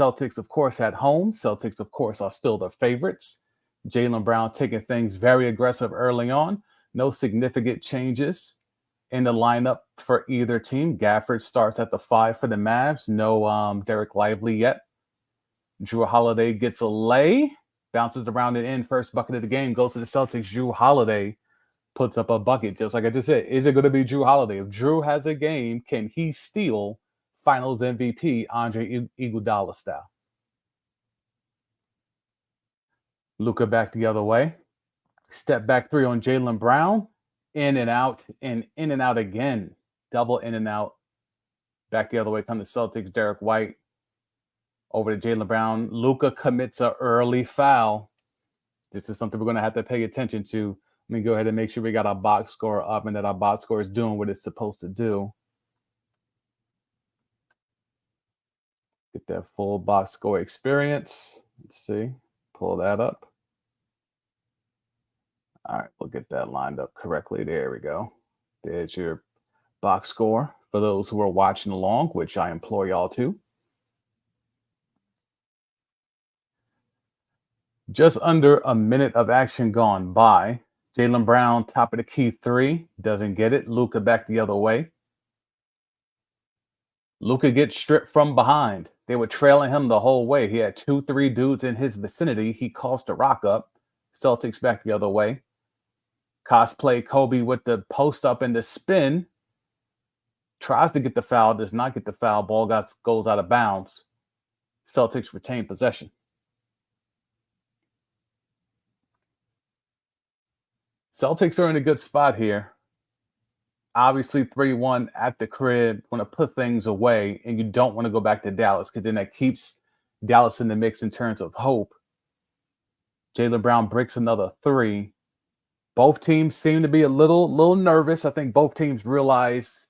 Celtics, of course, at home. Celtics, of course, are still the favorites. Jaylen Brown taking things very aggressive early on. No significant changes in the lineup for either team. Gafford starts at the 5 for the Mavs. No Derek Lively yet. Drew Holiday gets a lay, bounces around and in. First bucket of the game goes to the Celtics. Drew Holiday puts up a bucket, just like I just said. Is it going to be Drew Holiday? If Drew has a game, can he steal Finals MVP Andre Iguodala style? Luka back the other way. Step back three on Jaylen Brown. In and out, and in and out again. Double in and out. Back the other way come the Celtics. Derek White over to Jaylen Brown. Luka commits an early foul. This is something we're going to have to pay attention to. Let me go ahead and make sure we got our box score up and that our box score is doing what it's supposed to do. Get that full box score experience. Let's see. Pull that up. All right, we'll get that lined up correctly. There we go. There's your box score for those who are watching along, which I implore y'all to. Just under a minute of action gone by. Jaylen Brown, top of the key three, doesn't get it. Luka back the other way. Luka gets stripped from behind. They were trailing him the whole way. He had 2-3 dudes in his vicinity. He coughs the rock up. Celtics back the other way. Cosplay Kobe with the post up and the spin. Tries to get the foul, does not get the foul. Ball goes out of bounds. Celtics retain possession. Celtics are in a good spot here. Obviously, 3-1 at the crib. Want to put things away, and you don't want to go back to Dallas because then that keeps Dallas in the mix in terms of hope. Jaylen Brown breaks another three. Both teams seem to be a little nervous. I think both teams realize,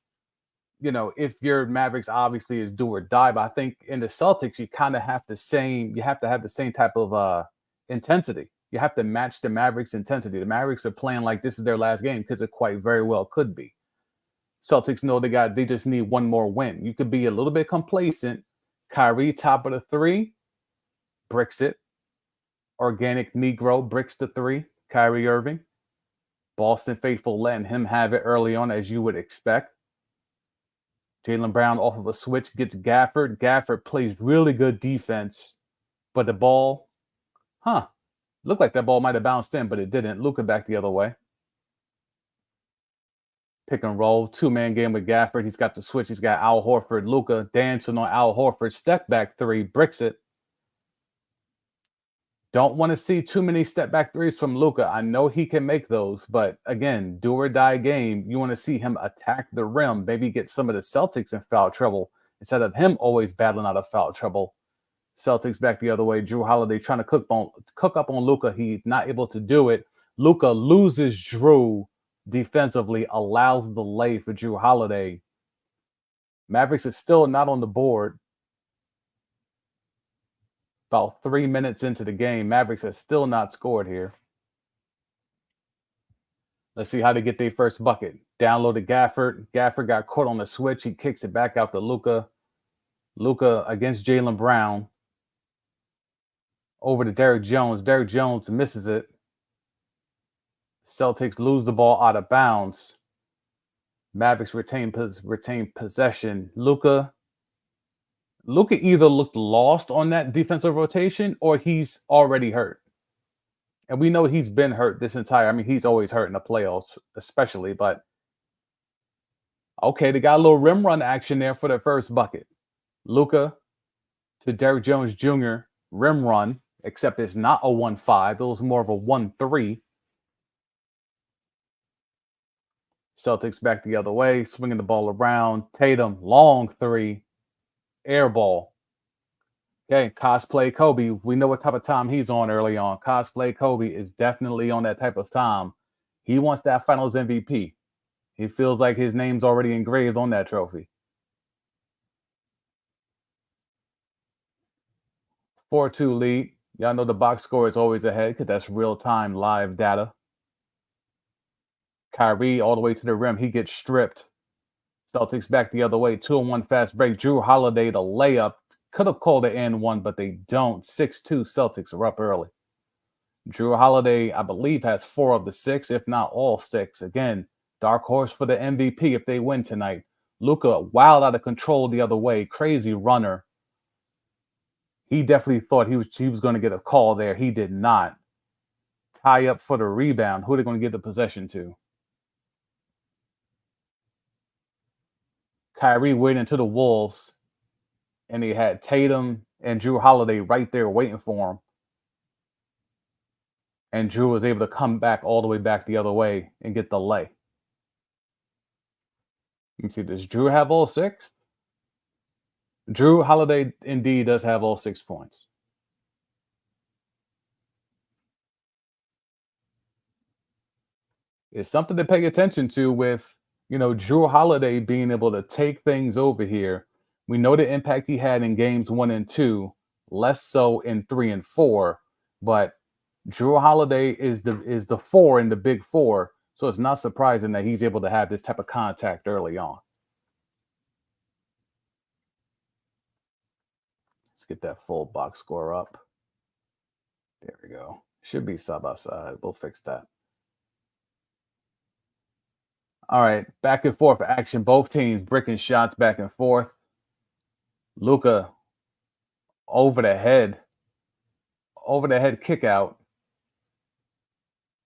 if your Mavericks obviously is do or die, but I think in the Celtics you kind of have you have to have the same type of intensity. You have to match the Mavericks' intensity. The Mavericks are playing like this is their last game because it quite very well could be. Celtics know they just need one more win. You could be a little bit complacent. Kyrie, top of the three, bricks it. Organic Negro bricks the three. Kyrie Irving. Boston faithful letting him have it early on, as you would expect. Jaylen Brown off of a switch gets Gafford. Gafford plays really good defense, but the ball, looked like that ball might have bounced in, but it didn't. Luka back the other way. Pick and roll, two-man game with Gafford. He's got the switch. He's got Al Horford. Luka dancing on Al Horford. Step back three, bricks it. Don't want to see too many step back threes from Luka. I know he can make those, but again, do or die game. You want to see him attack the rim, maybe get some of the Celtics in foul trouble instead of him always battling out of foul trouble. Celtics back the other way. Drew Holiday trying to cook up on Luka. He's not able to do it. Luka loses Drew defensively, allows the lay for Drew Holiday. Mavericks is still not on the board. About 3 minutes into the game, Mavericks have still not scored here. Let's see how they get their first bucket. Down low to Gafford. Gafford got caught on the switch. He kicks it back out to Luka. Luka against Jaylen Brown. Over to Derrick Jones. Derrick Jones misses it. Celtics lose the ball out of bounds. Mavericks retain possession. Luka either looked lost on that defensive rotation or he's already hurt. And we know he's been hurt this he's always hurt in the playoffs, especially, but okay, they got a little rim run action there for their first bucket. Luka to Derrick Jones Jr. rim run, except it's not a 1-5. It was more of a 1-3. Celtics back the other way, swinging the ball around. Tatum, long three. Air ball. Okay, cosplay Kobe. We know what type of time he's on early on. Cosplay Kobe is definitely on that type of time. He wants that Finals MVP. He feels like his name's already engraved on that trophy. 4-2 lead. Y'all know the box score is always ahead because that's real-time live data. Kyrie all the way to the rim. He gets stripped. Celtics back the other way. 2-1 fast break. Drew Holiday, the layup. Could have called it and one, but they don't. 6-2 Celtics are up early. Drew Holiday, I believe, has 4 of the 6, if not all 6. Again, dark horse for the MVP if they win tonight. Luka, wild out of control the other way, crazy runner. He definitely thought he was going to get a call there. He did not. Tie up for the rebound. Who are they going to give the possession to? Kyrie waiting to the Wolves, and he had Tatum and Drew Holiday right there waiting for him. And Drew was able to come back all the way back the other way and get the lay. You can see, does Drew have all 6? Drew Holiday indeed does have all 6 points. It's something to pay attention to with, Drew Holiday being able to take things over here. We know the impact he had in games 1 and 2, less so in 3 and 4, but Drew Holiday is the 4 in the big 4, so it's not surprising that he's able to have this type of contact early on. Let's get that full box score up. There we go. Should be side by side. We'll fix that. All right, back and forth action. Both teams bricking shots back and forth. Luka over the head kick out.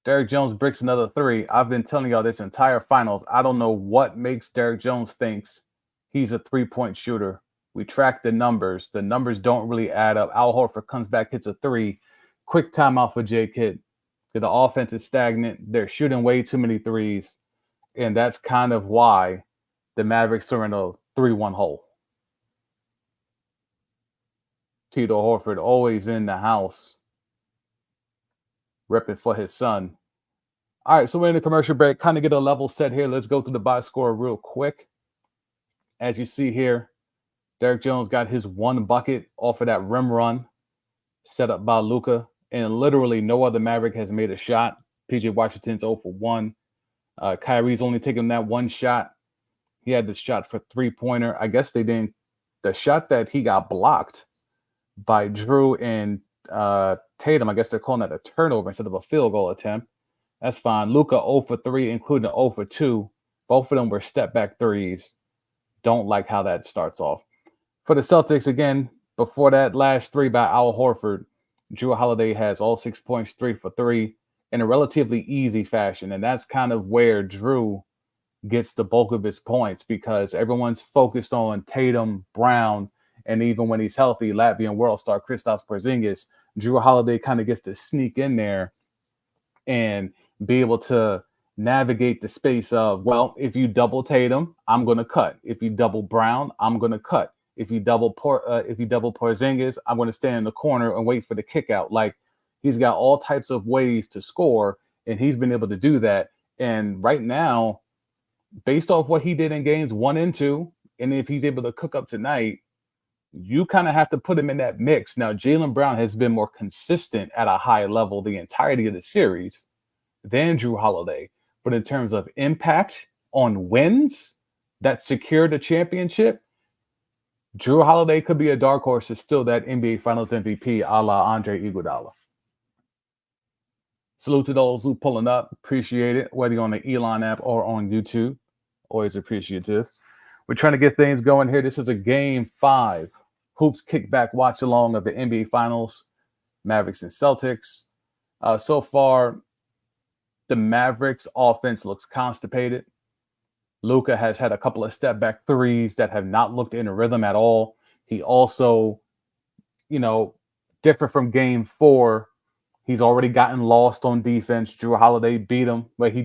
Derrick Jones bricks another 3. I've been telling y'all this entire finals. I don't know what makes Derrick Jones thinks he's a 3-point shooter. We track the numbers. The numbers don't really add up. Al Horford comes back, hits a 3. Quick timeout for J. Kidd. The offense is stagnant. They're shooting way too many threes. And that's kind of why the Mavericks are in a 3-1 hole. Tito Horford always in the house, repping for his son. All right, so we're in the commercial break. Kind of get a level set here. Let's go through the box score real quick. As you see here, Derrick Jones got his 1 bucket off of that rim run set up by Luka, and literally no other Maverick has made a shot. PJ Washington's 0 for 1. Kyrie's only taken that 1 shot. He had the shot for 3-pointer. I guess they didn't. The shot that he got blocked by Drew and Tatum, I guess they're calling that a turnover instead of a field goal attempt. That's fine. Luka 0 for 3, including 0 for 2. Both of them were step-back threes. Don't like how that starts off. For the Celtics, again, before that last 3 by Al Horford, Drew Holiday has all 6 points, 3 for 3, in a relatively easy fashion. And that's kind of where Drew gets the bulk of his points, because everyone's focused on Tatum, Brown, and even when he's healthy, Latvian world star Kristaps Porzingis. Drew Holiday kind of gets to sneak in there and be able to navigate the space of, well, if you double Tatum, I'm going to cut. If you double Brown, I'm going to cut. If you double Porzingis, I'm going to stand in the corner and wait for the kick out. Like, he's got all types of ways to score, and he's been able to do that. And right now, based off what he did in games 1 and 2, and if he's able to cook up tonight, you kind of have to put him in that mix. Now, Jaylen Brown has been more consistent at a high level the entirety of the series than Drew Holiday. But in terms of impact on wins that secure the championship, Drew Holiday could be a dark horse. Is still that NBA Finals MVP a la Andre Iguodala. Salute to those who pulling up. Appreciate it, whether you're on the Elon app or on YouTube. Always appreciative. We're trying to get things going here. This is a Game 5 Hoops Kickback Watch Along of the NBA Finals, Mavericks and Celtics. So far, the Mavericks offense looks constipated. Luka has had a couple of step-back threes that have not looked in a rhythm at all. He also, different from Game 4, he's already gotten lost on defense. Drew Holiday beat him, but he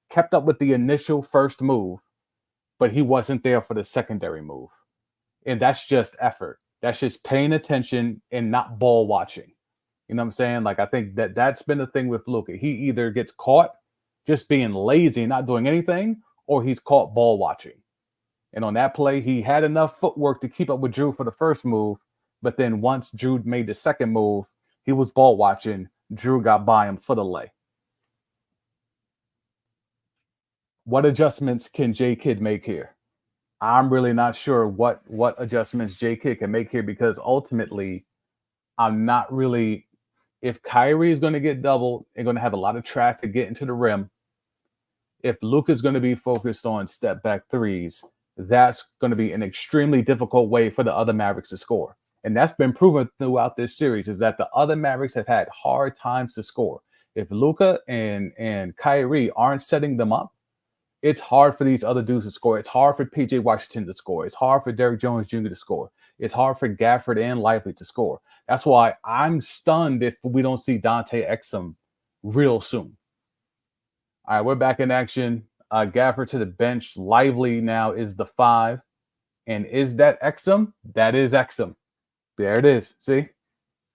kept up with the initial first move, but he wasn't there for the secondary move. And that's just effort. That's just paying attention and not ball watching. You know what I'm saying? Like, I think that's been the thing with Luka. He either gets caught just being lazy and not doing anything, or he's caught ball watching. And on that play, he had enough footwork to keep up with Drew for the first move. But then once Drew made the second move, he was ball watching. Drew got by him for the lay. What adjustments can J. Kidd make here? I'm really not sure what adjustments J Kidd can make here because ultimately I'm not really if Kyrie is going to get doubled, they're going to have a lot of traffic getting to the rim. If Luka's going to be focused on step back threes, that's going to be an extremely difficult way for the other Mavericks to score. And that's been proven throughout this series is that the other Mavericks have had hard times to score. If Luka and Kyrie aren't setting them up, it's hard for these other dudes to score. It's hard for PJ Washington to score. It's hard for Derrick Jones Jr. to score. It's hard for Gafford and Lively to score. That's why I'm stunned if we don't see Dante Exum real soon. All right, we're back in action. Gafford to the bench. Lively now is the 5. And is that Exum? That is Exum. There it is. See?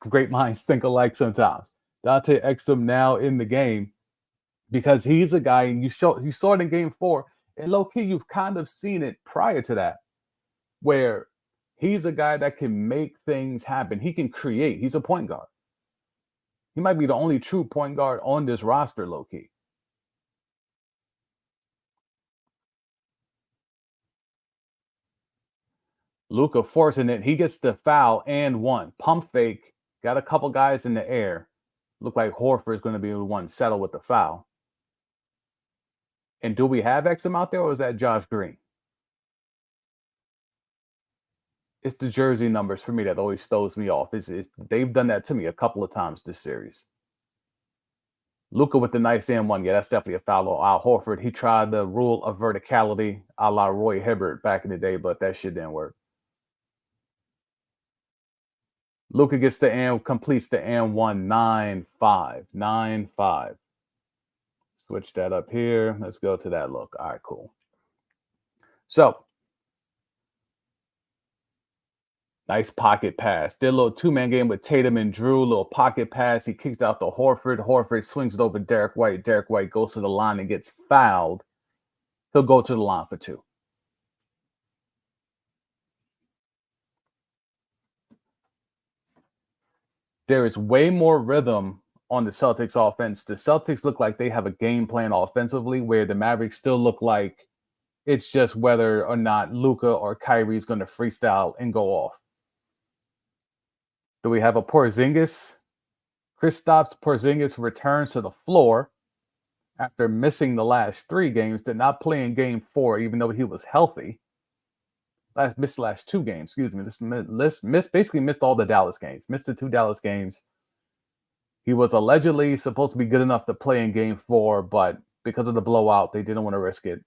Great minds think alike sometimes. Dante Exum now in the game because he's a guy, and you saw it in game 4. And low-key, you've kind of seen it prior to that, where he's a guy that can make things happen. He can create. He's a point guard. He might be the only true point guard on this roster, low-key. Luka forcing it. He gets the foul and one. Pump fake. Got a couple guys in the air. Look like Horford is going to be the one settle with the foul. And do we have Exum out there, or is that Josh Green? It's the jersey numbers for me that always throws me off. They've done that to me a couple of times this series. Luka with the nice and one. Yeah, that's definitely a foul on Al Horford. He tried the rule of verticality a la Roy Hibbert back in the day, but that shit didn't work. Luka gets the and completes the and 1 9-5. 9-5. Switch that up here. Let's go to that look. All right, cool. So, nice pocket pass. Did a little two-man game with Tatum and Drew. Little pocket pass. He kicks out to Horford. Horford swings it over Derek White. Derek White goes to the line and gets fouled. He'll go to the line for 2. There is way more rhythm on the Celtics offense. The Celtics look like they have a game plan offensively where the Mavericks still look like it's just whether or not Luka or Kyrie is going to freestyle and go off. Do we have a Porzingis? Kristaps Porzingis returns to the floor after missing the last 3 games. Did not play in game 4, even though he was healthy. Missed the last 2 games, excuse me. Basically missed all the Dallas games. Missed the 2 Dallas games. He was allegedly supposed to be good enough to play in game 4, but because of the blowout, they didn't want to risk it.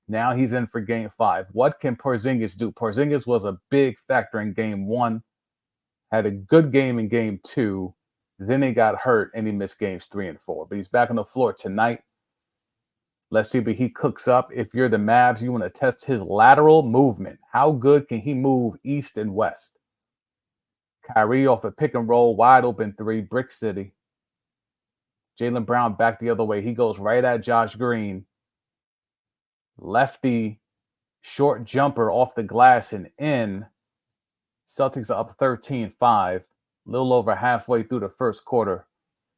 Now he's in for game 5. What can Porzingis do? Porzingis was a big factor in game 1. Had a good game in game 2. Then he got hurt and he missed games 3 and 4. But he's back on the floor tonight. Let's see if he cooks up. If you're the Mavs, you want to test his lateral movement. How good can he move east and west? Kyrie off a pick and roll, wide open 3, Brick City. Jaylen Brown back the other way. He goes right at Josh Green. Lefty, short jumper off the glass and in. Celtics are up 13-5. A little over halfway through the first quarter.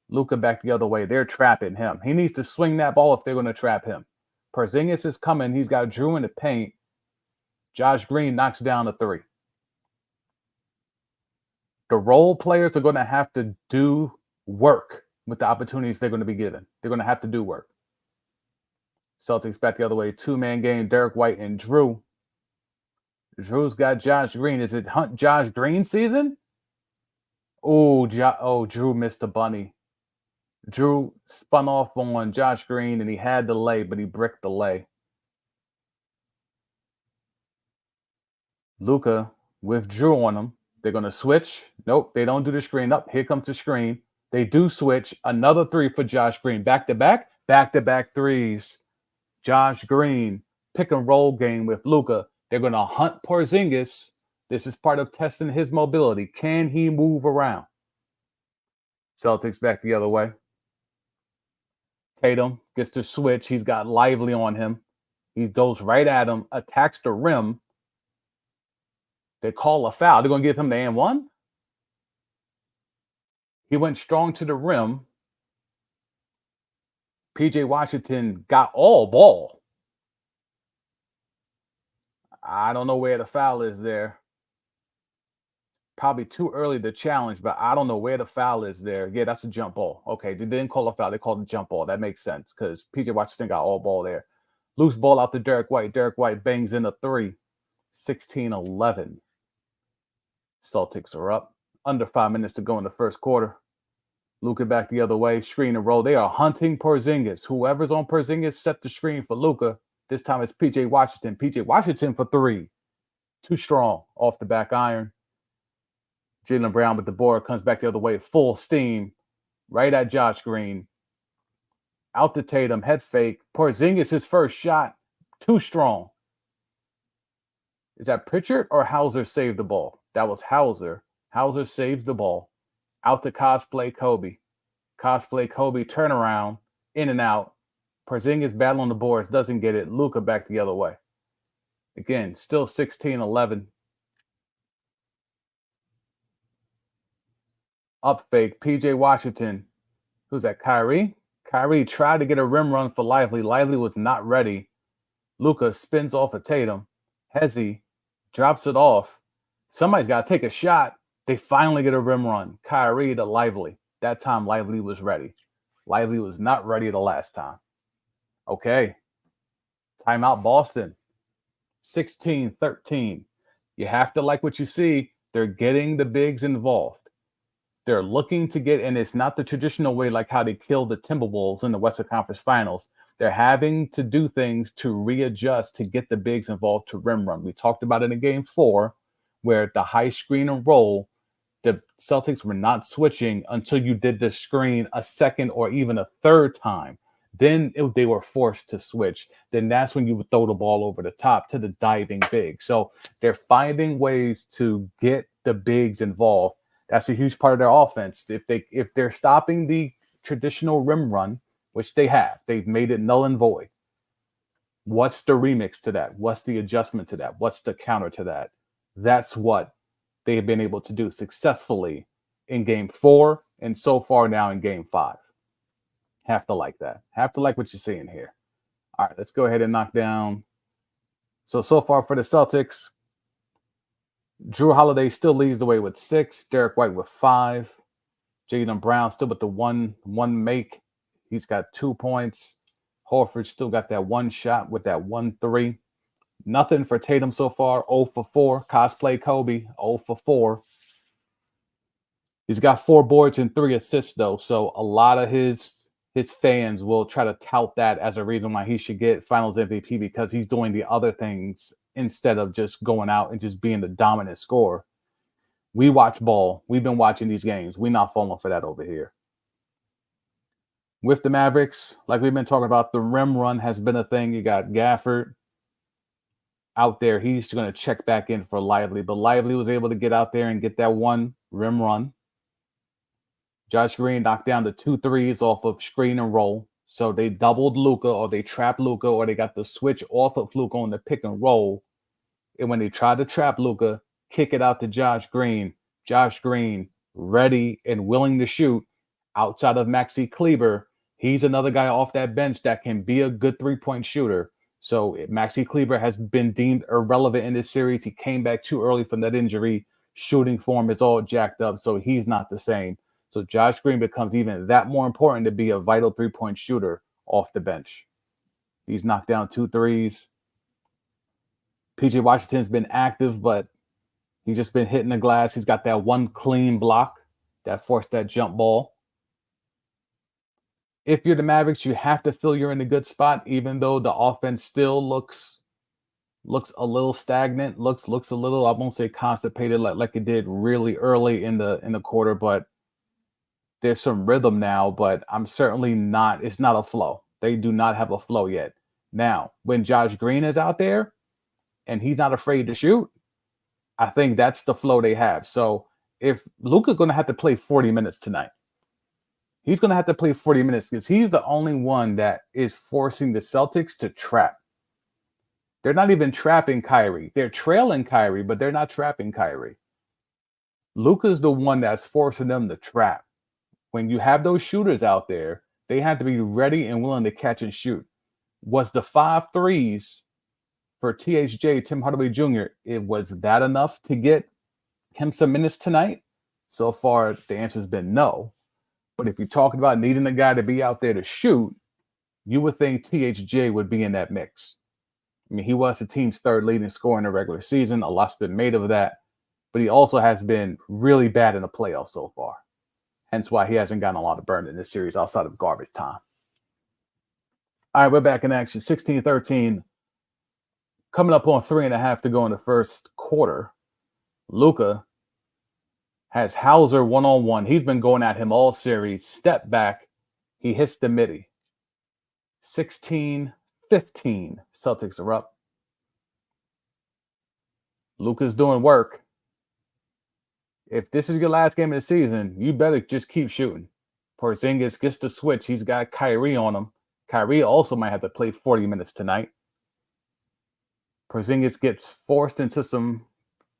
Luka back the other way. They're trapping him. He needs to swing that ball if they're going to trap him. Porzingis is coming. He's got Drew in the paint. Josh Green knocks down a 3. The role players are going to have to do work with the opportunities they're going to be given. They're going to have to do work. Celtics back the other way. 2-man game. Derek White and Drew. Drew's got Josh Green. Is it Hunt Josh Green season? Oh, Drew missed the bunny. Drew spun off on Josh Green, and he had the lay, but he bricked the lay. Luka with Drew on him. They're going to switch. Nope, they don't do the screen. Up, here comes the screen. They do switch. Another 3 for Josh Green. Back-to-back 3s. Josh Green, pick and roll game with Luka. They're going to hunt Porzingis. This is part of testing his mobility. Can he move around? Celtics back the other way. Tatum gets to switch. He's got Lively on him. He goes right at him, attacks the rim. They call a foul. They're going to give him the and 1. He went strong to the rim. PJ Washington got all ball. I don't know where the foul is there. Probably too early to challenge, but I don't know where the foul is there. Yeah, that's a jump ball. Okay, they didn't call a foul. They called a jump ball. That makes sense because PJ Washington got all ball there. Loose ball out to Derek White. Derek White bangs in a three. 16-11. Celtics are up. Under 5 minutes to go in the first quarter. Luka back the other way. Screen and roll. They are hunting Porzingis. Whoever's on Porzingis set the screen for Luka. This time it's PJ Washington. PJ Washington for three. Too strong. Off the back iron. Jaylen Brown with the board comes back the other way. Full steam. Right at Josh Green. Out to Tatum. Head fake. Porzingis, his first shot. Too strong. Is that Pritchard or Hauser saved the ball? That was Hauser. Hauser saves the ball. Out to Cosplay Kobe. Cosplay Kobe turnaround. In and out. Porzingis battle on the boards. Doesn't get it. Luka back the other way. Again, still 16-11. Up fake. PJ Washington. Who's that? Kyrie? Kyrie tried to get a rim run for Lively. Lively was not ready. Luka spins off of Tatum. Hezzy drops it off. Somebody's got to take a shot. They finally get a rim run. Kyrie to Lively. That time Lively was ready. Lively was not ready the last time. Okay. Timeout Boston. 16-13. You have to like what you see. They're getting the bigs involved. They're looking to get, and it's not the traditional way like how they killed the Timberwolves in the Western Conference Finals. They're having to do things to readjust to get the bigs involved to rim run. We talked about it in game 4, where the high screen and roll, the Celtics were not switching until you did the screen a second or even a third time. Then they were forced to switch. Then that's when you would throw the ball over the top to the diving big. So they're finding ways to get the bigs involved. That's a huge part of their offense. If they're stopping the traditional rim run, which they have, they've made it null and void. What's the remix to that? What's the adjustment to that? What's the counter to that? That's what they have been able to do successfully in game 4 and so far now in game 5. Have to like that. Have to like what you're seeing here. All right, let's go ahead and knock down. So far for the Celtics, Drew Holiday still leads the way with 6. Derek White with 5. Jaylen Brown still with the one make. He's got 2 points. Horford still got that one shot with that 1-3. Nothing for Tatum so far. 0 for 4. Cosplay Kobe, 0 for 4. He's got 4 boards and 3 assists, though. So a lot of his fans will try to tout that as a reason why he should get Finals MVP, because he's doing the other things instead of just going out and just being the dominant scorer. We watch ball. We've been watching these games. We're not falling for that over here. With the Mavericks, like we've been talking about, the rim run has been a thing. You got Gafford out there. He's going to check back in for Lively, but Lively was able to get out there and get that one rim run. Josh Green knocked down the 2 threes off of screen and roll. So they doubled Luka, or they trapped Luka, or they got the switch off of Luka on the pick and roll. And when they tried to trap Luka, kick it out to Josh Green. Josh Green, ready and willing to shoot. Outside of Maxi Kleber, he's another guy off that bench that can be a good 3-point shooter. So Maxi Kleber has been deemed irrelevant in this series. He came back too early from that injury. Shooting form is all jacked up, so he's not the same. So Josh Green becomes even that more important to be a vital 3-point shooter off the bench. He's knocked down 2 threes. PJ Washington's been active, but he's just been hitting the glass. He's got that one clean block that forced that jump ball. If you're the Mavericks, you have to feel you're in a good spot, even though the offense still looks a little stagnant, looks a little, I won't say constipated like it did really early in the quarter, but there's some rhythm now, but I'm certainly not, it's not a flow. They do not have a flow yet. Now, when Josh Green is out there and he's not afraid to shoot, I think that's the flow they have. So if Luka's going to have to play 40 minutes tonight, he's going to have to play 40 minutes because he's the only one that is forcing the Celtics to trap. They're not even trapping Kyrie. They're trailing Kyrie, but they're not trapping Kyrie. Luka's the one that's forcing them to trap. When you have those shooters out there, they have to be ready and willing to catch and shoot. Was the 5 threes for THJ, Tim Hardaway Jr., was that enough to get him some minutes tonight? So far, the answer's been no. But if you're talking about needing a guy to be out there to shoot, you would think THJ would be in that mix. I mean, he was the team's third leading scorer in the regular season. A lot's been made of that. But he also has been really bad in the playoffs so far. Hence why he hasn't gotten a lot of burn in this series outside of garbage time. All right, we're back in action. 16-13. Coming up on 3.5 to go in the first quarter. Luka has Hauser one-on-one. He's been going at him all series. Step back. He hits the midi. 16-15. Celtics are up. Luka's doing work. If this is your last game of the season, you better just keep shooting. Porzingis gets the switch. He's got Kyrie on him. Kyrie also might have to play 40 minutes tonight. Porzingis gets forced into some,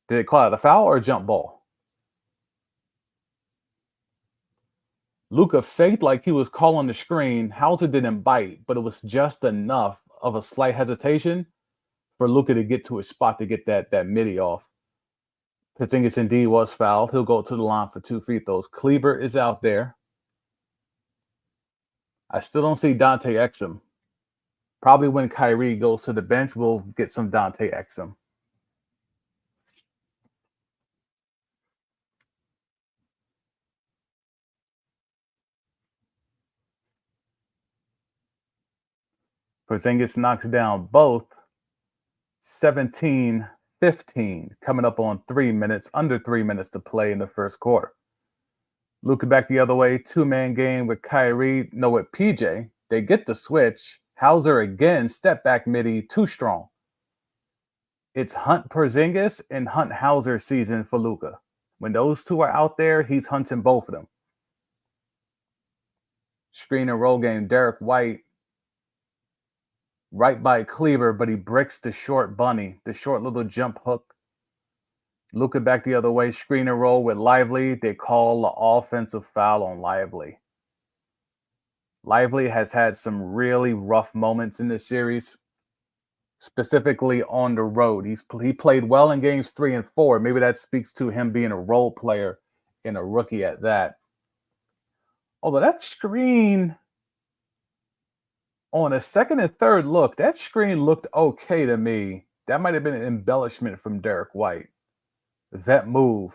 did they call it a foul or a jump ball? Luka faked like he was calling the screen. Hauser didn't bite, but it was just enough of a slight hesitation for Luka to get to his spot to get that midi off. Porzingis indeed was fouled. He'll go to the line for 2 free throws. Kleber is out there. I still don't see Dante Exum. Probably when Kyrie goes to the bench, we'll get some Dante Exum. Porzingis knocks down both. 17-15, coming up on 3 minutes, under 3 minutes to play in the first quarter. Luka back the other way, 2-man game with Kyrie, no, with PJ. They get the switch. Hauser again, step back midi, too strong. It's Hunt Porzingis and Hunt Hauser season for Luka. When those two are out there, he's hunting both of them. Screen and roll game, Derek White right by Kleber, but he bricks the short bunny, the short little jump hook. Luka back the other way, screen and roll with Lively. They call the offensive foul on Lively. Lively has had some really rough moments in this series, specifically on the road. He played well in games 3 and 4. Maybe that speaks to him being a role player and a rookie at that. Although that screen on a second and third look, that screen looked okay to me. That might have been an embellishment from Derek White. That move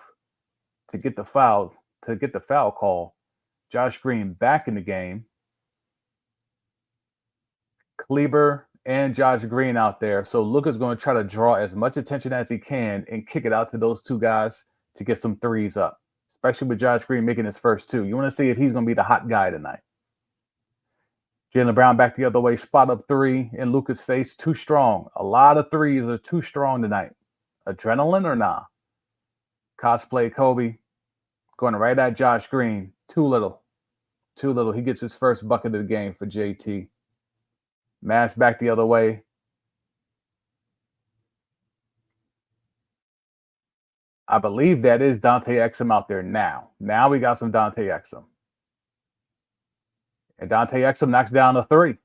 to get the foul call. Josh Green back in the game. Kleber and Josh Green out there. So Luka's going to try to draw as much attention as he can and kick it out to those two guys to get some threes up, especially with Josh Green making his first two. You want to see if he's going to be the hot guy tonight. Jaylen Brown back the other way, spot up three in Luka's face, too strong. A lot of threes are too strong tonight. Adrenaline or nah? Cosplay Kobe going right at Josh Green. Too little. He gets his first bucket of the game for JT. Mass back the other way. I believe that is Dante Exum out there now. Now we got some Dante Exum. And Dante Exum knocks down a three.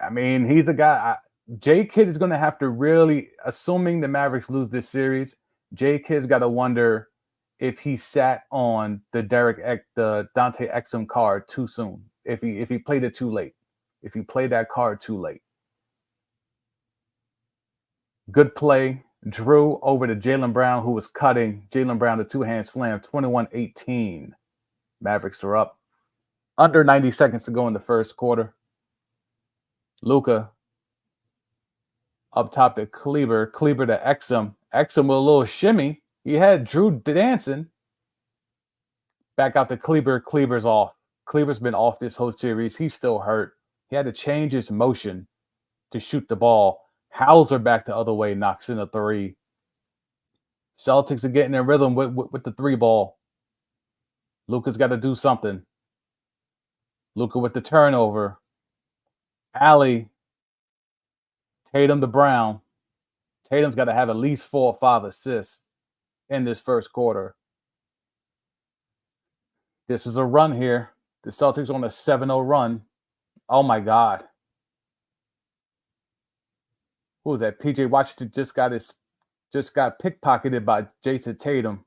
I mean, he's the guy. J Kidd is going to have to really, assuming the Mavericks lose this series, J Kidd's got to wonder if he sat on the Dante Exum card too soon. If he played it too late. If he played that card too late. Good play. Drew over to Jaylen Brown, who was cutting. Jaylen Brown, the two-hand slam, 21-18. Mavericks are up. Under 90 seconds to go in the first quarter. Luka up top to Kleber to Exum. Exum with a little shimmy. He had Drew dancing. Back out to Kleber. Kleber's off. Kleber's been off this whole series. He's still hurt. He had to change his motion to shoot the ball. Hauser back the other way, knocks in a three. Celtics are getting in rhythm with the three ball. Luka's got to do something. Luka with the turnover. Alley. Tatum to Brown. Tatum's got to have at least 4 or 5 assists in this first quarter. This is a run here. The Celtics on a 7-0 run. Oh, my God. who was that? PJ Washington just got pickpocketed by Jason Tatum.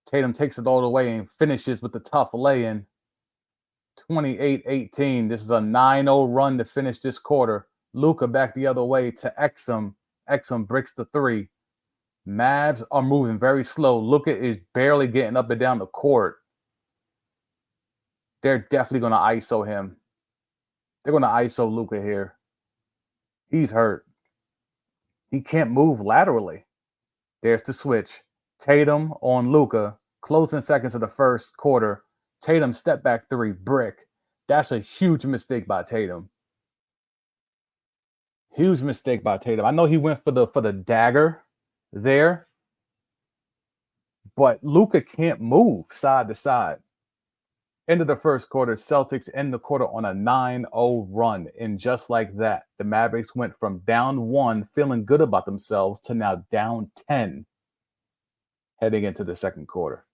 Tatum takes it all the way and finishes with the tough lay-in. 28-18. This is a 9-0 run to finish this quarter. Luka back the other way to Exum. Exum bricks the three. Mavs are moving very slow. Luka is barely getting up and down the court. They're definitely going to ISO him. They're going to ISO Luka here. He's hurt. He can't move laterally. There's the switch. Tatum on Luka. Closing seconds of the first quarter. Tatum step back three, brick. That's a huge mistake by Tatum. Huge mistake by Tatum. I know he went for the dagger there, but Luka can't move side to side. End of the first quarter, Celtics end the quarter on a 9-0 run. And just like that, the Mavericks went from down 1, feeling good about themselves, to now down 10 heading into the second quarter.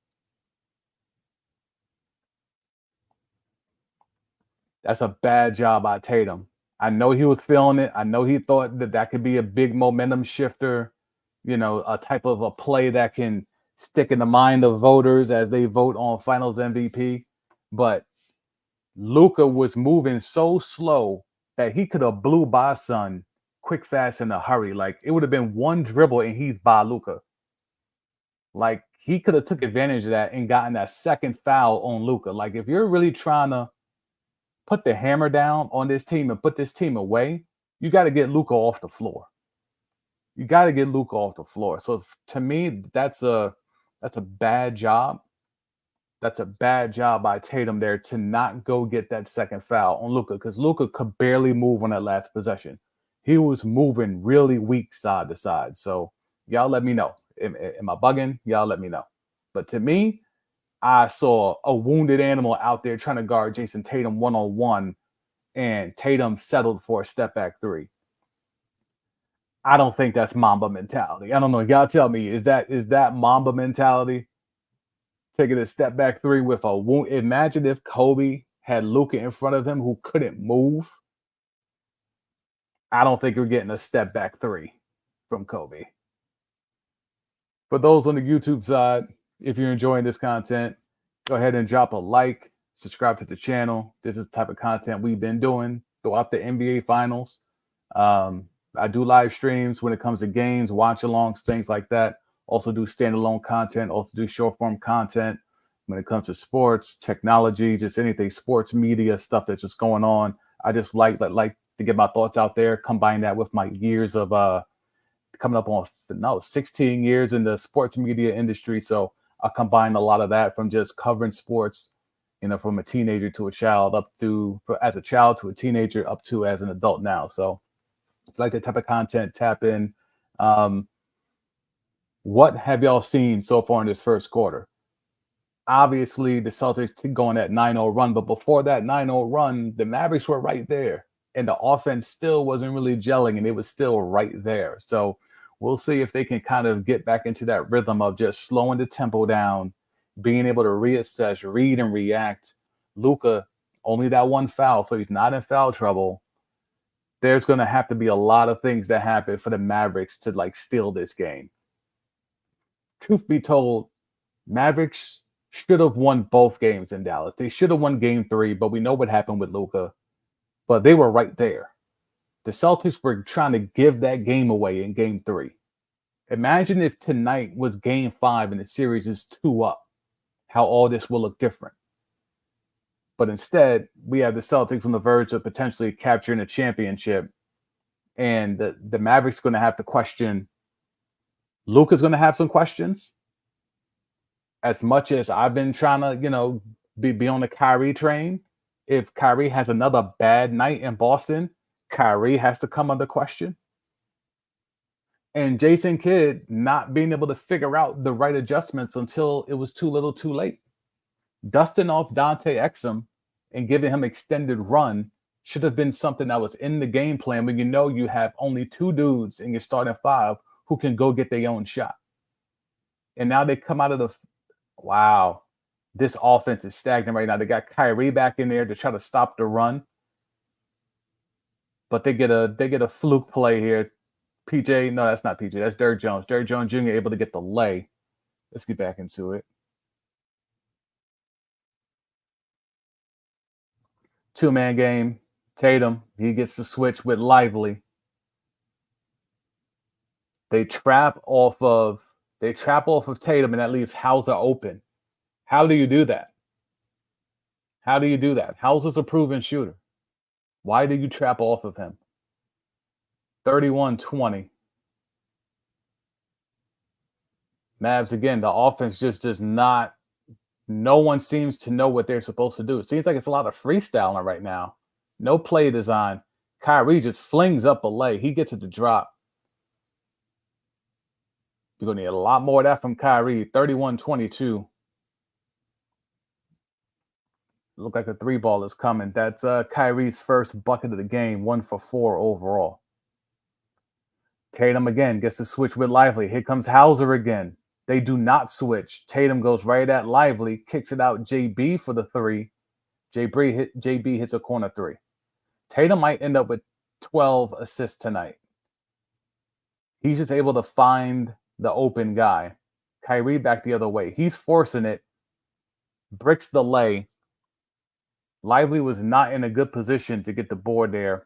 That's a bad job by Tatum. I know he was feeling it. I know he thought that could be a big momentum shifter, a type of a play that can stick in the mind of voters as they vote on Finals MVP. But Luka was moving so slow that he could have blew by Son quick, fast, in a hurry. Like, it would have been one dribble and he's by Luka. Like, he could have took advantage of that and gotten that second foul on Luka. Like, if you're really trying to put the hammer down on this team and put this team away, you got to get Luka off the floor. You got to get Luka off the floor. So to me, that's a bad job. That's a bad job by Tatum there to not go get that second foul on Luka, because Luka could barely move on that last possession. He was moving really weak side to side. So y'all let me know. Am I bugging? Y'all let me know. But to me, I saw a wounded animal out there trying to guard Jason Tatum one-on-one, and Tatum settled for a step-back three. I don't think that's Mamba mentality. I don't know. Y'all tell me, is that Mamba mentality? Taking a step-back three with a wound. Imagine if Kobe had Luka in front of him who couldn't move. I don't think you're getting a step-back three from Kobe. For those on the YouTube side, if you're enjoying this content, go ahead and drop a like, subscribe to the channel. This is the type of content we've been doing throughout the NBA Finals. I do live streams when it comes to games, watch-alongs, things like that. Also do standalone content, also do short-form content when it comes to sports, technology, just anything, sports media, stuff that's just going on. I just like to get my thoughts out there, combine that with my years of coming up on 16 years in the sports media industry. So I combine a lot of that from just covering sports, from a teenager to a child, as a child to a teenager, up to as an adult now. So if you like that type of content, tap in. What have y'all seen so far in this first quarter? Obviously, the Celtics going that 9-0 run, but before that 9-0 run, the Mavericks were right there, and the offense still wasn't really gelling, and it was still right there. So we'll see if they can kind of get back into that rhythm of just slowing the tempo down, being able to reassess, read, and react. Luka, only that one foul, so he's not in foul trouble. There's going to have to be a lot of things that happen for the Mavericks to steal this game. Truth be told, Mavericks should have won both games in Dallas. They should have won game 3, but we know what happened with Luka. But they were right there. The Celtics were trying to give that game away in game 3. Imagine if tonight was game 5 and the series is 2-up, how all this will look different. But instead, we have the Celtics on the verge of potentially capturing a championship. And the Mavericks are going to have to question. Luka's going to have some questions. As much as I've been trying to, be on the Kyrie train, if Kyrie has another bad night in Boston, Kyrie has to come under question. And Jason Kidd not being able to figure out the right adjustments until it was too little too late. Dusting off Dante Exum and giving him extended run should have been something that was in the game plan when you have only 2 dudes in your starting 5 who can go get their own shot. And now they come out of wow, this offense is stagnant right now. They got Kyrie back in there to try to stop the run. But they get a fluke play here. PJ, no, that's not PJ. That's Derrick Jones. Derrick Jones Jr. able to get the lay. Let's get back into it. Two-man game. Tatum, he gets the switch with Lively. They trap off of Tatum, and that leaves Hauser open. How do you do that? How do you do that? Hauser's a proven shooter. Why do you trap off of him? 31-20. Mavs, again, the offense just does not, no one seems to know what they're supposed to do. It seems like it's a lot of freestyling right now. No play design. Kyrie just flings up a lay. He gets it to drop. You're going to need a lot more of that from Kyrie. 31-22. Look like a three ball is coming. That's Kyrie's first bucket of the game, 1 for 4 overall. Tatum again gets to switch with Lively. Here comes Hauser again. They do not switch. Tatum goes right at Lively, kicks it out JB for the three. JB hits a corner three. Tatum might end up with 12 assists tonight. He's just able to find the open guy. Kyrie back the other way. He's forcing it. Bricks the lay. Lively was not in a good position to get the board there.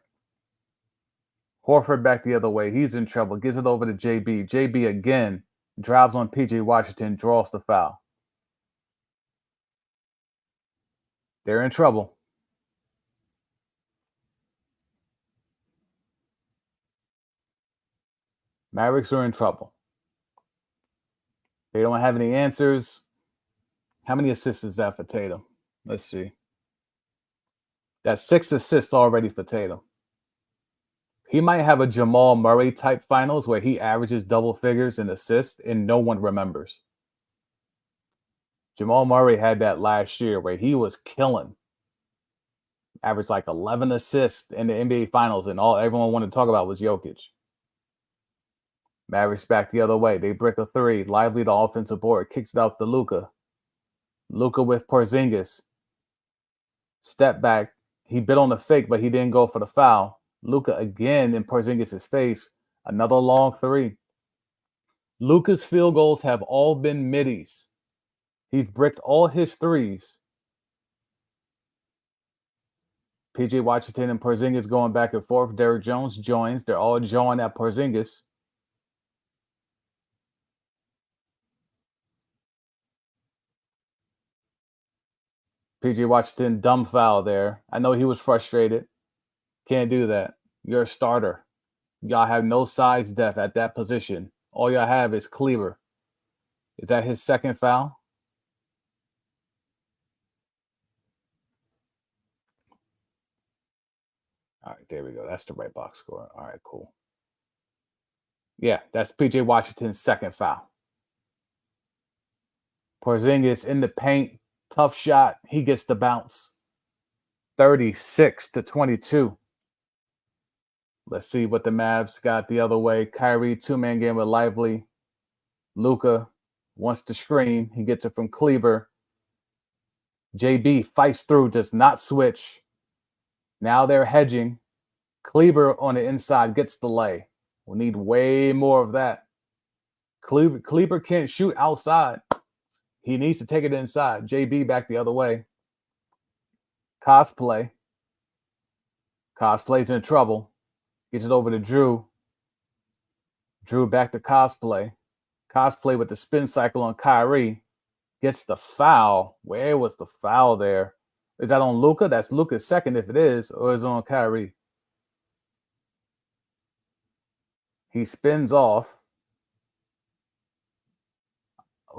Horford back the other way. He's in trouble. Gives it over to JB. JB again drives on PJ Washington, draws the foul. They're in trouble. Mavericks are in trouble. They don't have any answers. How many assists is that for Tatum? Let's see. That's 6 assists already for Tatum. He might have a Jamal Murray type finals where he averages double figures in assists and no one remembers. Jamal Murray had that last year where he was killing. Averaged like 11 assists in the NBA finals, and all everyone wanted to talk about was Jokic. Mavericks back the other way. They brick a three. Lively the offensive board. Kicks it out to Luka. Luka with Porzingis. Step back. He bit on the fake, but he didn't go for the foul. Luka again in Porzingis' face. Another long three. Luka's field goals have all been middies. He's bricked all his threes. PJ Washington and Porzingis going back and forth. Derrick Jones joins. They're all jawing at Porzingis. PJ Washington, dumb foul there. I know he was frustrated. Can't do that. You're a starter. Y'all have no size depth at that position. All y'all have is Kleber. Is that his second foul? All right, there we go. That's the right box score. All right, cool. Yeah, that's PJ Washington's second foul. Porzingis in the paint. Tough shot. He gets the bounce. 36-22. Let's see what the Mavs got the other way. Kyrie, two-man game with Lively. Luka wants to screen. He gets it from Kleber. JB fights through, does not switch. Now they're hedging. Kleber on the inside gets the lay. We'll need way more of that. Kleber can't shoot outside. He needs to take it inside. JB back the other way. Cosplay. Cosplay's in trouble. Gets it over to Drew. Drew back to Cosplay. Cosplay with the spin cycle on Kyrie. Gets the foul. Where was the foul there? Is that on Luka? That's Luka's second if it is, or is it on Kyrie? He spins off.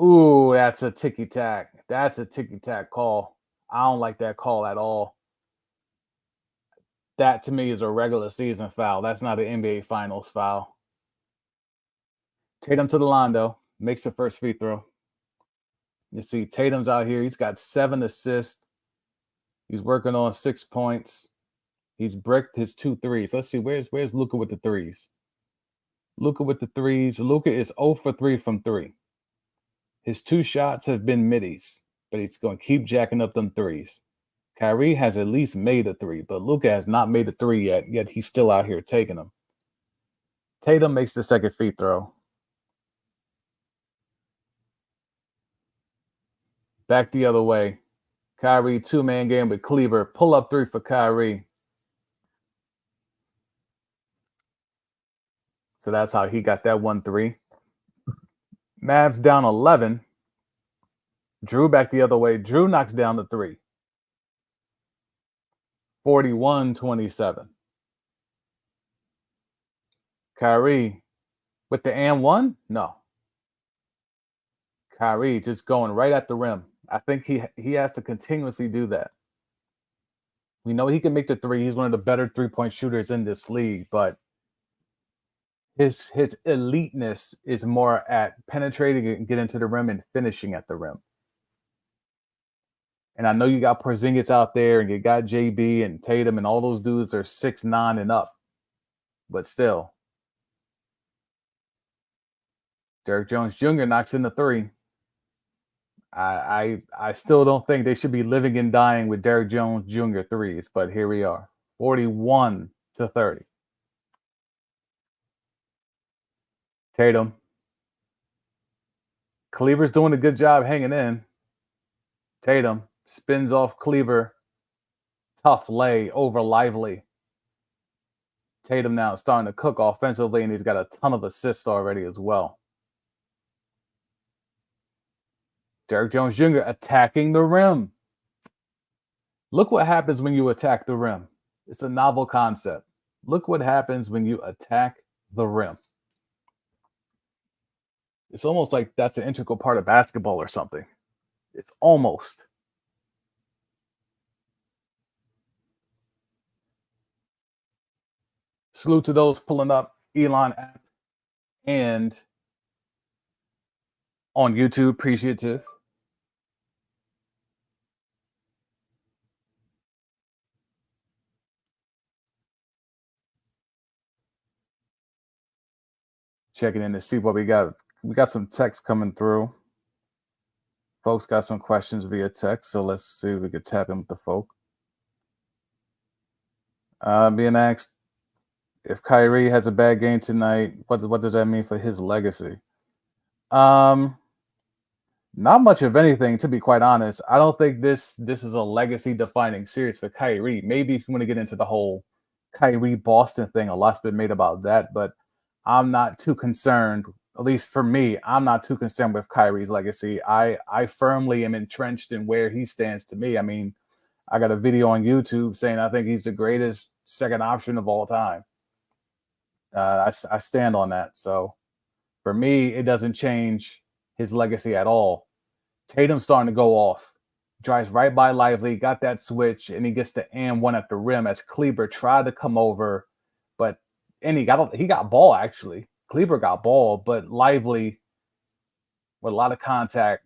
Ooh, that's a ticky-tack. That's a ticky-tack call. I don't like that call at all. That, to me, is a regular season foul. That's not an NBA Finals foul. Tatum to the line, though. Makes the first free throw. You see Tatum's out here. He's got 7 assists. He's working on 6 points. He's bricked his 2 threes. Let's see, where's Luka with the threes? Luka with the threes. Luka is 0 for 3 from 3. His 2 shots have been middies, but he's going to keep jacking up them threes. Kyrie has at least made a 3, but Luka has not made a 3 yet he's still out here taking them. Tatum makes the second free throw. Back the other way. Kyrie, two-man game with Kleber. Pull up three for Kyrie. So that's how he got that 1-3. Mavs down 11. Drew back the other way. Drew knocks down the three. 41-27. Kyrie with the and one? No. Kyrie just going right at the rim. I think he has to continuously do that. We know he can make the three. He's one of the better three-point shooters in this league, but his eliteness is more at penetrating and getting to the rim and finishing at the rim. And I know you got Porzingis out there, and you got JB and Tatum, and all those dudes are 6'9" and up. But still, Derrick Jones Jr. knocks in the three. I still don't think they should be living and dying with Derrick Jones Jr. threes, but here we are, 41-30. Tatum. Kleber's doing a good job hanging in. Tatum spins off Kleber. Tough lay over Lively. Tatum now starting to cook offensively, and he's got a ton of assists already as well. Derrick Jones Jr. attacking the rim. Look what happens when you attack the rim. It's a novel concept. Look what happens when you attack the rim. It's almost like that's an integral part of basketball or something. It's almost. Salute to those pulling up Elon app and on YouTube. Appreciative. Checking in to see what we got. We got some text coming through. Folks got some questions via text, so let's see if we could tap in with the folk. Being asked if Kyrie has a bad game tonight, what does that mean for his legacy? Not much of anything, to be quite honest. I don't think this is a legacy-defining series for Kyrie. Maybe if you want to get into the whole Kyrie Boston thing, a lot's been made about that, but I'm not too concerned. At least for me, I'm not too concerned with Kyrie's legacy. I firmly am entrenched in where he stands to me. I mean, I got a video on YouTube saying I think he's the greatest second option of all time. I stand on that. So for me, it doesn't change his legacy at all. Tatum's starting to go off. Drives right by Lively, got that switch, and he gets the and one at the rim as Kleber tried to come over, and he got ball actually. Kleber got ball, but Lively with a lot of contact.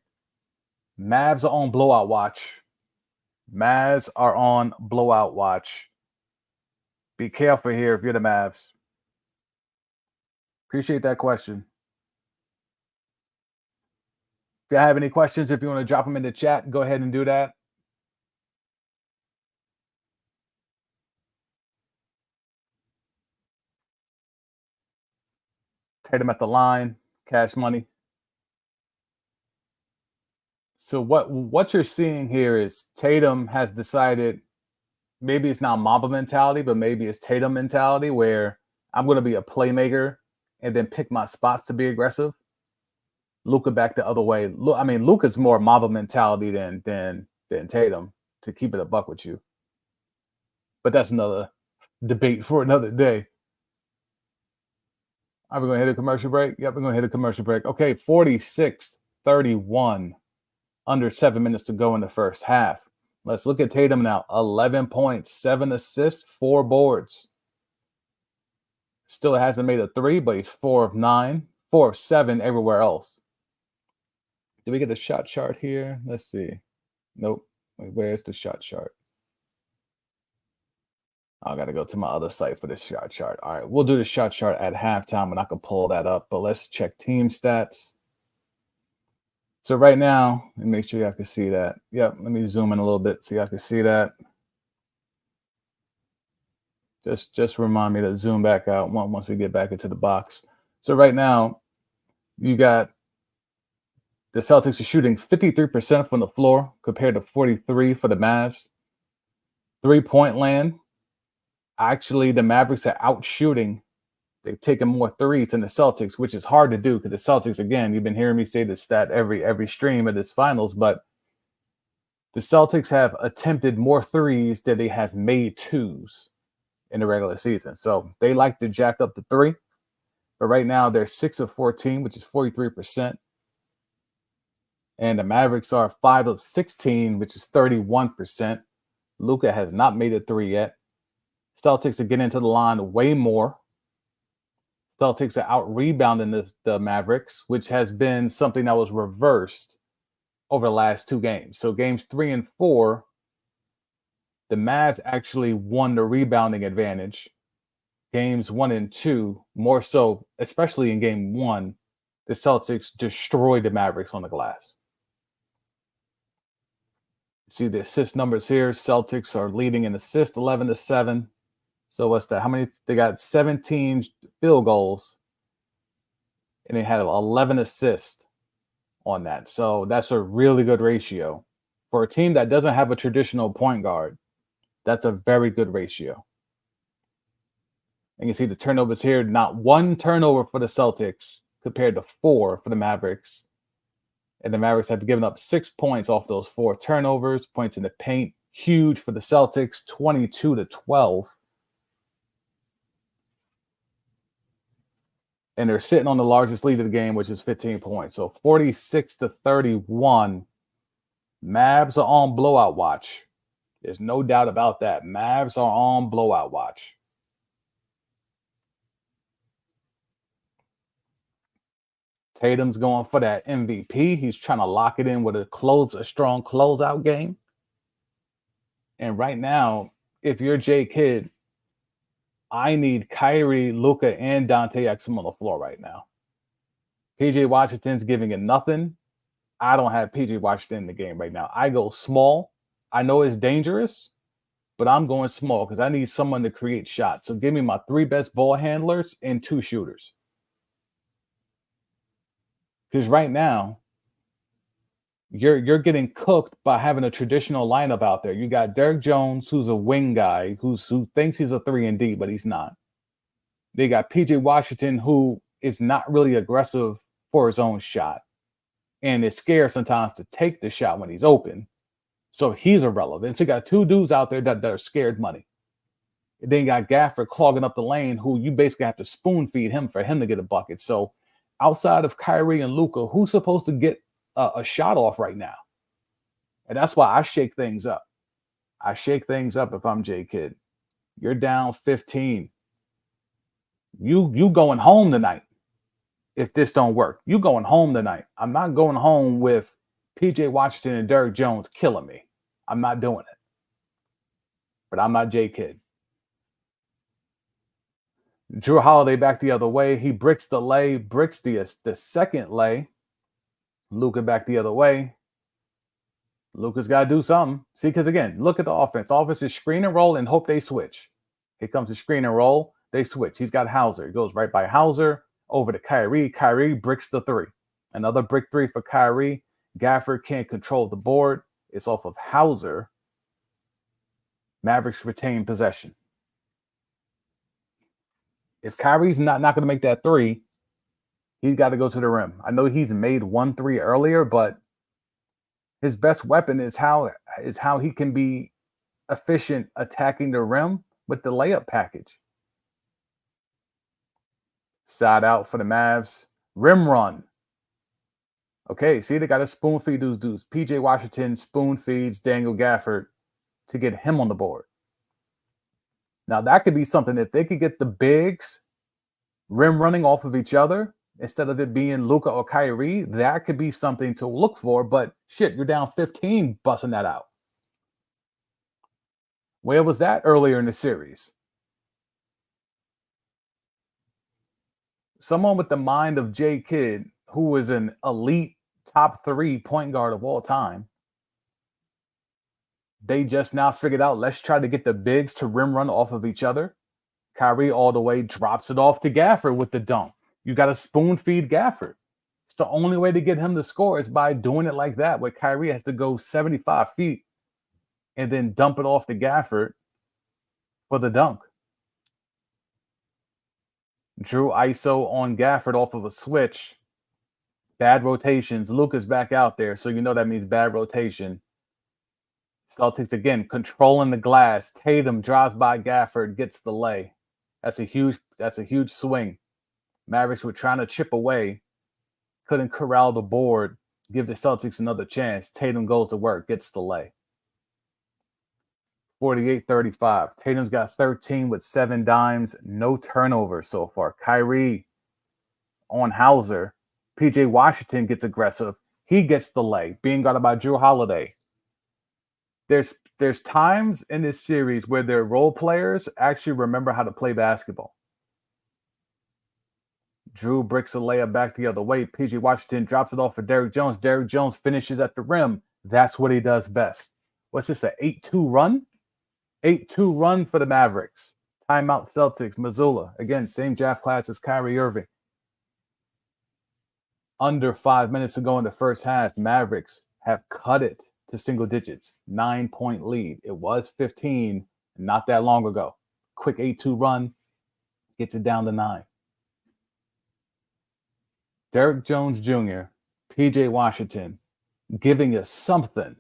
Mavs are on blowout watch. Mavs are on blowout watch. Be careful here if you're the Mavs. Appreciate that question. If you have any questions, if you want to drop them in the chat, go ahead and do that. Tatum at the line, Cash Money. So what you're seeing here is Tatum has decided, maybe it's not Mamba mentality, but maybe it's Tatum mentality where I'm going to be a playmaker and then pick my spots to be aggressive. Luka back the other way. I mean, Luka's more Mamba mentality than Tatum, to keep it a buck with you. But that's another debate for another day. Are we going to hit a commercial break? Yep, we're going to hit a commercial break. Okay, 46-31. Under 7 minutes to go in the first half. Let's look at Tatum now. 11 points, 7 assists, 4 boards. Still hasn't made a three, but he's 4 of 9, 4 of 7 everywhere else. Did we get a shot chart here? Let's see. Nope. Wait, where's the shot chart? I got to go to my other site for this shot chart. All right, we'll do the shot chart at halftime, and I can pull that up. But let's check team stats. So right now, let me make sure y'all can see that. Yep, let me zoom in a little bit so y'all can see that. Just remind me to zoom back out once we get back into the box. So right now, you got the Celtics are shooting 53% from the floor compared to 43 for the Mavs. 3-point land, actually, the Mavericks are out shooting. They've taken more threes than the Celtics, which is hard to do because the Celtics, again, you've been hearing me say this stat every stream of this finals, but the Celtics have attempted more threes than they have made twos in the regular season. So they like to jack up the three. But right now they're 6 of 14, which is 43%. And the Mavericks are 5 of 16, which is 31%. Luka has not made a three yet. Celtics are getting into the line way more. Celtics are out rebounding the Mavericks, which has been something that was reversed over the last two games. So games 3 and 4, the Mavs actually won the rebounding advantage. Games 1 and 2, more so, especially in game 1, the Celtics destroyed the Mavericks on the glass. See the assist numbers here. Celtics are leading in assists 11-7. So what's that? How many? They got 17 field goals, and they had 11 assists on that. So that's a really good ratio. For a team that doesn't have a traditional point guard, that's a very good ratio. And you see the turnovers here, not one turnover for the Celtics compared to 4 for the Mavericks. And the Mavericks have given up 6 points off those 4 turnovers, points in the paint. Huge for the Celtics, 22-12. And they're sitting on the largest lead of the game, which is 15 points. So 46-31. Mavs are on blowout watch. There's no doubt about that. Mavs are on blowout watch. Tatum's going for that MVP. He's trying to lock it in with a strong closeout game. And right now, if you're Jay Kidd, I need Kyrie, Luka, and Dante Exum on the floor right now. PJ Washington's giving it nothing. I don't have PJ Washington in the game right now. I go small. I know it's dangerous, but I'm going small because I need someone to create shots. So give me my 3 best ball handlers and 2 shooters. Because right now, you're getting cooked by having a traditional lineup out there. You got Derek Jones, who's a wing guy, who thinks he's a 3-and-D, but he's not. They got PJ Washington, who is not really aggressive for his own shot and is scared sometimes to take the shot when he's open. So he's irrelevant. So you got 2 dudes out there that are scared money. And then you got Gafford clogging up the lane, who you basically have to spoon feed him for him to get a bucket. So outside of Kyrie and Luka, who's supposed to get a shot off right now? And that's why I shake things up. I shake things up if I'm Jay Kidd. You're down 15. You going home tonight if this don't work. You going home tonight. I'm not going home with PJ Washington and Derek Jones killing me. I'm not doing it. But I'm not Jay Kidd. Drew Holiday back the other way. He bricks the lay, bricks the second lay. Luka back the other way. Luka's got to do something. See, because again, look at the offense. Offense is screen and roll and hope they switch. Here comes the screen and roll. They switch. He's got Hauser. He goes right by Hauser over to Kyrie. Kyrie bricks the 3. Another brick 3 for Kyrie. Gafford can't control the board. It's off of Hauser. Mavericks retain possession. If Kyrie's not going to make that 3, he's got to go to the rim. I know he's made 1 3 earlier, but his best weapon is how he can be efficient attacking the rim with the layup package. Side out for the Mavs. Rim run. Okay, see, they got to spoon feed those dudes. PJ Washington spoon feeds Daniel Gafford to get him on the board. Now, that could be something that they could get the bigs rim running off of each other instead of it being Luka or Kyrie. That could be something to look for, but shit, you're down 15 busting that out. Where was that earlier in the series? Someone with the mind of Jay Kidd, who is an elite top 3 point guard of all time, they just now figured out, let's try to get the bigs to rim run off of each other. Kyrie all the way drops it off to Gafford with the dunk. You got to spoon feed Gafford. It's the only way to get him to score is by doing it like that, where Kyrie has to go 75 feet and then dump it off to Gafford for the dunk. Drew ISO on Gafford off of a switch. Bad rotations. Luka's back out there, so you know that means bad rotation. Celtics again controlling the glass. Tatum drives by Gafford, gets the lay. That's a huge swing. Mavericks were trying to chip away, couldn't corral the board, give the Celtics another chance. Tatum goes to work, gets the lay. 48-35. Tatum's got 13 with 7 dimes, no turnovers so far. Kyrie on Hauser. PJ Washington gets aggressive. He gets the lay, being guarded by Drew Holiday. There's times in this series where their role players actually remember how to play basketball. Drew bricks a layup back the other way. PJ Washington drops it off for Derrick Jones. Derrick Jones finishes at the rim. That's what he does best. What's this, an 8-2 run? 8-2 run for the Mavericks. Timeout Celtics. Missoula. Again, same draft class as Kyrie Irving. Under 5 minutes to go in the first half, Mavericks have cut it to single digits. 9-point lead. It was 15 not that long ago. Quick 8-2 run. Gets it down to 9. Derrick Jones Jr., PJ Washington, giving us something.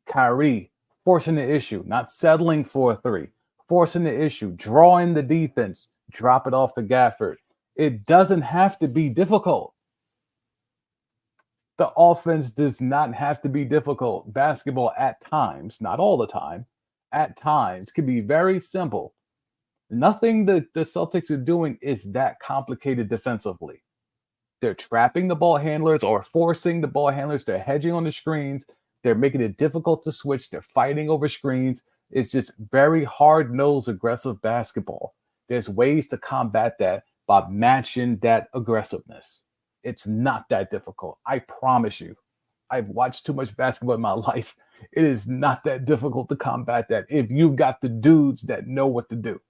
Kyrie forcing the issue, not settling for a 3. Forcing the issue, drawing the defense, drop it off to Gafford. It doesn't have to be difficult. The offense does not have to be difficult. Basketball at times, not all the time, at times can be very simple. Nothing that the Celtics are doing is that complicated defensively. They're trapping the ball handlers or forcing the ball handlers. They're hedging on the screens. They're making it difficult to switch. They're fighting over screens. It's just very hard-nosed, aggressive basketball. There's ways to combat that by matching that aggressiveness. It's not that difficult. I promise you. I've watched too much basketball in my life. It is not that difficult to combat that if you've got the dudes that know what to do.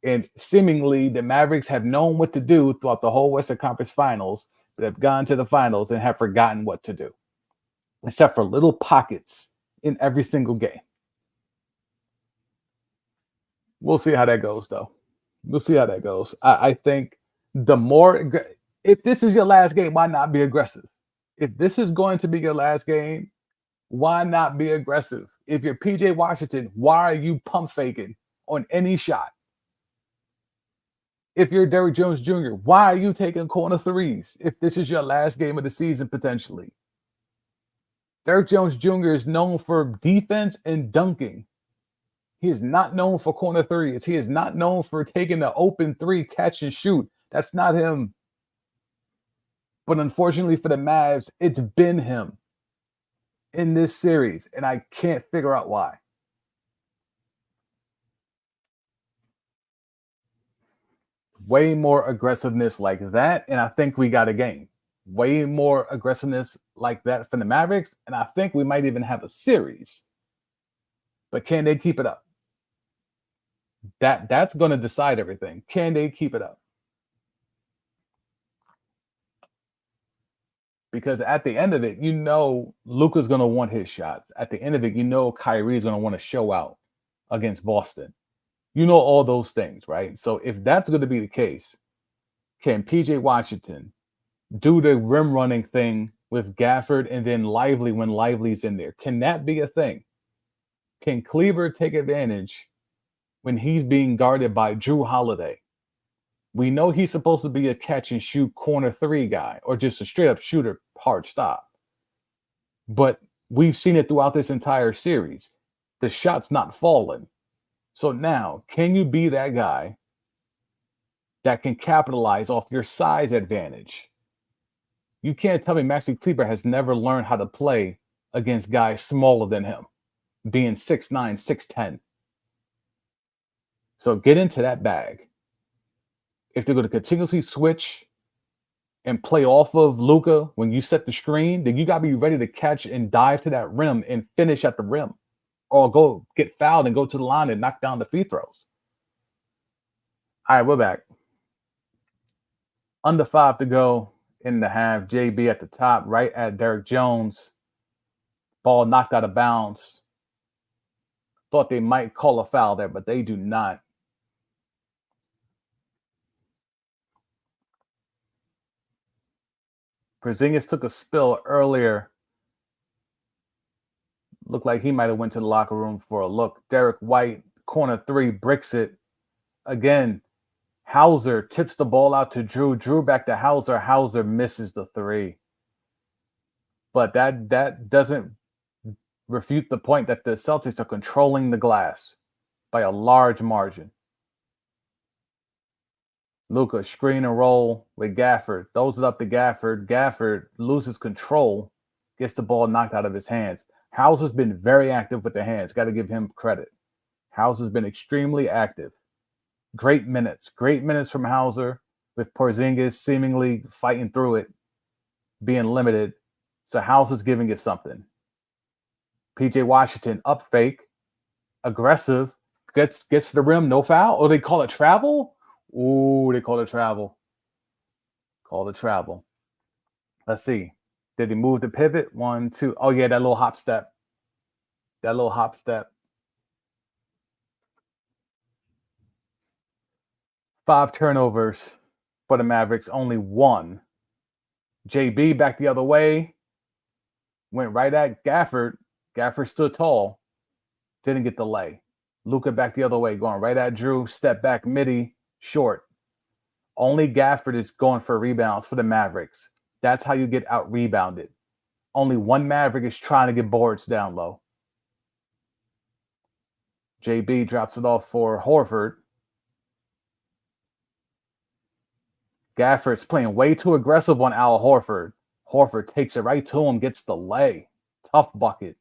And seemingly, the Mavericks have known what to do throughout the whole Western Conference Finals, but have gone to the finals and have forgotten what to do, except for little pockets in every single game. We'll see how that goes, though. We'll see how that goes. I think the more, if this is your last game, why not be aggressive? If this is going to be your last game, why not be aggressive? If you're PJ Washington, why are you pump faking on any shot? If you're Derrick Jones Jr., why are you taking corner threes if this is your last game of the season potentially? Derrick Jones Jr. is known for defense and dunking. He is not known for corner threes. He is not known for taking the open 3 catch and shoot. That's not him. But unfortunately for the Mavs, it's been him in this series, and I can't figure out why. Way more aggressiveness like that, and I think we got a game. Way more aggressiveness like that from the Mavericks, and I think we might even have a series. But can they keep it up? That's going to decide everything. Can they keep it up? Because at the end of it, you know Luka's going to want his shots. At the end of it, you know Kyrie's going to want to show out against Boston. You know all those things, right? So if that's going to be the case, can PJ Washington do the rim running thing with Gafford and then Lively when Lively's in there? Can that be a thing? Can Kleber take advantage when he's being guarded by Drew Holiday? We know he's supposed to be a catch and shoot corner 3 guy or just a straight up shooter, hard stop. But we've seen it throughout this entire series. The shot's not falling. So now, can you be that guy that can capitalize off your size advantage? You can't tell me Maxi Kleber has never learned how to play against guys smaller than him, being 6'9", 6'10". So get into that bag. If they're going to continuously switch and play off of Luka when you set the screen, then you got to be ready to catch and dive to that rim and finish at the rim. or go get fouled and go to the line and knock down the free throws. All right, we're back. Under 5 to go in the half. JB at the top, right at Derrick Jones. Ball knocked out of bounds. Thought they might call a foul there, but they do not. Porzingis took a spill earlier. Looked like he might have went to the locker room for a look. Derek White, corner 3, bricks it. Again, Hauser tips the ball out to Drew. Drew back to Hauser. Hauser misses the 3. But that doesn't refute the point that the Celtics are controlling the glass by a large margin. Luka, screen and roll with Gafford. Throws it up to Gafford. Gafford loses control, gets the ball knocked out of his hands. Hauser's been very active with the hands. Got to give him credit. Hauser's been extremely active. Great minutes from Hauser, with Porzingis seemingly fighting through it, being limited. So Hauser's giving it something. PJ Washington, up fake, aggressive, gets to the rim, no foul. Or they call it travel? Ooh, they call it travel. Call it travel. Let's see. Did he move the pivot? 1, 2. Oh, yeah, that little hop step. 5 turnovers for the Mavericks, only 1. JB back the other way. Went right at Gafford. Gafford stood tall. Didn't get the lay. Luka back the other way, going right at Drew. Step back, midi, short. Only Gafford is going for rebounds for the Mavericks. That's how you get out-rebounded. Only one Maverick is trying to get boards down low. JB drops it off for Horford. Gafford's playing way too aggressive on Al Horford. Horford takes it right to him, gets the lay. Tough bucket.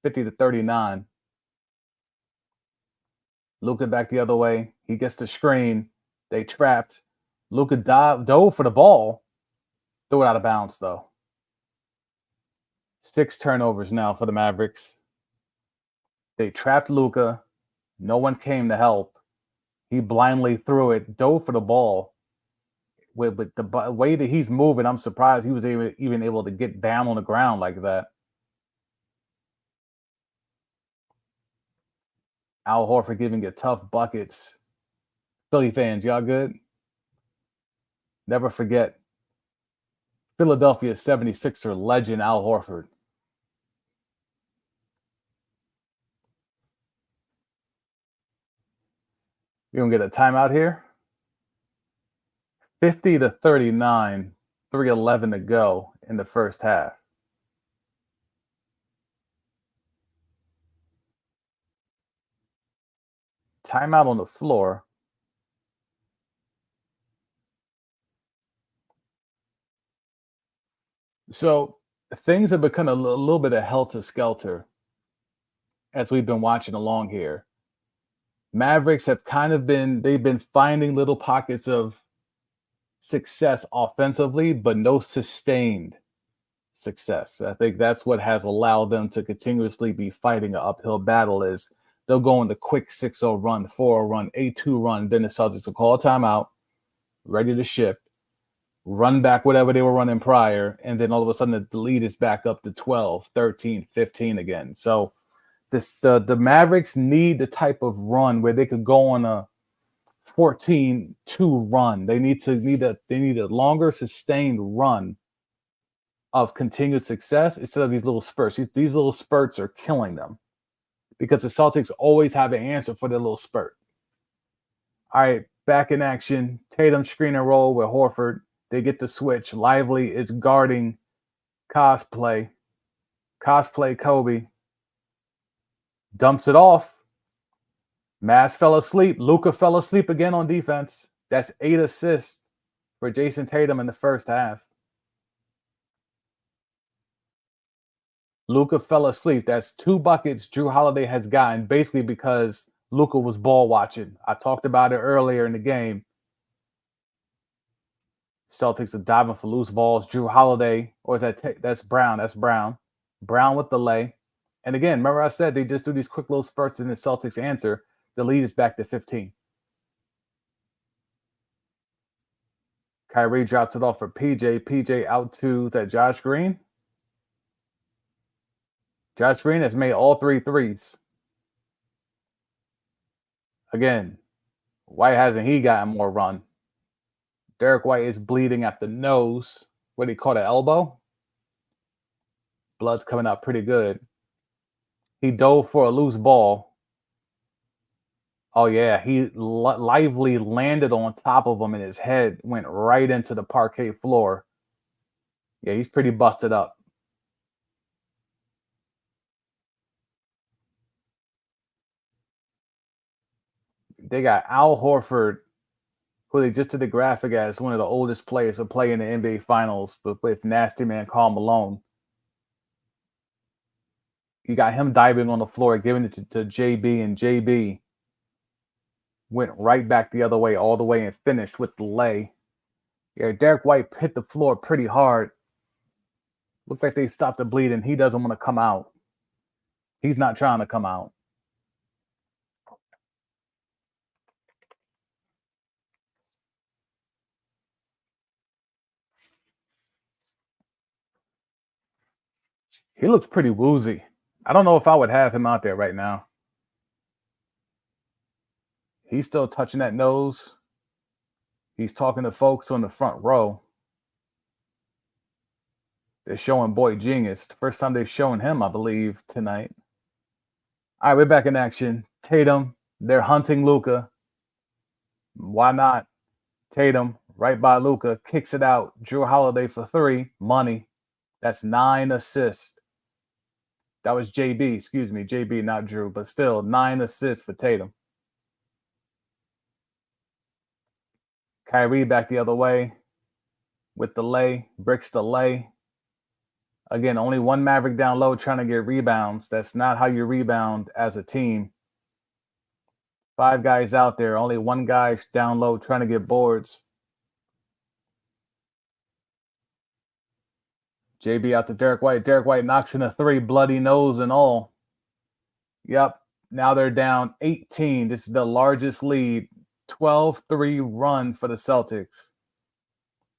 50-39. Luka back the other way. He gets the screen. They trapped. Luka dove for the ball. Threw it out of bounds, though. 6 turnovers now for the Mavericks. They trapped Luka. No one came to help. He blindly threw it, dove for the ball. With the way that he's moving, I'm surprised he was even able to get down on the ground like that. Al Horford giving it tough buckets. Philly fans, y'all good? Never forget Philadelphia 76er legend Al Horford. We're going to get a timeout here. 50-39, 3:11 to go in the first half. Timeout on the floor. So things have become a little bit of helter-skelter as we've been watching along here. Mavericks have they've been finding little pockets of success offensively, but no sustained success. I think that's what has allowed them to continuously be fighting an uphill battle. Is they'll go on the quick 6-0 run, 4-0 run, 8-2 run, then the Celtics will call a timeout, ready to ship, run back whatever they were running prior, and then all of a sudden the lead is back up to 12, 13, 15 again. So the Mavericks need the type of run where they could go on a 14-2 run. They need a longer sustained run of continued success instead of these little spurts. These little spurts are killing them because the Celtics always have an answer for their little spurt. All right, back in action. Tatum screen and roll with Horford. They get the switch. Lively is guarding Cosplay. Cosplay Kobe. Dumps it off. Mavs fell asleep. Luka fell asleep again on defense. That's 8 assists for Jason Tatum in the first half. Luka fell asleep. That's 2 buckets Drew Holiday has gotten basically because Luka was ball watching. I talked about it earlier in the game. Celtics are diving for loose balls. Drew Holiday, or is that's Brown? That's Brown. Brown with the lay. And again, remember I said they just do these quick little spurts and the Celtics answer. The lead is back to 15. Kyrie drops it off for PJ. PJ out to that Josh Green. Josh Green has made all three threes. Again, why hasn't he gotten more run? Derek White is bleeding at the nose. What do you call it, elbow? Blood's coming out pretty good. He dove for a loose ball. Oh, yeah. He lively landed on top of him, and his head went right into the parquet floor. Yeah, he's pretty busted up. They got Al Horford, who they just did the graphic as one of the oldest players to play in the NBA Finals, but with nasty man Karl Malone. You got him diving on the floor, giving it to JB, and JB went right back the other way, all the way, and finished with the lay. Yeah, Derek White hit the floor pretty hard. Looked like they stopped the bleeding. He doesn't want to come out. He's not trying to come out. He looks pretty woozy. I don't know if I would have him out there right now. He's still touching that nose. He's talking to folks on the front row. They're showing Boy Genius. The first time they've shown him, I believe, tonight. All right, we're back in action. Tatum, they're hunting Luka. Why not? Tatum, right by Luka, kicks it out. Drew Holiday for three. Money. That's 9 assists. That was JB, excuse me. JB, not Drew, but still 9 assists for Tatum. Kyrie back the other way with the lay. Bricks the lay. Again, only one Maverick down low trying to get rebounds. That's not how you rebound as a team. 5 guys out there, only one guy down low trying to get boards. JB out to Derek White. Derek White knocks in a 3, bloody nose and all. Yep, now they're down 18. This is the largest lead. 12-3 run for the Celtics.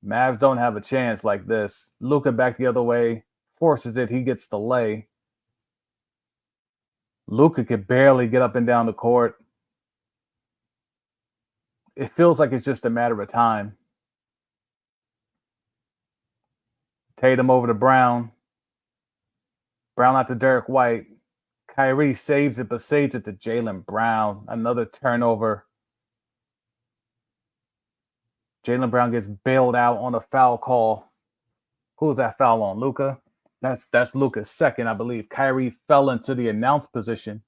Mavs don't have a chance like this. Luka back the other way. Forces it. He gets the lay. Luka could barely get up and down the court. It feels like it's just a matter of time. Tatum over to Brown. Brown out to Derek White. Kyrie saves it, but saves it to Jaylen Brown. Another turnover. Jaylen Brown gets bailed out on a foul call. Who's that foul on? Luka? That's Luka's second, I believe. Kyrie fell into the announce position.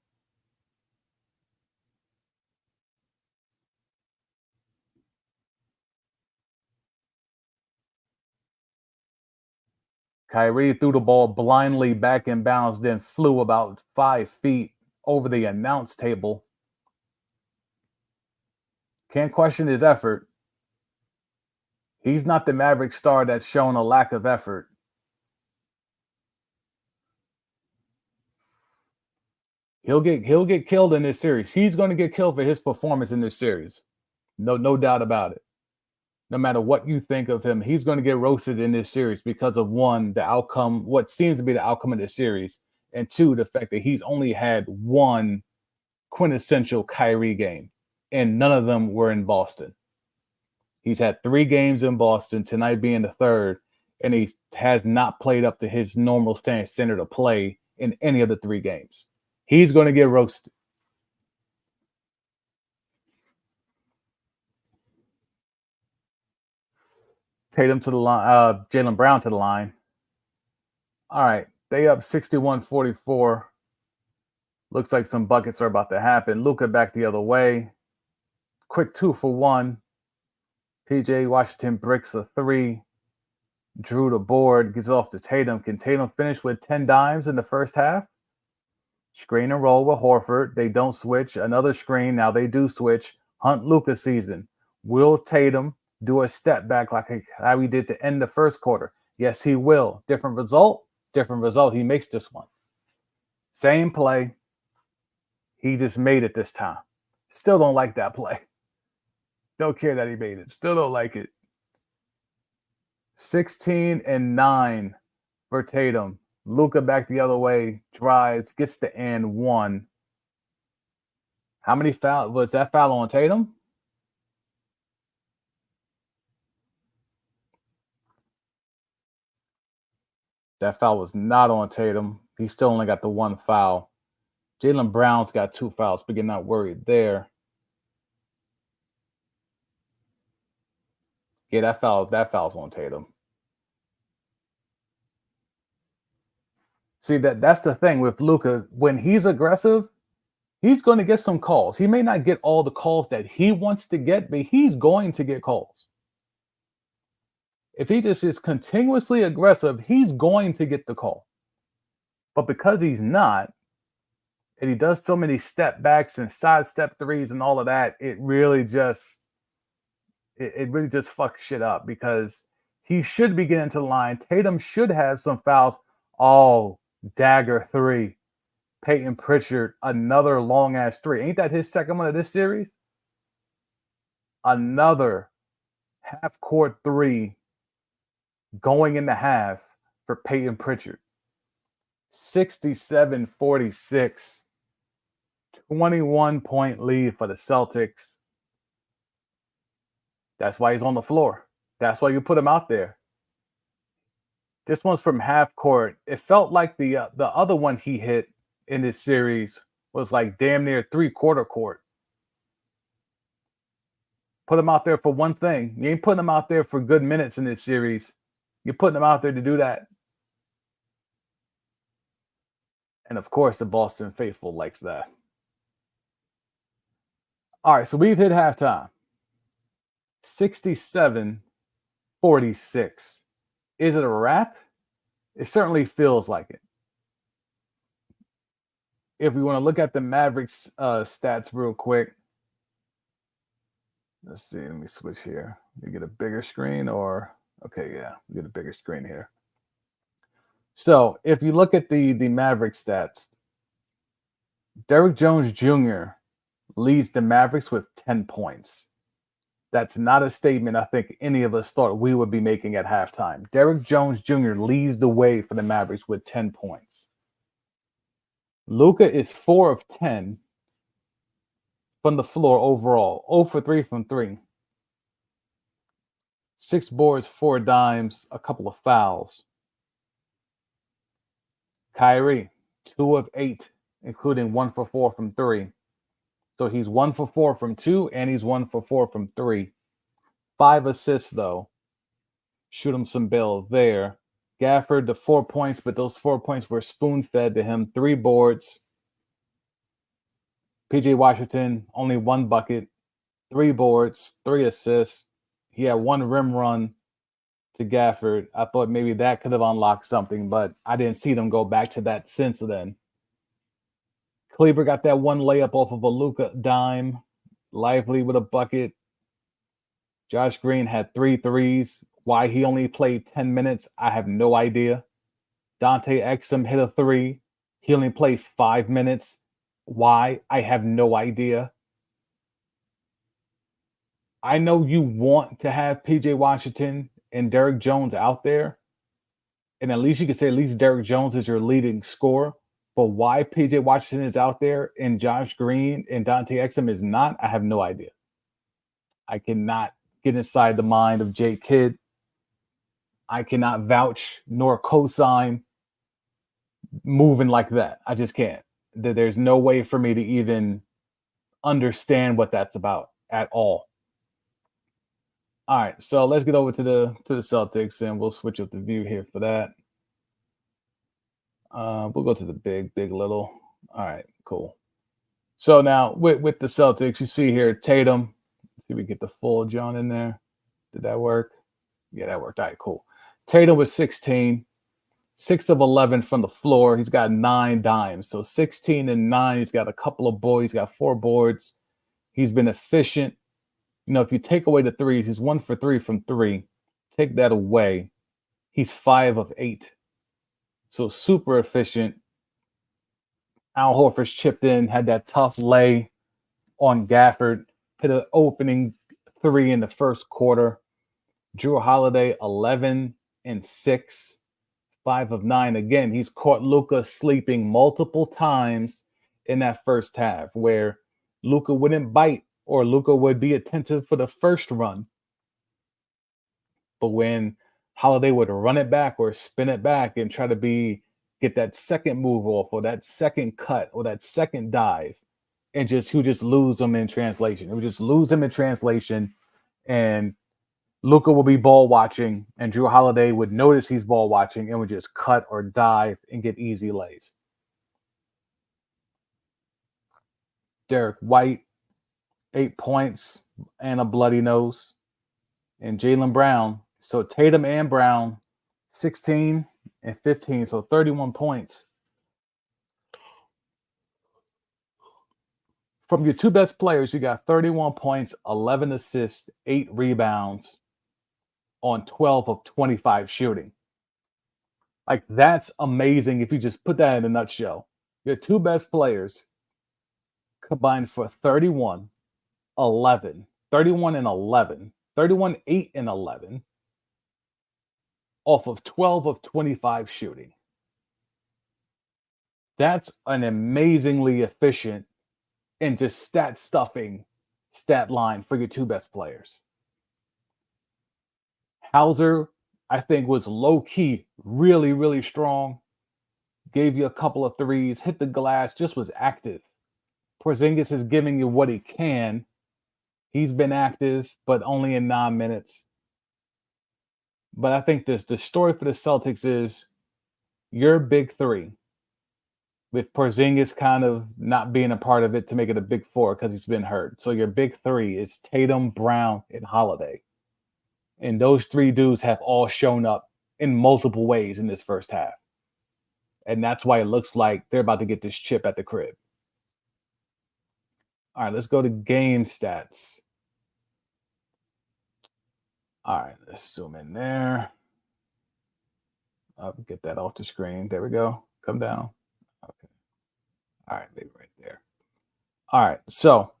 Kyrie threw the ball blindly back in bounds, then flew about 5 feet over the announce table. Can't question his effort. He's not the Maverick star that's shown a lack of effort. He'll get killed in this series. He's going to get killed for his performance in this series. No doubt about it. No matter what you think of him, he's going to get roasted in this series because of, 1, the outcome, what seems to be the outcome of this series, and 2, the fact that he's only had 1 quintessential Kyrie game, and none of them were in Boston. He's had 3 games in Boston, tonight being the 3rd, and he has not played up to his normal standard of play in any of the 3 games. He's going to get roasted. Tatum to the line, Jaylen Brown to the line. All right, they up 61-44. Looks like some buckets are about to happen. Luka back the other way. Quick 2 for 1. PJ Washington bricks a 3. Drew the board, gets off to Tatum. Can Tatum finish with 10 dimes in the first half? Screen and roll with Horford. They don't switch. Another screen. Now they do switch. Hunt Luka season. Will Tatum do a step back like how he did to end the first quarter? Yes, he will. Different result. He makes this one. Same play. He just made it this time. Still don't like that play. Don't care that he made it. Still don't like it. 16 and 9 for Tatum. Luka back the other way, drives, gets the and one. How many foul was that foul on Tatum? That foul was not on Tatum. He still only got the one foul. Jaylen Brown's got 2 fouls, but you're not worried there. Yeah, that foul's on Tatum. See, that's the thing with Luka. When he's aggressive, he's going to get some calls. He may not get all the calls that he wants to get, but he's going to get calls. If he just is continuously aggressive, he's going to get the call. But because he's not, and he does so many step backs and side step threes and all of that, it really just fucks shit up because he should be getting to the line. Tatum should have some fouls. Oh, dagger 3. Peyton Pritchard, another long ass 3. Ain't that his second one of this series? Another half court 3 going in the half for Peyton Pritchard. 67-46. 21-point lead for the Celtics. That's why he's on the floor. That's why you put him out there. This one's from half court. It felt like the other one he hit in this series was like damn near 3/4 court. Put him out there for one thing. You ain't putting him out there for good minutes in this series. You're putting him out there to do that. And of course, the Boston faithful likes that. All right, so we've hit halftime. 67-46. Is it a wrap? It certainly feels like it. If we want to look at the Mavericks stats real quick. Let's see. Let me switch here. You get a bigger screen or... Okay, yeah. We get a bigger screen here. So if you look at the Mavericks stats, Derrick Jones Jr. leads the Mavericks with 10 points. That's not a statement I think any of us thought we would be making at halftime. Derrick Jones Jr. leads the way for the Mavericks with 10 points. Luka is 4 of 10 from the floor overall. 0 for 3 from 3. 6 boards, 4 dimes, a couple of fouls. Kyrie, 2 of 8, including 1 for 4 from 3. So he's 1 for 4 from 2, and he's 1 for 4 from 3. 5 assists, though. Shoot him some bail there. Gafford, the 4 points, but those 4 points were spoon-fed to him. 3 boards. PJ Washington, only 1 bucket. 3 boards, 3 assists. He had 1 rim run to Gafford. I thought maybe that could have unlocked something, but I didn't see them go back to that since then. Kleber got that 1 layup off of a Luka dime. Lively with a bucket. Josh Green had 3 threes. Why he only played 10 minutes, I have no idea. Dante Exum hit a 3. He only played 5 minutes. Why? I have no idea. I know you want to have PJ Washington and Derrick Jones out there. And at least you can say at least Derrick Jones is your leading scorer. But why PJ Washington is out there and Josh Green and Dante Exum is not, I have no idea. I cannot get inside the mind of Jake Kidd. I cannot vouch nor co-sign moving like that. I just can't. There's no way for me to even understand what that's about at all. All right, so let's get over to the Celtics, and we'll switch up the view here for that. We'll go to the big, little. All right, cool. So now with the Celtics, you see here Tatum. Let's see if we get the full John in there. Did that work? Yeah, that worked. All right, cool. Tatum was 16, 6 of 11 from the floor. He's got 9 dimes. So 16 and 9. He's got a couple of boards. He's got 4 boards. He's been efficient. You know, if you take away the threes, he's 1 for 3 from 3. Take that away. He's 5 of 8. So super efficient. Al Horford's chipped in, had that tough lay on Gafford, hit an opening three in the first quarter. Drew Holiday, 11 and 6, 5 of 9. Again, he's caught Luka sleeping multiple times in that first half where Luka wouldn't bite or Luka would be attentive for the first run. But when Holiday would run it back or spin it back and try to get that second move off or that second cut or that second dive, and he would just lose them in translation. It would just lose them in translation, and Luka will be ball watching, and Drew Holiday would notice he's ball watching and would just cut or dive and get easy lays. Derek White, 8 points and a bloody nose. And Jaylen Brown, so Tatum and Brown, 16 and 15, so 31 points. From your two best players, you got 31 points, 11 assists, 8 rebounds on 12 of 25 shooting. Like, that's amazing if you just put that in a nutshell. Your two best players combined for 31, 11, 31 and 11, 31, 8 and 11 off of 12 of 25 shooting. That's an amazingly efficient and just stat stuffing stat line for your two best players. Hauser, I think, was low key, really, really strong. Gave you a couple of threes, hit the glass, just was active. Porzingis is giving you what he can. He's been active, but only in 9 minutes. But I think the story for the Celtics is your big three, with Porzingis kind of not being a part of it to make it a big four because he's been hurt. So your big three is Tatum, Brown, and Holiday. And those three dudes have all shown up in multiple ways in this first half. And that's why it looks like they're about to get this chip at the crib. All right, let's go to game stats. All right, let's zoom in there. I'll get that off the screen. There we go. Come down. Okay. All right, maybe right there. All right, so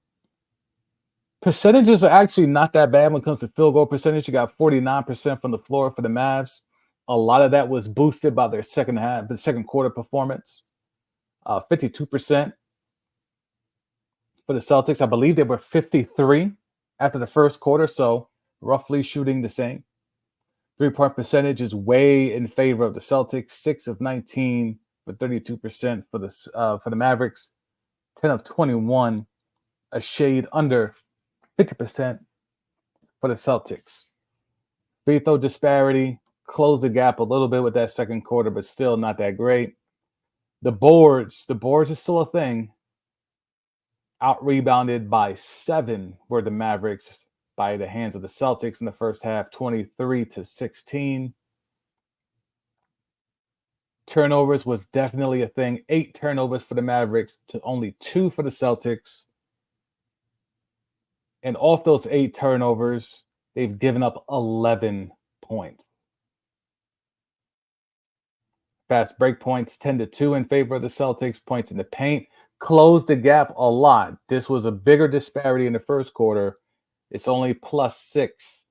percentages are actually not that bad when it comes to field goal percentage. You got 49% from the floor for the Mavs. A lot of that was boosted by their second quarter performance. 52% for the Celtics. I believe they were 53 after the first quarter, so roughly shooting the same. 3-point percentage is way in favor of the Celtics. 6 of 19 for 32% for the Mavericks. 10 of 21, a shade under 50% for the Celtics. Free throw disparity closed the gap a little bit with that second quarter, but still not that great. The boards is still a thing. Out rebounded by 7 were the Mavericks by the hands of the Celtics in the first half, 23-16. Turnovers was definitely a thing. 8 turnovers for the Mavericks to only 2 for the Celtics. And off those 8 turnovers, they've given up 11 points. Fast break points 10-2 in favor of the Celtics. Points in the paint closed the gap a lot. This was a bigger disparity in the first quarter. It's only +6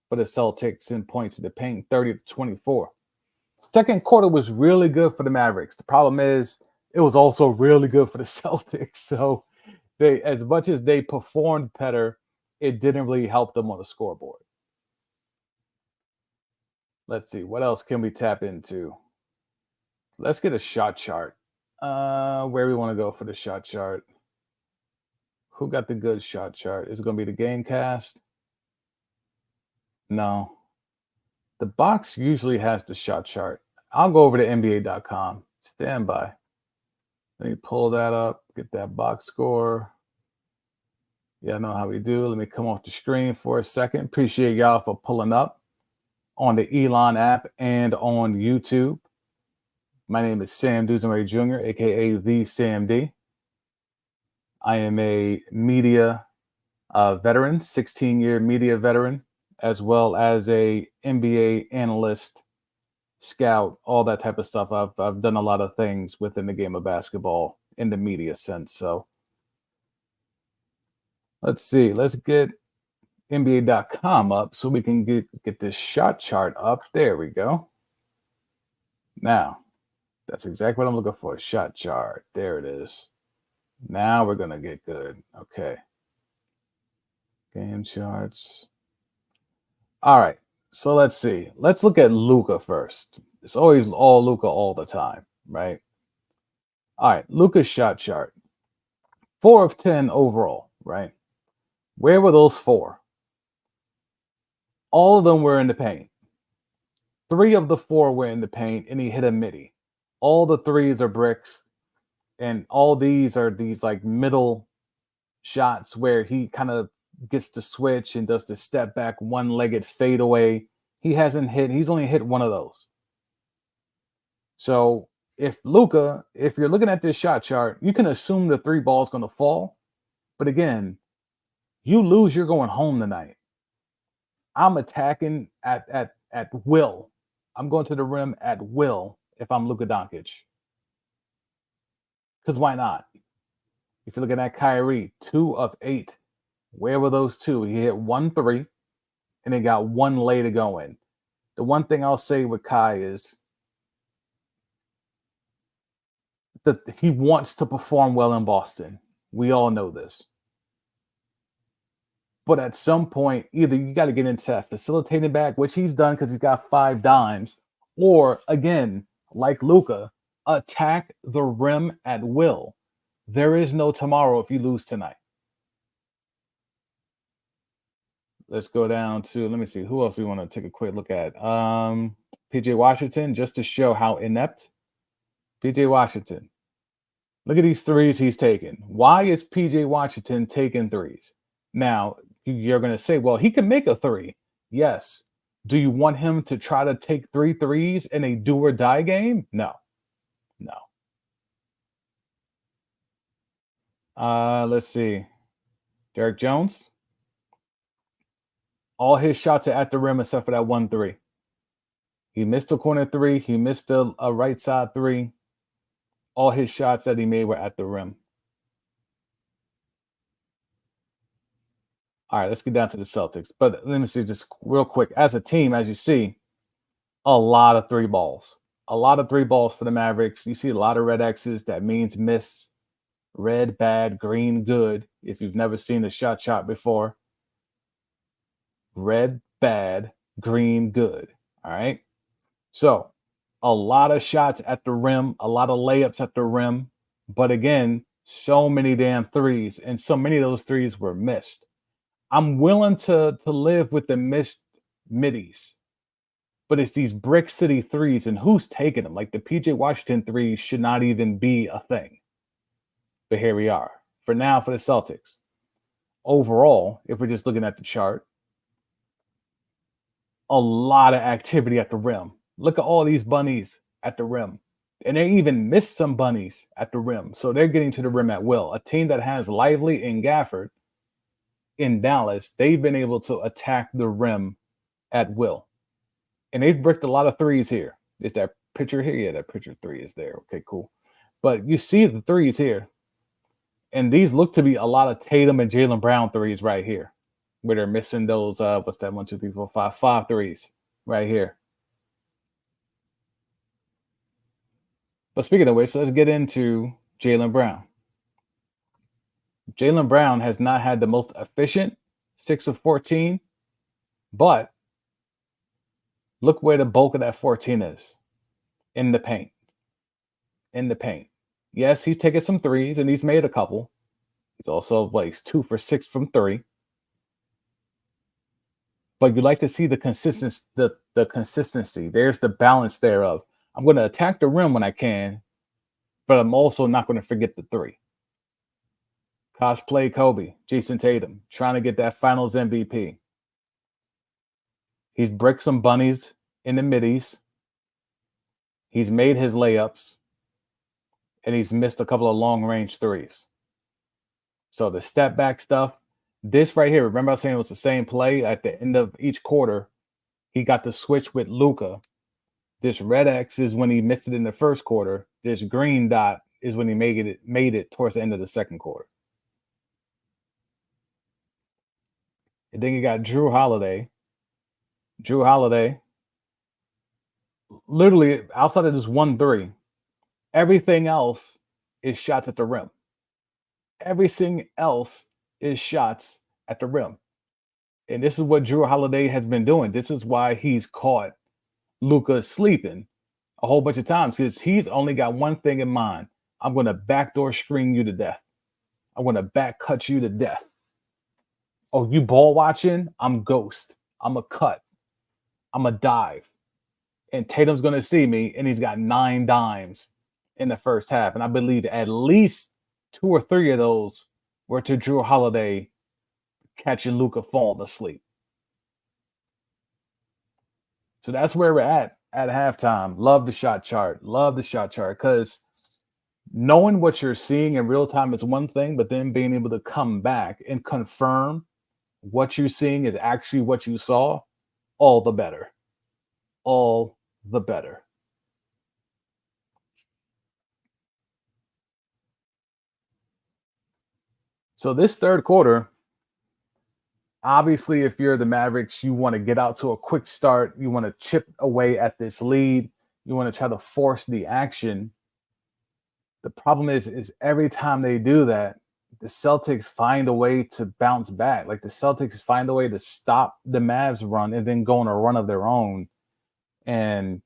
for the Celtics in points in the paint, 30-24. Second quarter was really good for the Mavericks. The problem is it was also really good for the Celtics. So they, as much as they performed better, it didn't really help them on the scoreboard. Let's see, what else can we tap into? Let's get a shot chart. Where we want to go for the shot chart? Who got the good shot chart? Is it going to be the Gamecast? No. The box usually has the shot chart. I'll go over to NBA.com. Stand by. Let me pull that up, get that box score. Yeah, I know how we do. Let me come off the screen for a second. Appreciate y'all for pulling up on the Elon app and on YouTube. My name is Sam Dusenberry Jr., a.k.a. The Sam D. I am a media veteran, 16-year media veteran, as well as a NBA analyst, scout, all that type of stuff. I've done a lot of things within the game of basketball in the media sense. So let's see. Let's get NBA.com up so we can get this shot chart up. There we go. Now, that's exactly what I'm looking for. Shot chart. There it is. Now we're going to get good. Okay. Game charts. All right. So let's see. Let's look at Luka first. It's always all Luka all the time, right? All right. Luka's shot chart. 4 of 10 overall, right? Where were those 4? All of them were in the paint. 3 of the 4 were in the paint, and he hit a midi. All the threes are bricks, and all these are these like middle shots where he kind of gets to switch and does the step back one-legged fadeaway. He's only hit one of those. So if you're looking at this shot chart, you can assume the 3 ball is going to fall. But again, you lose, you're going home tonight. I'm attacking at will. I'm going to the rim at will if I'm Luka Doncic. Because why not? If you're looking at Kyrie, 2 of 8. Where were those 2? He hit 1 3, and he got 1 lay to go in. The one thing I'll say with Kai is that he wants to perform well in Boston. We all know this. But at some point, either you got to get into that facilitating back, which he's done because he's got 5 dimes, or again, like Luka, attack the rim at will. There is no tomorrow if you lose tonight. Let's go down to, let me see, who else we want to take a quick look at? PJ Washington, just to show how inept. PJ Washington. Look at these threes he's taken. Why is PJ Washington taking threes? Now, you're going to say, well, he can make a 3. Yes. Do you want him to try to take 3 threes in a do or die game? No. Let's see. Derek Jones. All his shots are at the rim except for that 1 3. He missed a corner 3. He missed a right side 3. All his shots that he made were at the rim. All right, let's get down to the Celtics. But let me see just real quick. As a team, as you see, a lot of 3 balls. A lot of 3 balls for the Mavericks. You see a lot of red X's. That means miss. Red, bad, green, good. If you've never seen a shot before. Red, bad, green, good. All right. So a lot of shots at the rim, a lot of layups at the rim. But again, so many damn threes. And so many of those threes were missed. I'm willing to live with the missed middies. But it's these brick city threes. And who's taking them? Like the PJ Washington threes should not even be a thing. But here we are. For now, for the Celtics. Overall, if we're just looking at the chart, a lot of activity at the rim. Look at all these bunnies at the rim. And they even missed some bunnies at the rim. So they're getting to the rim at will. A team that has Lively and Gafford in Dallas, they've been able to attack the rim at will. And they've bricked a lot of threes here. Is that picture here? Yeah, that picture 3 is there. Okay, cool. But you see the threes here. And these look to be a lot of Tatum and Jaylen Brown threes right here. Where they're missing those, what's that, 1, 2, 3, 4, 5 threes right here. But speaking of which, let's get into Jaylen Brown. Jaylen Brown has not had the most efficient 6 of 14, but look where the bulk of that 14 is. In the paint. In the paint. Yes, he's taken some threes, and he's made a couple. He's also, he's 2 for 6 from 3. But you like to see the consistency. The consistency. There's the balance thereof. I'm going to attack the rim when I can, but I'm also not going to forget the 3. Cosplay Kobe, Jason Tatum, trying to get that Finals MVP. He's bricked some bunnies in the middies. He's made his layups. And he's missed a couple of long-range threes. So the step-back stuff, this right here, remember I was saying it was the same play at the end of each quarter. He got the switch with Luka. This red X is when he missed it in the first quarter. This green dot is when he made it towards the end of the second quarter. And then you got Drew Holiday. Drew Holiday, literally outside of this 1 3, everything else is shots at the rim. Everything else is shots at the rim. And this is what Drew Holiday has been doing. This is why he's caught Luka sleeping a whole bunch of times, because he's only got one thing in mind. I'm going to backdoor screen you to death. I'm going to back cut you to death. Oh, you ball watching? I'm ghost. I'm a cut. I'm a dive. And Tatum's going to see me, and he's got 9 dimes in the first half. And I believe at least 2 or 3 of those were to Drew Holiday catching Luka falling asleep. So that's where we're at halftime. Love the shot chart. Love the shot chart, because knowing what you're seeing in real time is one thing, but then being able to come back and confirm what you're seeing is actually what you saw, all the better. All the better. So this third quarter, obviously, if you're the Mavericks, you want to get out to a quick start. You want to chip away at this lead. You want to try to force the action. The problem is every time they do that, the Celtics find a way to bounce back. Like, the Celtics find a way to stop the Mavs run and then go on a run of their own. And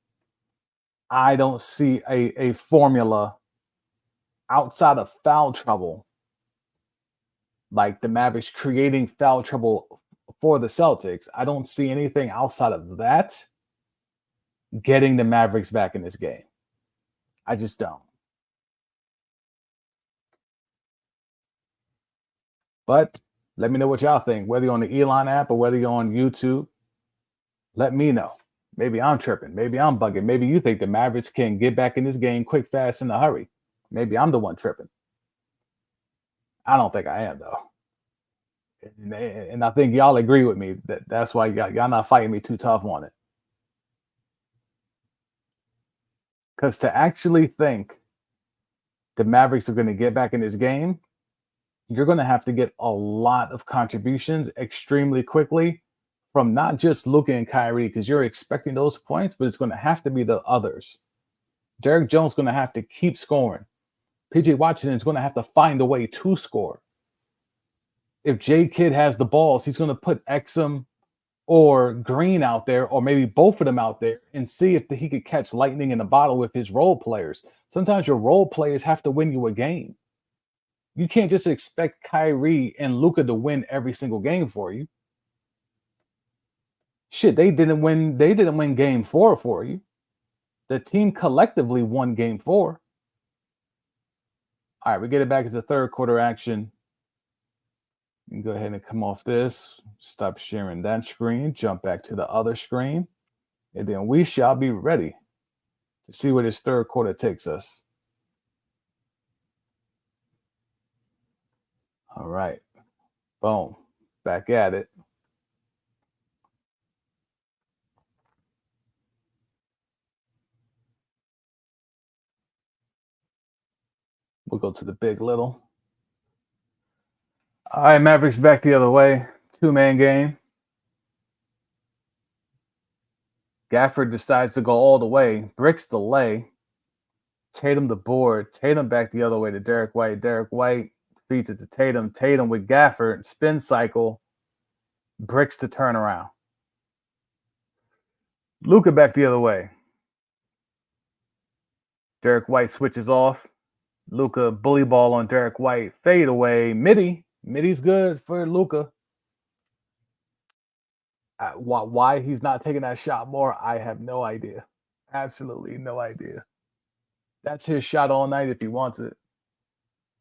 I don't see a formula outside of foul trouble, like the Mavericks creating foul trouble for the Celtics. I don't see anything outside of that getting the Mavericks back in this game. I just don't. But let me know what y'all think, whether you're on the Elon app or whether you're on YouTube. Let me know. Maybe I'm tripping. Maybe I'm bugging. Maybe you think the Mavericks can get back in this game quick, fast, in a hurry. Maybe I'm the one tripping. I don't think I am, though. And I think y'all agree with me. That's why y'all not fighting me too tough on it. Because to actually think the Mavericks are going to get back in this game, you're going to have to get a lot of contributions extremely quickly from not just Luka and Kyrie, because you're expecting those points, but it's going to have to be the others. Derek Jones is going to have to keep scoring. PJ Washington is going to have to find a way to score. If J Kidd has the balls, he's going to put Exum or Green out there, or maybe both of them out there, and see if he could catch lightning in a bottle with his role players. Sometimes your role players have to win you a game. You can't just expect Kyrie and Luka to win every single game for you. Shit, they didn't win game 4 for you. The team collectively won game 4. All right, we get it back into third quarter action. You can go ahead and come off this, stop sharing that screen, jump back to the other screen, and then we shall be ready to see where this third quarter takes us. All right, boom, back at it. We'll go to the big little. All right, Mavericks back the other way. 2-man game. Gafford decides to go all the way. Bricks the lay. Tatum the board. Tatum back the other way to Derek White. Derek White feeds it to Tatum. Tatum with Gafford. Spin cycle. Bricks to turn around. Luka back the other way. Derek White switches off. Luka bully ball on Derek White. Fade away. Middy's good for Luka. Why he's not taking that shot more, I have no idea. Absolutely no idea. That's his shot all night if he wants it.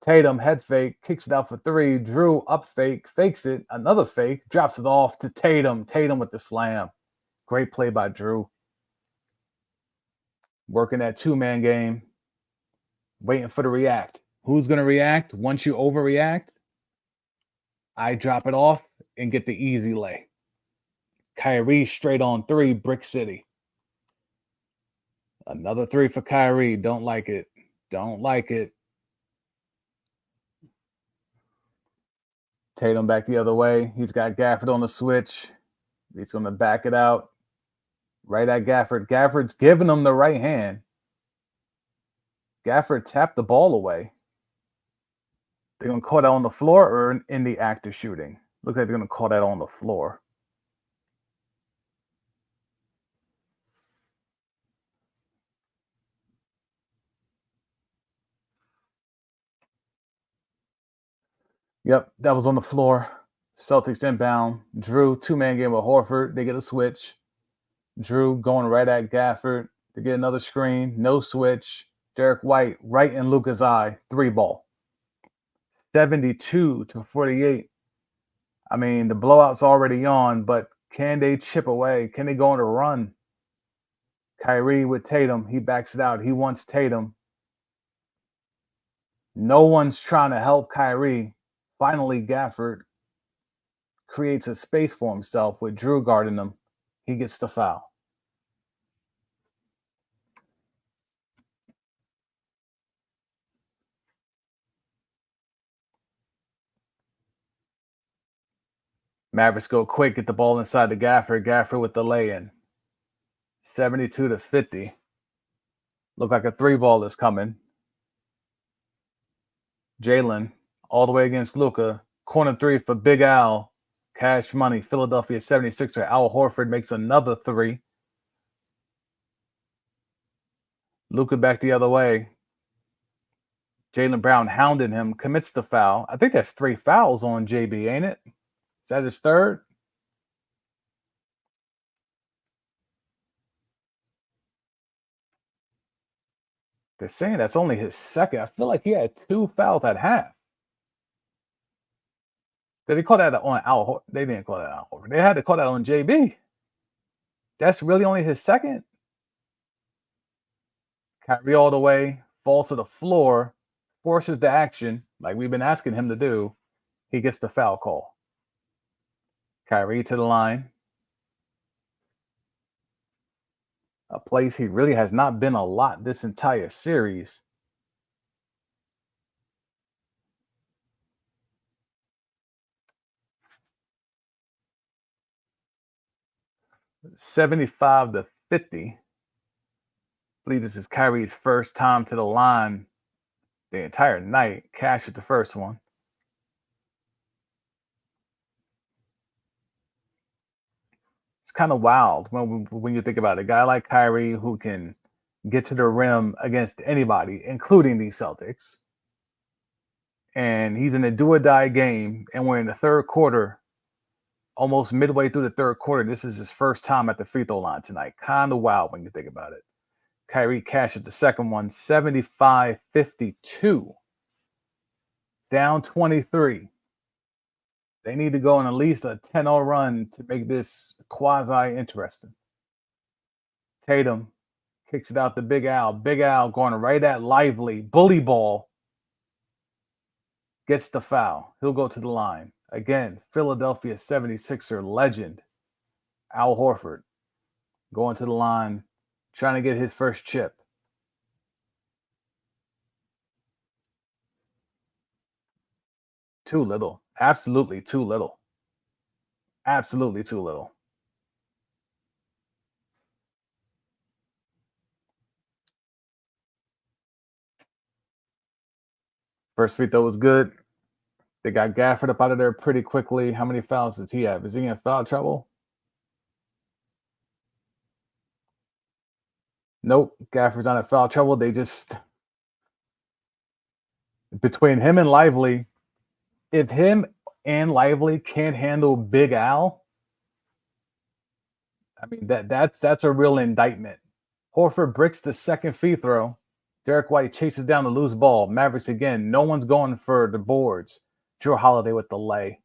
Tatum head fake, kicks it out for 3. Drew up fake, fakes it. Another fake, drops it off to Tatum. Tatum with the slam. Great play by Drew. Working that 2-man game. Waiting for the react. Who's going to react? Once you overreact, I drop it off and get the easy lay. Kyrie straight on 3, Brick City. Another 3 for Kyrie. Don't like it. Don't like it. Tatum back the other way. He's got Gafford on the switch. He's going to back it out. Right at Gafford. Gafford's giving him the right hand. Gafford tapped the ball away. They're going to call that on the floor or in the act of shooting? Looks like they're going to call that on the floor. Yep, that was on the floor. Celtics inbound. Drew, two-man game with Horford. They get a switch. Drew going right at Gafford to get another screen. No switch. Derek White right in Luka's eye. 3-ball. 72-48. I mean, the blowout's already on, but can they chip away? Can they go on a run? Kyrie with Tatum. He backs it out. He wants Tatum. No one's trying to help Kyrie. Finally, Gafford creates a space for himself with Drew guarding him. He gets the foul. Mavericks go quick, get the ball inside the Gafford. Gafford with the lay-in. 72-50. Look like a 3-ball is coming. Jalen all the way against Luka. Corner 3 for Big Al. Cash money. Philadelphia 76er. Al Horford makes another 3. Luka back the other way. Jaylen Brown hounding him. Commits the foul. I think that's 3 fouls on JB, ain't it? Is that his third? They're saying that's only his second. I feel like he had 2 fouls at half. Did they call that on Al Horford? They didn't call that Al Horford. They had to call that on JB. That's really only his second? Kyrie all the way, falls to the floor, forces the action, like we've been asking him to do. He gets the foul call. Kyrie to the line. A place he really has not been a lot this entire series. $75-50. I believe this is Kyrie's first time to the line the entire night. Cash is the first one. It's kind of wild when you think about it. A guy like Kyrie who can get to the rim against anybody, including these Celtics. And he's in a do-or-die game, and we're in the third quarter, almost midway through the third quarter. This is his first time at the free throw line tonight. Kind of wild when you think about it. Kyrie cashes the second one, 75-52. Down 23. They need to go on at least a 10-0 run to make this quasi-interesting. Tatum kicks it out to Big Al. Big Al going right at Lively. Bully ball. Gets the foul. He'll go to the line. Again, Philadelphia 76er legend, Al Horford, going to the line, trying to get his first chip. Too little. Absolutely too little. Absolutely too little. First free throw was good. They got Gafford up out of there pretty quickly. How many fouls does he have? Is he in foul trouble? Nope. Gafford's not in foul trouble. They just, between him and Lively, if him and Lively can't handle Big Al, I mean that's a real indictment. Horford bricks the second free throw. Derek White chases down the loose ball. Mavericks again. No one's going for the boards. Drew Holiday with the lay.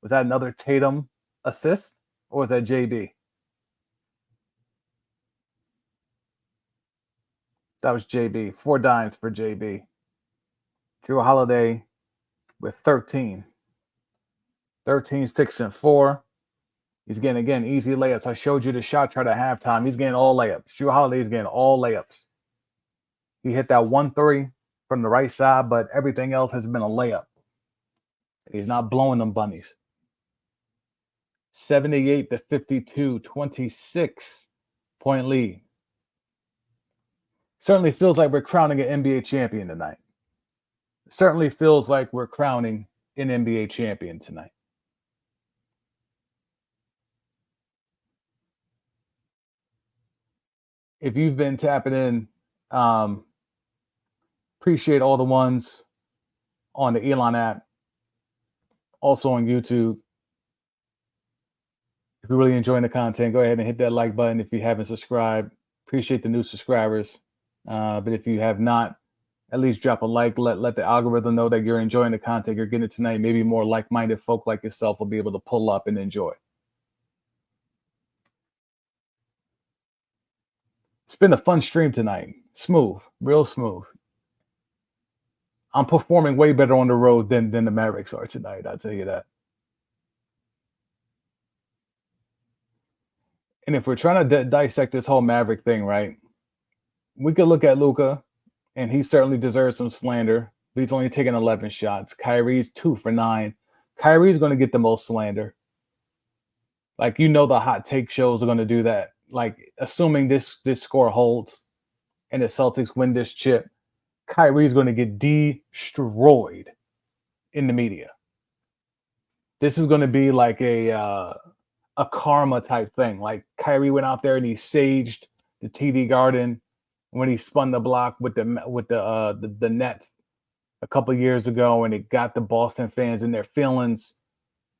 Was that another Tatum assist, or was that JB? That was JB. 4 dimes for JB. Drew Holiday with 13. 13, 6, and 4. He's getting, again, easy layups. I showed you the shot chart at halftime. He's getting all layups. Drew Holiday is getting all layups. He hit that 1-3 from the right side, but everything else has been a layup. He's not blowing them bunnies. 78 to 52, 26-point lead. Certainly feels like we're crowning an NBA champion tonight. Certainly feels like we're crowning an NBA champion tonight. If you've been tapping in, appreciate all the ones on the Elon app, also on YouTube. If you're really enjoying the content, go ahead and hit that like button. If you haven't subscribed, appreciate the new subscribers. But if you have not, at least drop a like. Let the algorithm know that you're enjoying the content you're getting tonight. Maybe more like-minded folk like yourself will be able to pull up and enjoy. It's been a fun stream tonight. Smooth, real smooth. I'm performing way better on the road than the Mavericks are tonight. I'll tell you that. And if we're trying to dissect this whole Maverick thing, right, we could look at Luka, and he certainly deserves some slander. But he's only taken 11 shots. Kyrie's 2 for 9. Kyrie's going to get the most slander. Like, you know, the hot take shows are going to do that. Like, assuming this score holds and the Celtics win this chip, Kyrie's going to get destroyed in the media. This is going to be like a karma type thing. Like, Kyrie went out there and he saged the TD Garden when he spun the block with the net a couple years ago, and it got the Boston fans in their feelings.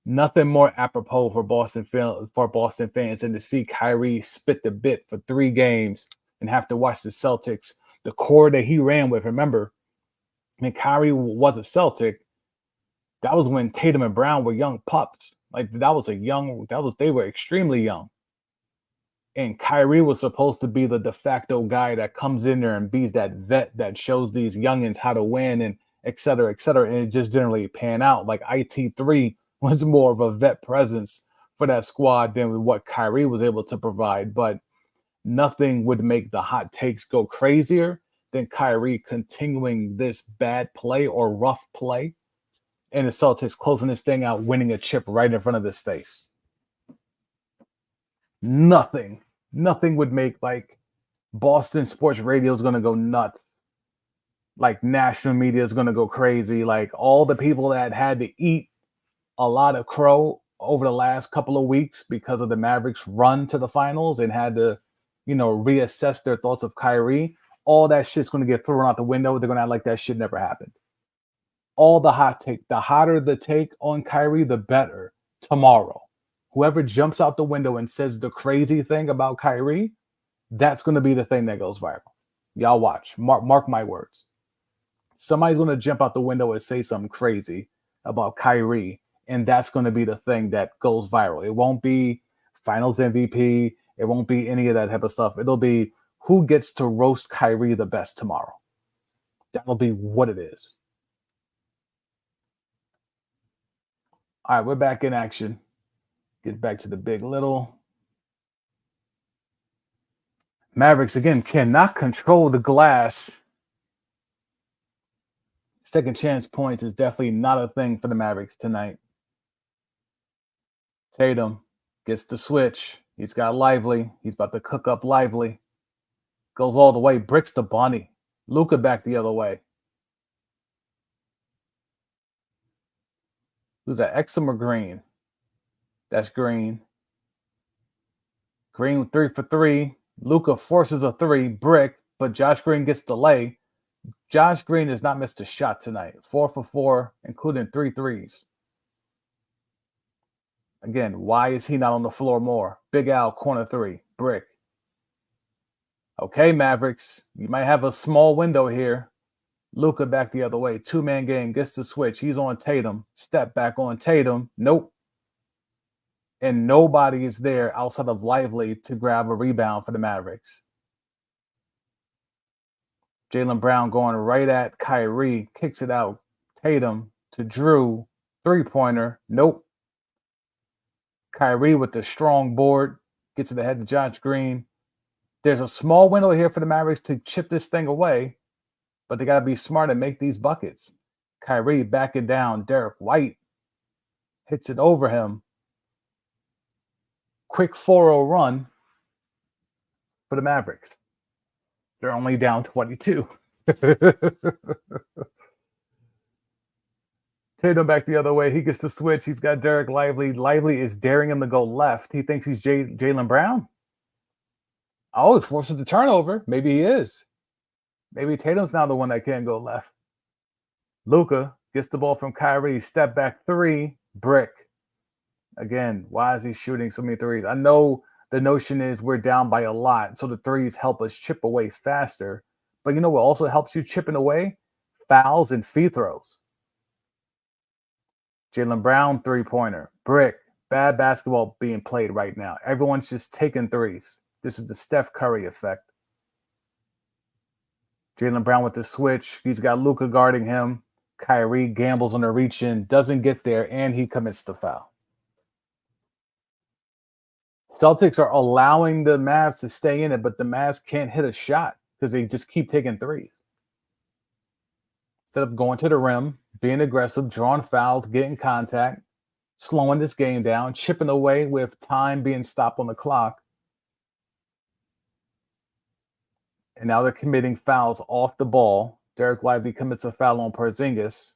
Nothing more apropos for Boston fans than to see Kyrie spit the bit for 3 games and have to watch the Celtics, the core that he ran with. Remember, when Kyrie was a Celtic, that was when Tatum and Brown were young pups. Like, they were extremely young. And Kyrie was supposed to be the de facto guy that comes in there and be that vet that shows these youngins how to win and et cetera, et cetera. And it just didn't really pan out. Like, IT3 was more of a vet presence for that squad than what Kyrie was able to provide. But nothing would make the hot takes go crazier than Kyrie continuing this bad play or rough play, and the Celtics closing this thing out, winning a chip right in front of his face. Nothing would make, like, Boston sports radio is going to go nuts. Like, national media is going to go crazy. Like, all the people that had to eat a lot of crow over the last couple of weeks because of the Mavericks run to the finals and had to, reassess their thoughts of Kyrie, all that shit's going to get thrown out the window. They're going to act like that shit never happened. All the hotter the take on Kyrie, the better tomorrow. Whoever jumps out the window and says the crazy thing about Kyrie, that's going to be the thing that goes viral. Y'all watch. Mark my words. Somebody's going to jump out the window and say something crazy about Kyrie, and that's going to be the thing that goes viral. It won't be Finals MVP. It won't be any of that type of stuff. It'll be who gets to roast Kyrie the best tomorrow. That'll be what it is. All right, we're back in action. Get back to the big little. Mavericks, again, cannot control the glass. Second chance points is definitely not a thing for the Mavericks tonight. Tatum gets the switch. He's got Lively. He's about to cook up Lively. Goes all the way. Bricks the bunny. Luka back the other way. Who's that? Exum or Green? That's Green. Green 3 for 3. Luka forces a 3. Brick. But Josh Green gets the lay. Josh Green has not missed a shot tonight. 4 for 4, including 3 threes. Again, why is he not on the floor more? Big Al, corner 3. Brick. Okay, Mavericks. You might have a small window here. Luka back the other way. 2-man game. Gets the switch. He's on Tatum. Step back on Tatum. Nope. And nobody is there outside of Lively to grab a rebound for the Mavericks. Jaylen Brown going right at Kyrie. Kicks it out. Tatum to Drew. 3-pointer. Nope. Kyrie with the strong board. Gets it ahead to Josh Green. There's a small window here for the Mavericks to chip this thing away, but they got to be smart and make these buckets. Kyrie backing down. Derek White hits it over him. Quick 4-0 run for the Mavericks. They're only down 22. Tatum back the other way. He gets to switch. He's got Derek Lively. Lively is daring him to go left. He thinks he's Jaylen Brown. Oh, it forces the turnover. Maybe he is. Maybe Tatum's now the one that can't go left. Luka gets the ball from Kyrie. Step back three. Brick. Again, why is he shooting so many threes? I know the notion is we're down by a lot, so the threes help us chip away faster. But you know what also helps you chipping away? Fouls and free throws. Jaylen Brown, three-pointer. Brick. Bad basketball being played right now. Everyone's just taking threes. This is the Steph Curry effect. Jaylen Brown with the switch. He's got Luka guarding him. Kyrie gambles on the reach-in, doesn't get there, and he commits the foul. Celtics are allowing the Mavs to stay in it, but the Mavs can't hit a shot because they just keep taking threes. Instead of going to the rim, being aggressive, drawing fouls, getting contact, slowing this game down, chipping away with time being stopped on the clock. And now they're committing fouls off the ball. Derek Lively commits a foul on Porzingis.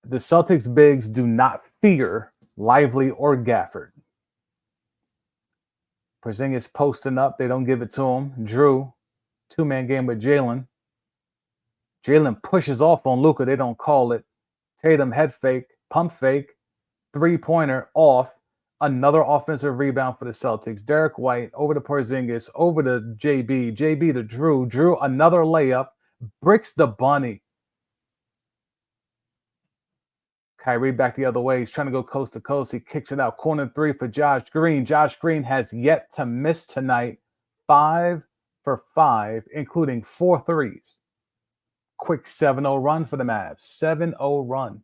The Celtics bigs do not fear Lively or Gafford. Porzingis posting up. They don't give it to him. Drew, two-man game with Jaylen. Jaylen pushes off on Luka. They don't call it. Tatum head fake, pump fake, three-pointer off. Another offensive rebound for the Celtics. Derek White over to Porzingis, over to JB. JB to Drew. Drew, another layup. Bricks the bunny. Kyrie back the other way. He's trying to go coast to coast. He kicks it out. Corner three for Josh Green. Josh Green has yet to miss tonight. 5 for 5, including 4 threes. Quick 7-0 run for the Mavs. 7-0 run.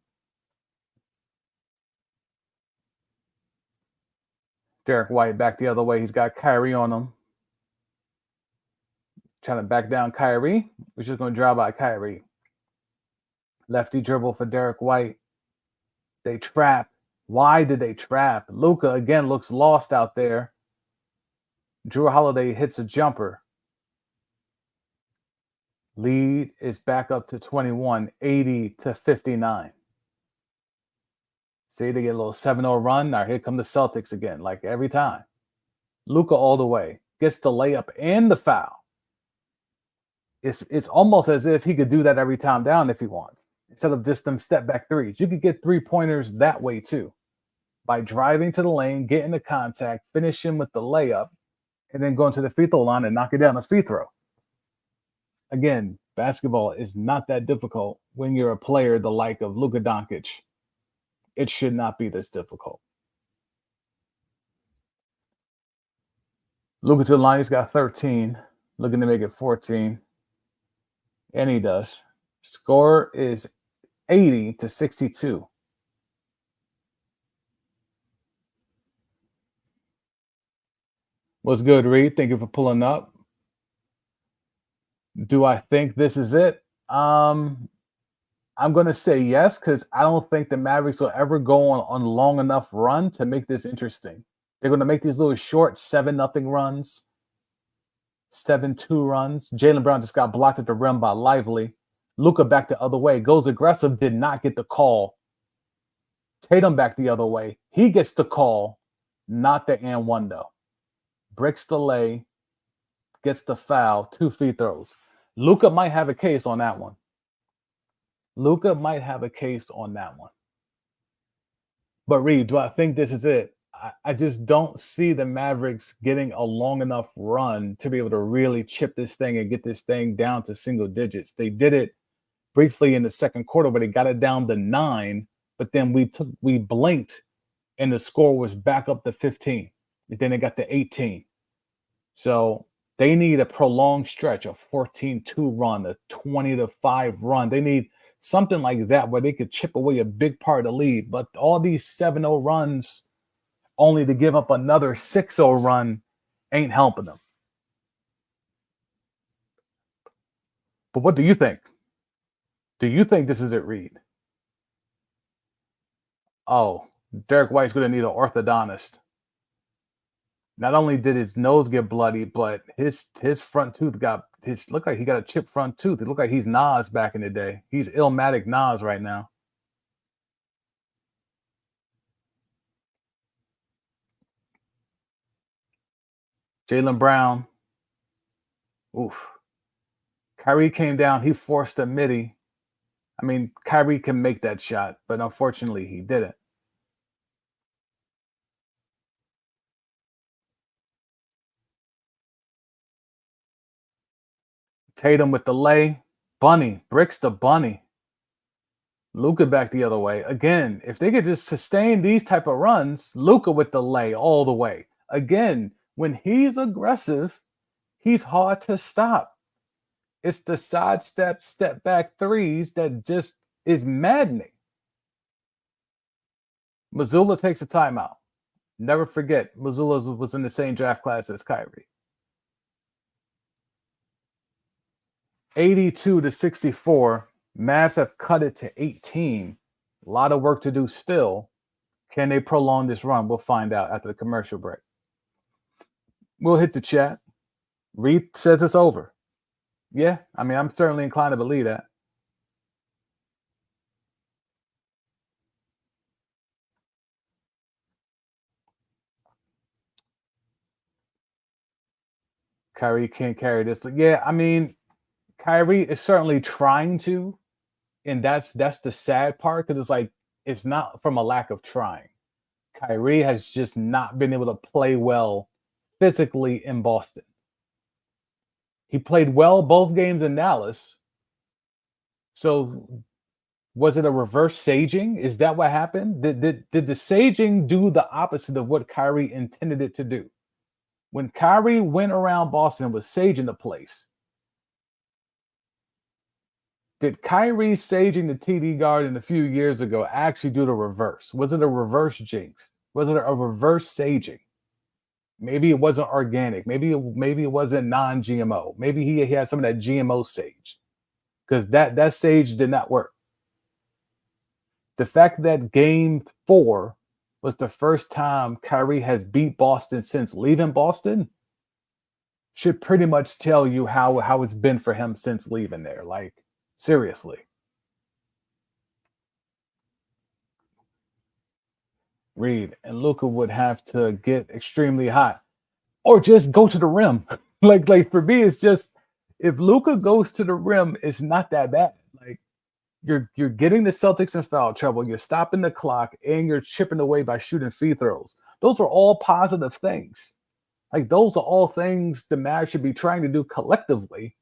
Derek White back the other way. He's got Kyrie on him. Trying to back down Kyrie. We're just going to drive by Kyrie. Lefty dribble for Derek White. They trap. Why did they trap? Luka, again, looks lost out there. Drew Holiday hits a jumper. Lead is back up to 21, 80-59. See, they get a little 7-0 run. Now here come the Celtics again, like every time. Luka all the way. Gets the layup and the foul. It's almost as if he could do that every time down if he wants. Instead of just them step back threes. You could get 3-pointers that way too. By driving to the lane, getting the contact, finishing with the layup, and then going to the free throw line and knocking down a free throw. Again, basketball is not that difficult when you're a player the like of Luka Doncic. It should not be this difficult. Luka to the line, he's got 13. Looking to make it 14. And he does. Score is 80-62. What's good, Reed? Thank you for pulling up. Do I think this is it? I'm going to say yes, because I don't think the Mavericks will ever go on long enough run to make this interesting. They're going to make these little short 7-0 runs, 7-2 runs. Jaylen Brown just got blocked at the rim by Lively. Luka back the other way. Goes aggressive, did not get the call. Tatum back the other way. He gets the call, not the and one though. Bricks the lay, gets the foul, 2 free throws. Luka might have a case on that one. But Reed, do I think this is it? I just don't see the Mavericks getting a long enough run to be able to really chip this thing and get this thing down to single digits. They did it briefly in the second quarter, but they got it down to 9. But then we blinked, and the score was back up to 15. And then they got to 18. So they need a prolonged stretch, a 14-2 run, a 20-5 run. They need something like that where they could chip away a big part of the lead. But all these 7-0 runs, only to give up another 6-0 run, ain't helping them. But what do you think? Do you think this is it, Reed? Oh, Derek White's going to need an orthodontist. Not only did his nose get bloody, but his front tooth got his looked like he got a chipped front tooth. It looked like he's Nas back in the day. He's Illmatic Nas right now. Jaylen Brown. Oof. Kyrie came down. He forced a midi. I mean, Kyrie can make that shot, but unfortunately he didn't. Tatum with the lay. Bunny. Bricks the bunny. Luka back the other way. Again, if they could just sustain these type of runs, Luka with the lay all the way. Again, when he's aggressive, he's hard to stop. It's the sidestep, step back threes that just is maddening. Missoula takes a timeout. Never forget, Missoula was in the same draft class as Kyrie. 82-64. Mavs have cut it to 18. A lot of work to do still. Can they prolong this run? We'll find out after the commercial break. We'll hit the chat. Reed says it's over. Yeah, I mean, I'm certainly inclined to believe that. Kyrie can't carry this. Yeah, I mean, Kyrie is certainly trying to, and that's the sad part because it's like it's not from a lack of trying. Kyrie has just not been able to play well physically in Boston. He played well both games in Dallas. So was it a reverse saging? Is that what happened? Did the saging do the opposite of what Kyrie intended it to do? When Kyrie went around Boston and was saging the place, did Kyrie saging the TD Garden a few years ago actually do the reverse? Was it a reverse jinx? Was it a reverse saging? Maybe it wasn't organic. Maybe it wasn't non-GMO. Maybe he had some of that GMO sage because that sage did not work. The fact that game 4 was the first time Kyrie has beat Boston since leaving Boston should pretty much tell you how it's been for him since leaving there. Like, seriously. Reed and Luka would have to get extremely hot or just go to the rim. like for me, it's just if Luka goes to the rim, it's not that bad. Like you're getting the Celtics in foul trouble, you're stopping the clock, and you're chipping away by shooting free throws. Those are all positive things. Like those are all things the Mavs should be trying to do collectively.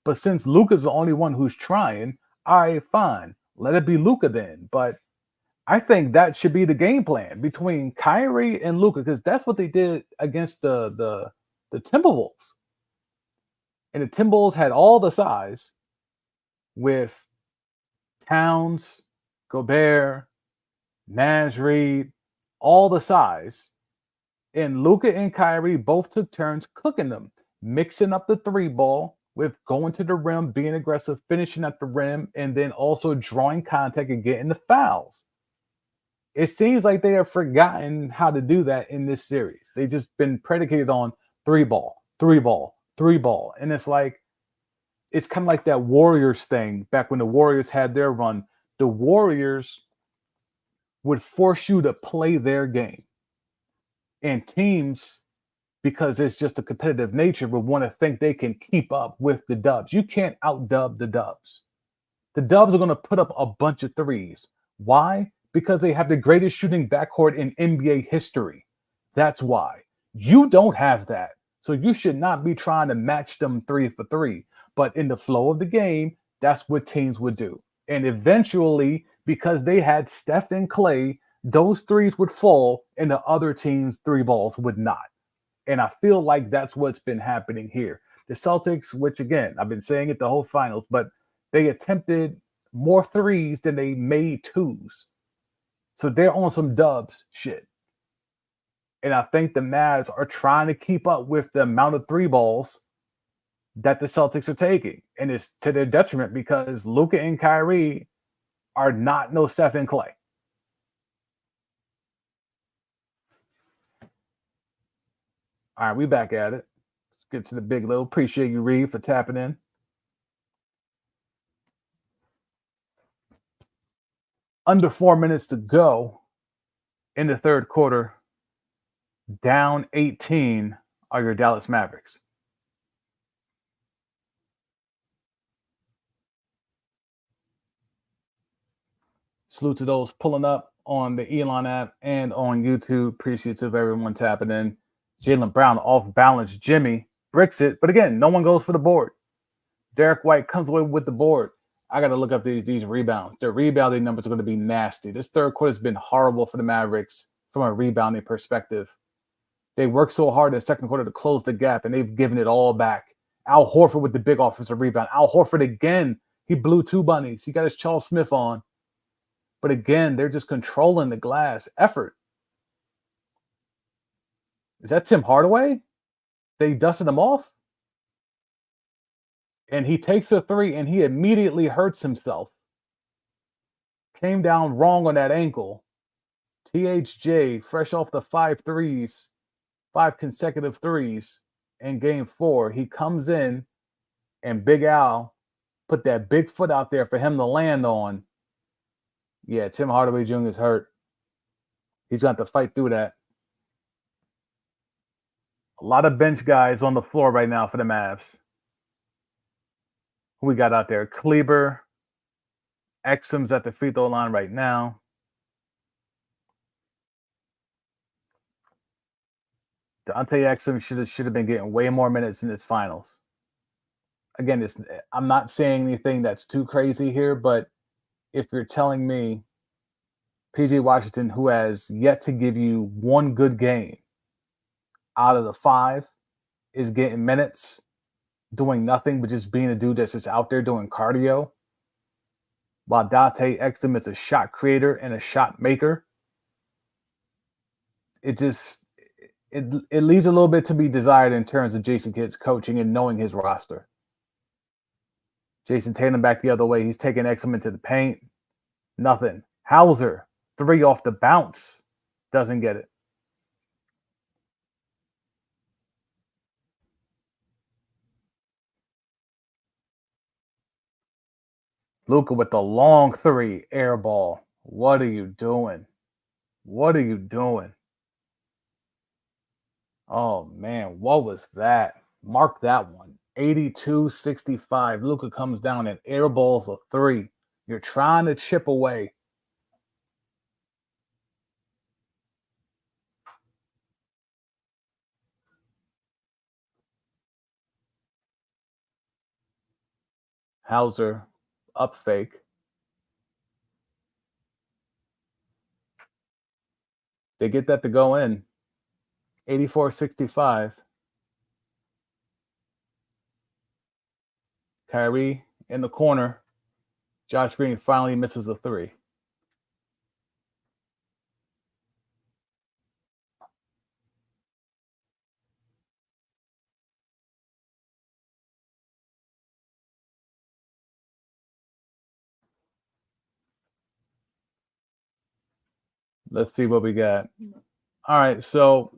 But since Luka's the only one who's trying, all right, fine. Let it be Luka then. But I think that should be the game plan between Kyrie and Luka, because that's what they did against the Timberwolves. And the Timberwolves had all the size with Towns, Gobert, Naz Reid, all the size. And Luka and Kyrie both took turns cooking them, mixing up the three ball with going to the rim, being aggressive, finishing at the rim, and then also drawing contact and getting the fouls. It seems like they have forgotten how to do that in this series. They've just been predicated on three ball. And it's like, it's kind of like that Warriors thing back when the Warriors had their run. The Warriors would force you to play their game. And teams, because it's just a competitive nature, would want to think they can keep up with the Dubs. You can't outdub the Dubs. The Dubs are going to put up a bunch of threes. Why? Because they have the greatest shooting backcourt in NBA history. That's why. You don't have that. So you should not be trying to match them 3 for 3. But in the flow of the game, that's what teams would do. And eventually, because they had Steph and Clay, those threes would fall and the other team's three balls would not. And I feel like that's what's been happening here. The Celtics, which again, I've been saying it the whole finals, but they attempted more threes than they made twos. So they're on some Dubs shit. And I think the Mavs are trying to keep up with the amount of three balls that the Celtics are taking. And it's to their detriment because Luka and Kyrie are not no Steph and Clay. All right, we back at it. Let's get to the big little. Appreciate you, Reed, for tapping in. Under 4 minutes to go in the third quarter, down 18 are your Dallas Mavericks. Salute to those pulling up on the Elon app and on YouTube. Appreciate of everyone tapping in. Jaylen Brown off balance. Jimmy bricks it, but again, no one goes for the board. Derek White comes away with the board. I got to look up these rebounds. Their rebounding numbers are going to be nasty. This third quarter has been horrible for the Mavericks from a rebounding perspective. They worked so hard in the second quarter to close the gap, and they've given it all back. Al Horford with the big offensive rebound. Al Horford again. He blew two bunnies. He got his Charles Smith on. But again, they're just controlling the glass. Effort. Is that Tim Hardaway? They dusted him off? And he takes a three, and he immediately hurts himself. Came down wrong on that ankle. THJ, fresh off the 5 threes, 5 consecutive threes in game 4. He comes in, and Big Al put that big foot out there for him to land on. Yeah, Tim Hardaway Jr. is hurt. He's going to have to fight through that. A lot of bench guys on the floor right now for the Mavs. Who we got out there? Kleber. Exum's at the free throw line right now. Dante Exum should have been getting way more minutes in its finals. Again, I'm not saying anything that's too crazy here, but if you're telling me PJ Washington, who has yet to give you one good game out of the 5, is getting minutes, doing nothing but just being a dude that's just out there doing cardio, while Dante Exum is a shot creator and a shot maker, it leaves a little bit to be desired in terms of Jason Kidd's coaching and knowing his roster. Jason Tatum back the other way. He's taking Exum into the paint. Nothing. Hauser, 3 off the bounce. Doesn't get it. Luka with the long 3, air ball. What are you doing? What are you doing? Oh, man, what was that? Mark that one. 82-65. Luka comes down and airballs a 3. You're trying to chip away. Hauser, up fake. They get that to go in. 84-65. Kyrie in the corner. Josh Green finally misses a 3. Let's see what we got. All right, so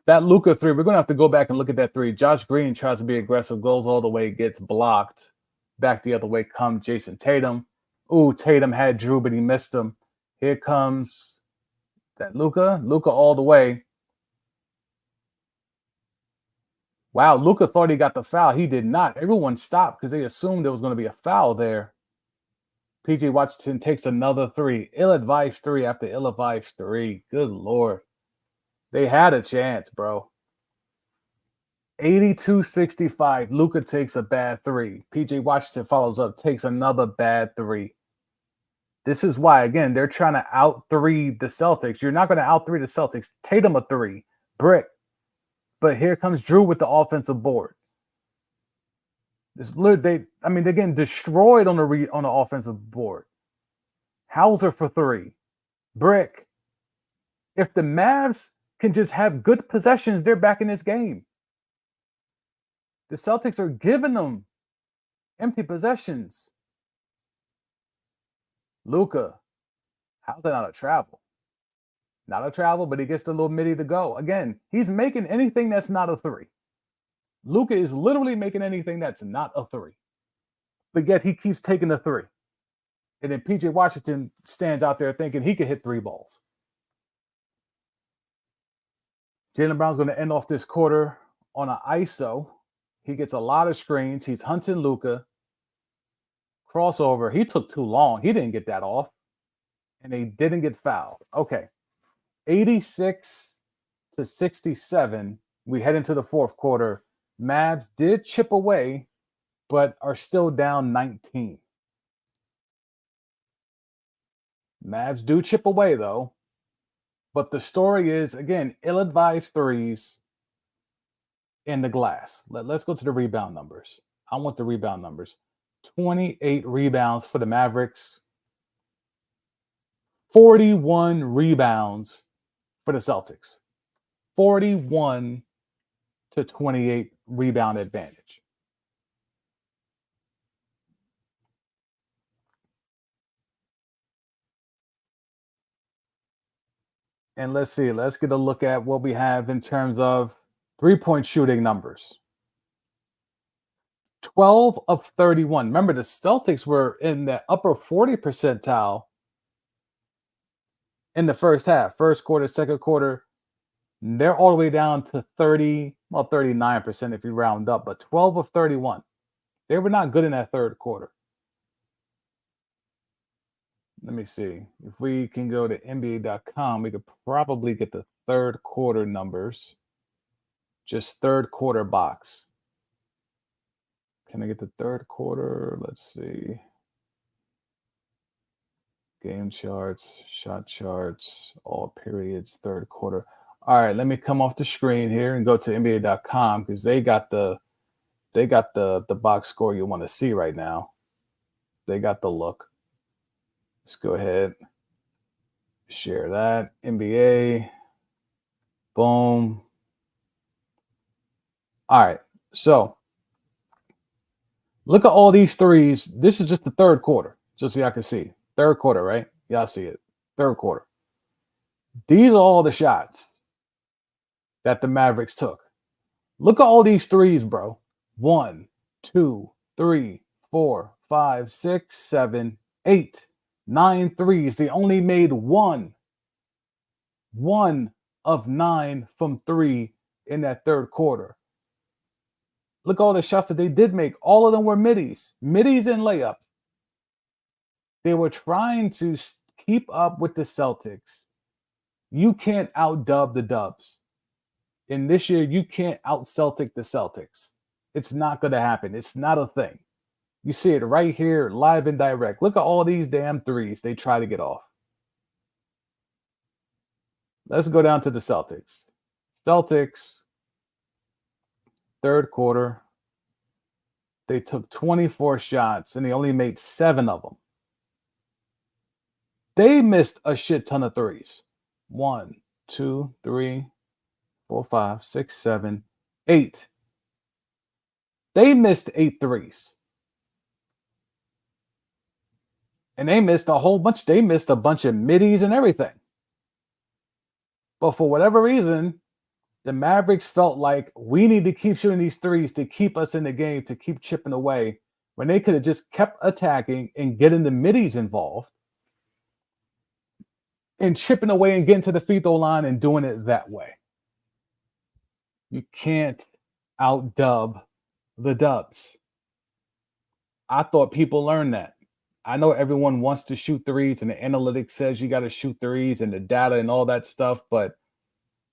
that Luka 3, we're going to have to go back and look at that 3. Josh Green tries to be aggressive, goes all the way, gets blocked. Back the other way comes Jason Tatum. Ooh, Tatum had Drew, but he missed him. Here comes that Luka. Luka all the way. Wow, Luka thought he got the foul. He did not. Everyone stopped because they assumed there was going to be a foul there. PJ Washington takes another 3. Ill-advised 3 after ill-advised 3. Good Lord. They had a chance, bro. 82-65. Luka takes a bad 3. PJ Washington follows up, takes another bad 3. This is why, again, they're trying to out-3 the Celtics. You're not going to out-3 the Celtics. Tatum a 3. Brick. But here comes Drew with the offensive board. They're getting destroyed on the offensive board. Hauser for 3. Brick. If the Mavs can just have good possessions, they're back in this game. The Celtics are giving them empty possessions. Luka, how's that not a travel? Not a travel, but he gets the little midi to go. Again, he's making anything that's not a three. Luka is literally making anything that's not a three. But yet he keeps taking the three. And then PJ Washington stands out there thinking he could hit three balls. Jaylen Brown's going to end off this quarter on an ISO. He gets a lot of screens. He's hunting Luka. Crossover. He took too long. He didn't get that off. And they didn't get fouled. Okay. 86-67. We head into the fourth quarter. Mavs did chip away, but are still down 19. Mavs do chip away, though. But the story is, again, ill-advised threes in the glass. Let's go to the rebound numbers. I want the rebound numbers. 28 rebounds for the Mavericks. 41 rebounds for the Celtics. 41-28 rebound advantage. And let's see. Let's get a look at what we have in terms of three-point shooting numbers. 12 of 31. Remember, the Celtics were in the upper 40 percentile in the first half. First quarter, second quarter, they're all the way down to 39% if you round up, but 12 of 31. They were not good in that third quarter. Let me see. If we can go to NBA.com, we could probably get the third quarter numbers. Just third quarter box. Can I get the third quarter? Let's see. Game charts, shot charts, all periods, third quarter. All right, let me come off the screen here and go to NBA.com because they got the box score you want to see right now. They got the look. Let's go ahead. Share that. NBA. Boom. All right. So look at all these threes. This is just the third quarter, just so y'all can see. Third quarter, right? Y'all see it. Third quarter. These are all the shots that the Mavericks took. Look at all these threes, bro. 1, 2, 3, 4, 5, 6, 7, 8, 9 threes. They only made one of 9 from three in that third quarter. Look at all the shots that they did make. All of them were middies and layups. They were trying to keep up with the Celtics. You can't out-dub the Dubs. And this year, you can't out-Celtic the Celtics. It's not going to happen. It's not a thing. You see it right here, live and direct. Look at all these damn threes they try to get off. Let's go down to the Celtics. Celtics, third quarter, they took 24 shots and they only made 7 of them. They missed a shit ton of threes. 1, 2, 3, 4, 5, 6, 7, 8. They missed 8 threes. And they missed a whole bunch. They missed a bunch of middies and everything. But for whatever reason, the Mavericks felt like we need to keep shooting these threes to keep us in the game, to keep chipping away, when they could have just kept attacking and getting the middies involved and chipping away and getting to the free throw line and doing it that way. You can't out-dub the Dubs. I thought people learned that. I know everyone wants to shoot threes and the analytics says you got to shoot threes and the data and all that stuff, but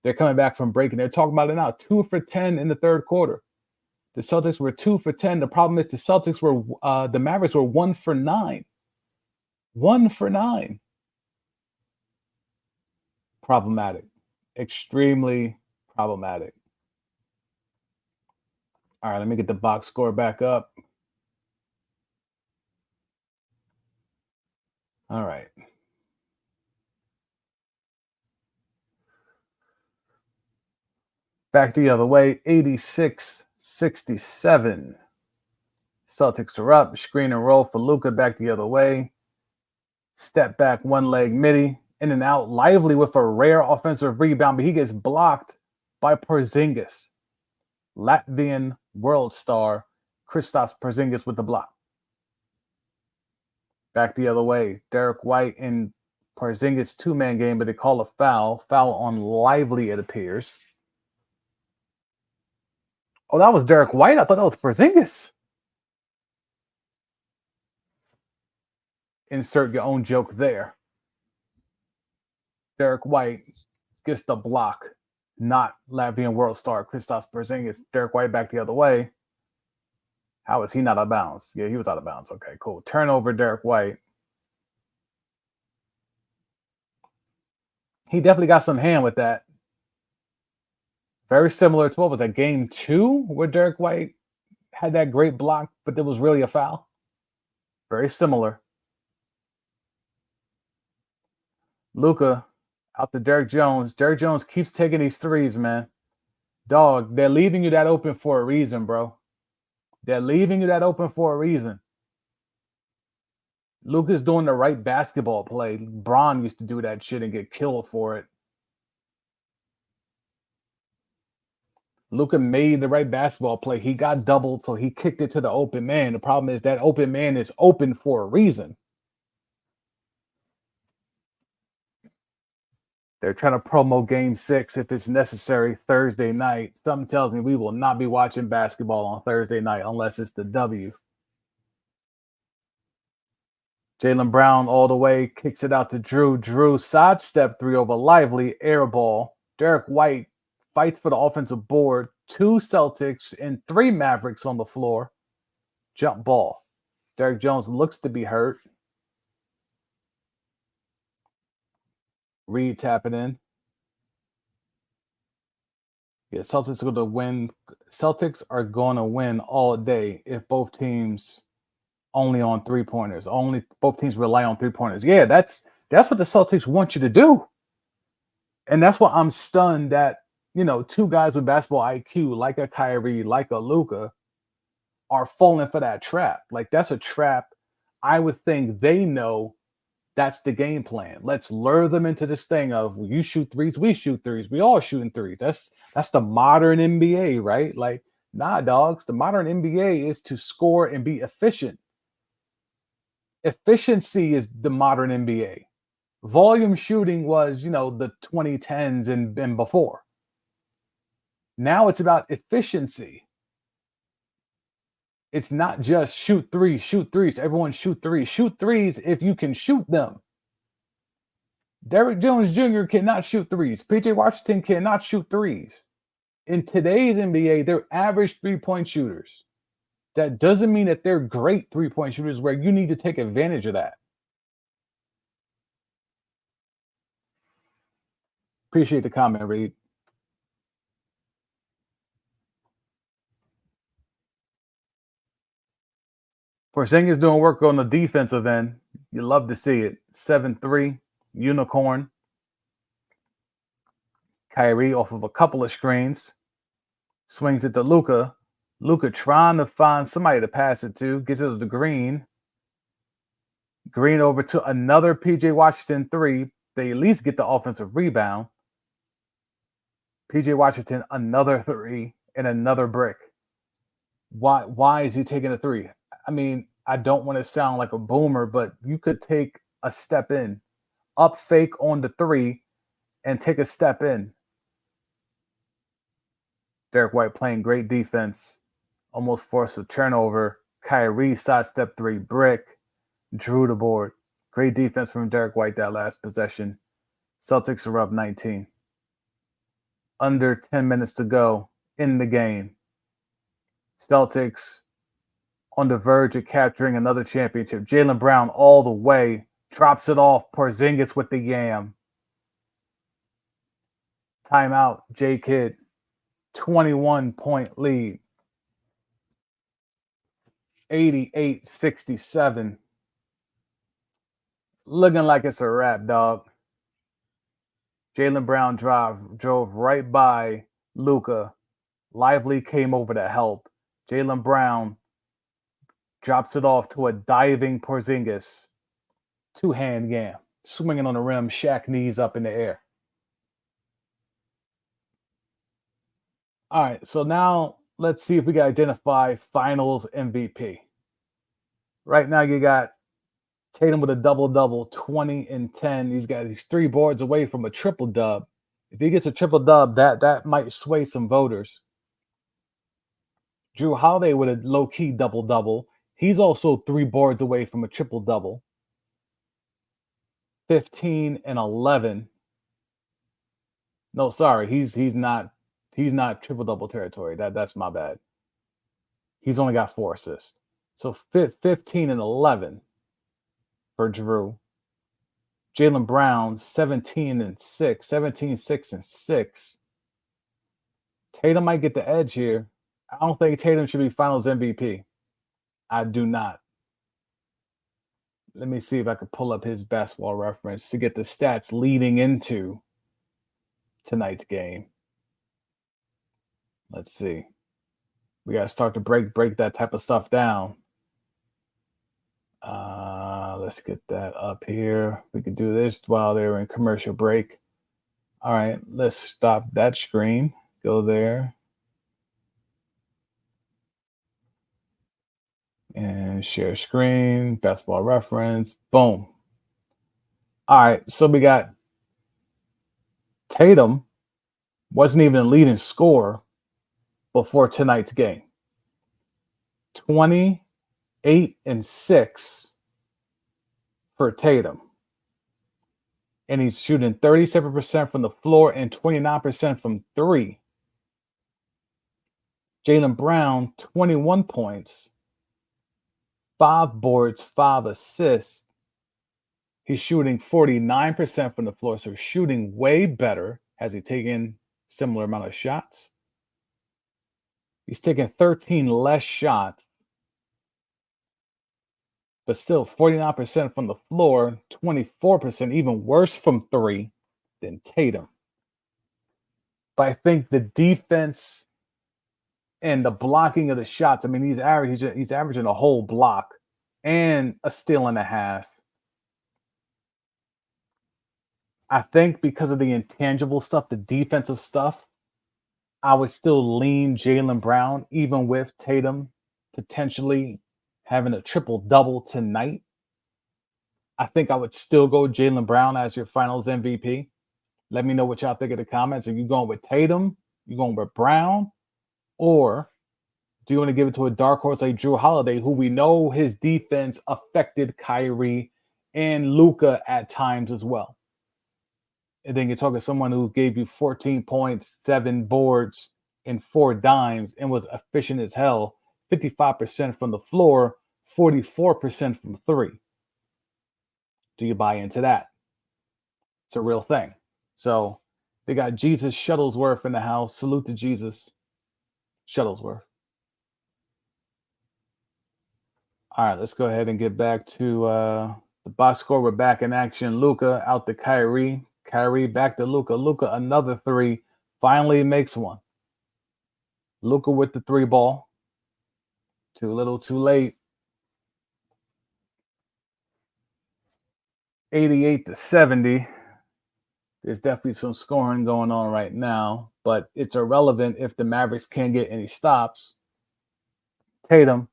they're coming back from break and they're talking about it now. 2 for 10 in the third quarter. The Celtics were 2 for 10. The problem is the Mavericks were 1 for 9. 1 for 9. Problematic. Extremely problematic. All right, let me get the box score back up. All right. Back the other way, 86 67. Celtics are up. Screen and roll for Luka back the other way. Step back, one leg midi, in and out. Lively with a rare offensive rebound, but he gets blocked by Porzingis. Latvian world star Kristaps Porzingis with the block. Back the other way. Derek White and Porzingis two-man game, but they call a foul. Foul on Lively, it appears. Oh, that was Derek White? I thought that was Porzingis. Insert your own joke there. Derek White gets the block, not Latvian world star Kristaps Porzingis. Derek White back the other way. How is he not out of bounds? Yeah, he was out of bounds. Okay, cool. Turnover, Derek White. He definitely got some hand with that. Very similar to what was that, game 2, where Derek White had that great block, but it was really a foul. Very similar. Luka out to Derek Jones. Derek Jones keeps taking these threes, man. Dog, they're leaving you that open for a reason, bro. They're leaving you that open for a reason. Luka's doing the right basketball play. Bron used to do that shit and get killed for it. Luka made the right basketball play. He got doubled, so he kicked it to the open man. The problem is that open man is open for a reason. They're trying to promo game 6 if it's necessary Thursday night. Something tells me we will not be watching basketball on Thursday night unless it's the W. Jaylen Brown all the way, kicks it out to Drew. Drew sidestep 3 over Lively, air ball. Derek White fights for the offensive board. 2 Celtics and 3 Mavericks on the floor. Jump ball. Derek Jones looks to be hurt. Reed tapping in. Yeah, Celtics are going to win. Celtics are going to win all day if both teams only on 3-pointers. Only both teams rely on 3-pointers. Yeah, that's what the Celtics want you to do. And that's why I'm stunned that, 2 guys with basketball IQ, like a Kyrie, like a Luka, are falling for that trap. Like, that's a trap. I would think they know that's the game plan. Let's lure them into this thing of, you shoot threes, we shoot threes. We all shooting threes. That's the modern NBA, right? Like, nah, dogs. The modern NBA is to score and be efficient. Efficiency is the modern NBA. Volume shooting was, the 2010s and before. Now it's about efficiency. It's not just shoot threes. Everyone shoot threes. Shoot threes if you can shoot them. Derek Jones Jr. cannot shoot threes. PJ Washington cannot shoot threes. In today's NBA, they're average 3-point shooters. That doesn't mean that they're great 3-point shooters where you need to take advantage of that. Appreciate the comment, Reed. Porzingis doing work on the defensive end. You love to see it. 7-3, unicorn. Kyrie off of a couple of screens. Swings it to Luka. Luka trying to find somebody to pass it to. Gets it to Green. Green over to another PJ Washington 3. They at least get the offensive rebound. PJ Washington, another 3 and another brick. Why is he taking a 3? I mean, I don't want to sound like a boomer, but you could take a step in, up fake on the 3, and take a step in. Derek White playing great defense, almost forced a turnover. Kyrie sidestep 3, brick, drew the board. Great defense from Derek White that last possession. Celtics are up 19. Under 10 minutes to go in the game. Celtics on the verge of capturing another championship. Jaylen Brown all the way. Drops it off. Porzingis with the yam. Timeout. J-Kidd. 21-point lead. 88-67. Looking like it's a wrap, dog. Jaylen Brown drove right by Luka. Lively came over to help. Jaylen Brown drops it off to a diving Porzingis. Two-hand yam. Swinging on the rim, Shaq knees up in the air. All right, so now let's see if we can identify finals MVP. Right now, you got Tatum with a double-double, 20 and 10. He's 3 boards away from a triple-dub. If he gets a triple-dub, that might sway some voters. Drew Holiday with a low-key double-double. He's also 3 boards away from a triple-double. 15 and 11. No, sorry, he's not triple-double territory. That's my bad. He's only got 4 assists. So 15 and 11 for Drew. Jaylen Brown, 17 and 6. 17, 6, and 6. Tatum might get the edge here. I don't think Tatum should be finals MVP. I do not. Let me see if I can pull up his basketball reference to get the stats leading into tonight's game. Let's see. We got to start to break that type of stuff down. Let's get that up here. We could do this while they're in commercial break. All right, let's stop that screen. Go there. And share screen, basketball reference, boom. All right, so we got Tatum wasn't even a leading scorer before tonight's game. 28 and 6 for Tatum. And he's shooting 37% from the floor and 29% from 3. Jaylen Brown, 21 points, 5 boards, 5 assists. He's shooting 49% from the floor, so shooting way better. Has he taken similar amount of shots? He's taking 13 less shots, but still 49% from the floor, 24%, even worse from 3 than Tatum. But I think the defense and the blocking of the shots, I mean, he's averaging a whole block and a steal and a half. I think because of the intangible stuff, the defensive stuff, I would still lean Jaylen Brown, even with Tatum potentially having a triple-double tonight. I think I would still go Jaylen Brown as your finals MVP. Let me know what y'all think in the comments. Are you going with Tatum? You going with Brown? Or do you want to give it to a dark horse like Drew Holiday, who we know his defense affected Kyrie and Luka at times as well? And then you're talking someone who gave you 14 points, 7 boards, and 4 dimes and was efficient as hell. 55% from the floor, 44% from 3. Do you buy into that? It's a real thing. So they got Jesus Shuttlesworth in the house. Salute to Jesus Shuttlesworth. All right, let's go ahead and get back to the box score. We're back in action. Luka out to Kyrie. Kyrie back to Luka. Luka, another 3. Finally makes one. Luka with the 3 ball. Too little, too late. 88 to 70. There's definitely some scoring going on right now, but it's irrelevant if the Mavericks can't get any stops. Tatum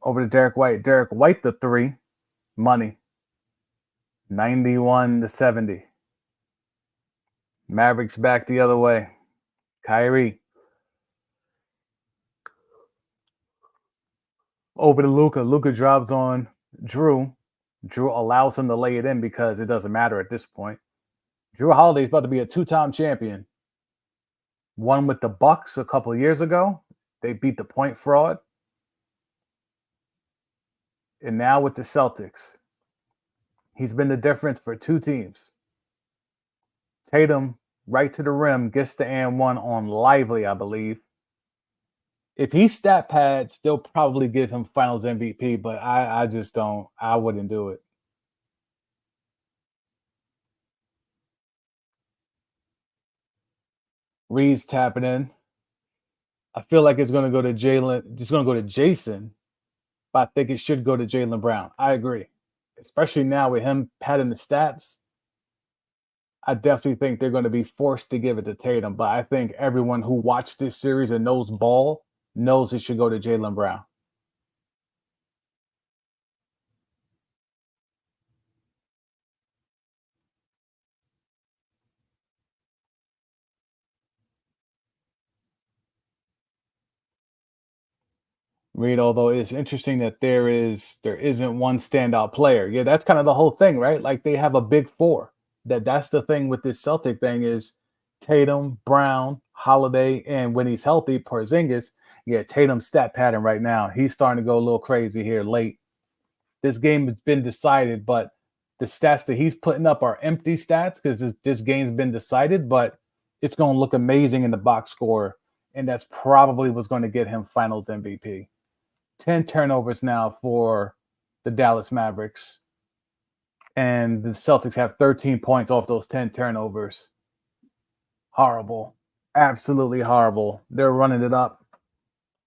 over to Derek White. Derek White the 3. Money. 91 to 70. Mavericks back the other way. Kyrie. Over to Luka. Luka drops on Drew. Drew allows him to lay it in because it doesn't matter at this point. Drew Holiday is about to be a 2-time champion. Won with the Bucks a couple of years ago. They beat the point fraud. And now with the Celtics. He's been the difference for 2 teams. Tatum, right to the rim, gets the and 1 on Lively, I believe. If he stat pads, they'll probably give him finals MVP, but I just don't. I wouldn't do it. Reed's tapping in. I feel like it's going to go to Jalen. It's going to go to Jason, but I think it should go to Jalen Brown. I agree, especially now with him padding the stats. I definitely think they're going to be forced to give it to Tatum, but I think everyone who watched this series and knows ball knows it should go to Jalen Brown. Reed, although it's interesting that there isn't one standout player. Yeah, that's kind of the whole thing, right? Like they have a big four. That's the thing with this Celtic thing is Tatum, Brown, Holiday, and when he's healthy, Porzingis. Yeah, Tatum's stat pattern right now. He's starting to go a little crazy here late. This game has been decided, but the stats that he's putting up are empty stats because this game's been decided, but it's going to look amazing in the box score. And that's probably what's going to get him finals MVP. 10 turnovers now for the Dallas Mavericks. And the Celtics have 13 points off those 10 turnovers. Horrible. Absolutely horrible. They're running it up.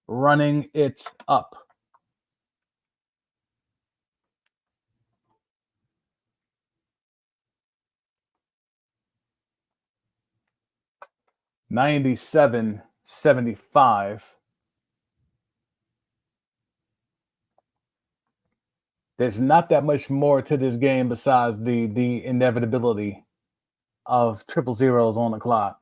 Running it up. $97-75. There's not that much more to this game besides the inevitability of triple zeros on the clock.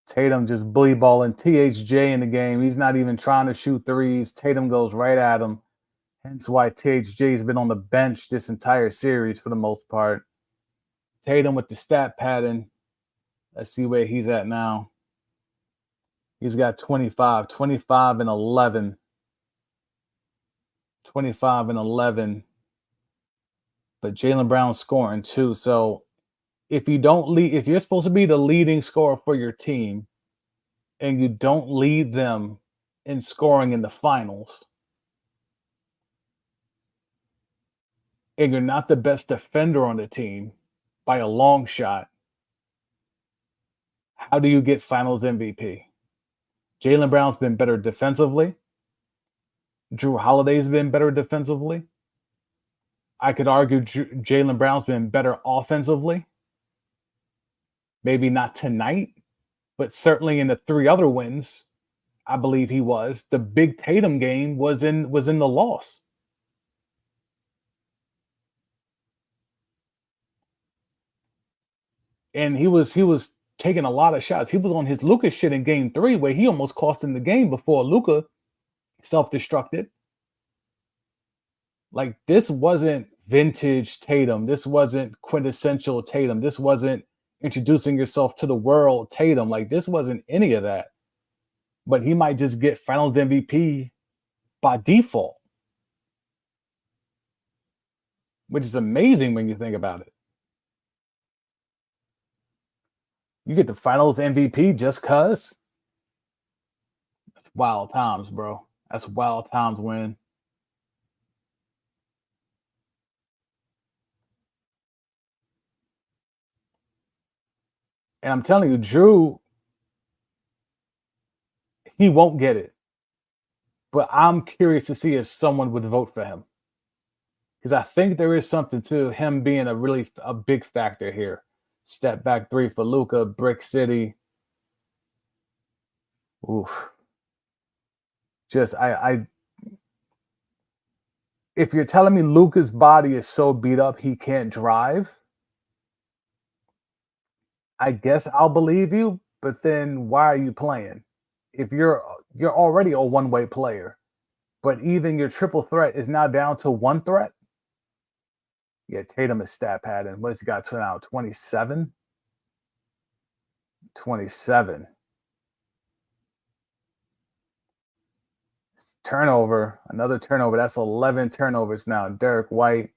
Tatum just bully balling THJ in the game. He's not even trying to shoot threes. Tatum goes right at him. Hence why THJ has been on the bench this entire series for the most part. Tatum with the stat pattern. Let's see where he's at now. He's got 25 and 11. 25 and 11. But Jalen Brown's scoring too. So if you don't lead, if you're supposed to be the leading scorer for your team and you don't lead them in scoring in the finals, and you're not the best defender on the team by a long shot, how do you get finals MVP? Jalen Brown's been better defensively. Drew Holiday's been better defensively. I could argue Jalen Brown's been better offensively. Maybe not tonight, but certainly in the three other wins, I believe he was. The big Tatum game was in the loss. And he was taking a lot of shots. He was on his Luka shit in game 3 where he almost cost him the game before Luka self-destructed. Like this wasn't vintage Tatum. This wasn't quintessential Tatum. This wasn't introducing yourself to the world Tatum. Like this wasn't any of that. But he might just get finals MVP by default, which is amazing when you think about it. You get the finals MVP just cuz. That's wild times, bro. That's wild times when. And I'm telling you, Drew, he won't get it. But I'm curious to see if someone would vote for him. Because I think there is something to him being a big factor here. Step back 3 for Luka, Brick City. Oof. Just I if you're telling me Luka's body is so beat up he can't drive, I guess I'll believe you, but then why are you playing? If you're already a one-way player, but even your triple threat is now down to one threat. Yeah, Tatum is stat padding. What's he got to now? 27? 27. Turnover, another turnover. That's 11 turnovers now. Derek White.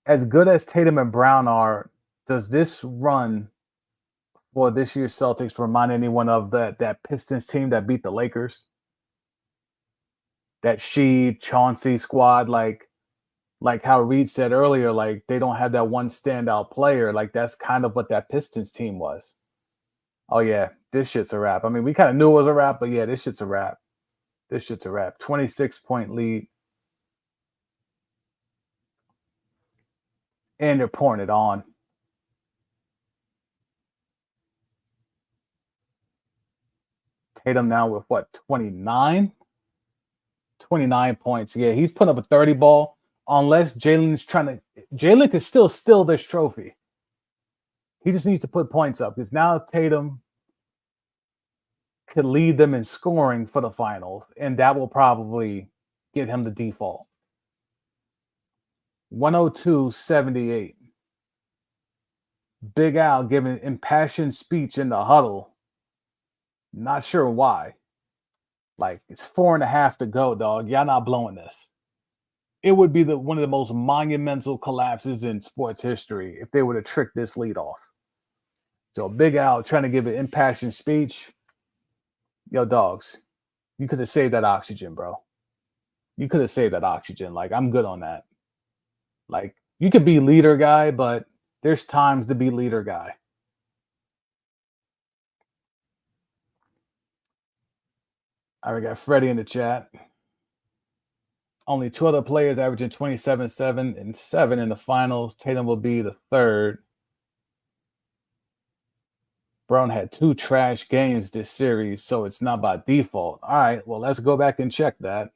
As good as Tatum and Brown are, does this run for this year's Celtics remind anyone of that Pistons team that beat the Lakers? That Chauncey squad, like like how Reed said earlier, like they don't have that one standout player. Like that's kind of what that Pistons team was. Oh yeah, this shit's a wrap. I mean, we kind of knew it was a wrap, but yeah, this shit's a wrap. This shit's a wrap. 26-point lead, and they're pouring it on. Tatum now with what, 29? 29 points. Yeah, he's putting up a 30 ball. Unless Jalen can still steal this trophy. He just needs to put points up because now Tatum could lead them in scoring for the finals, and that will probably get him the default. 102-78. Big Al giving impassioned speech in the huddle. Not sure why. Like, it's 4.5 to go, dog. Y'all not blowing this. It would be one of the most monumental collapses in sports history if they would have tricked this lead off. So Big Al trying to give an impassioned speech. Yo, dogs, you could have saved that oxygen, bro. You could have saved that oxygen. Like, I'm good on that. Like, you could be leader guy, but there's times to be leader guy. All right, we got Freddie in the chat. Only 2 other players averaging 27, 7, and 7 in the finals. Tatum will be the third. Brown had 2 trash games this series, so it's not by default. All right, well, let's go back and check that.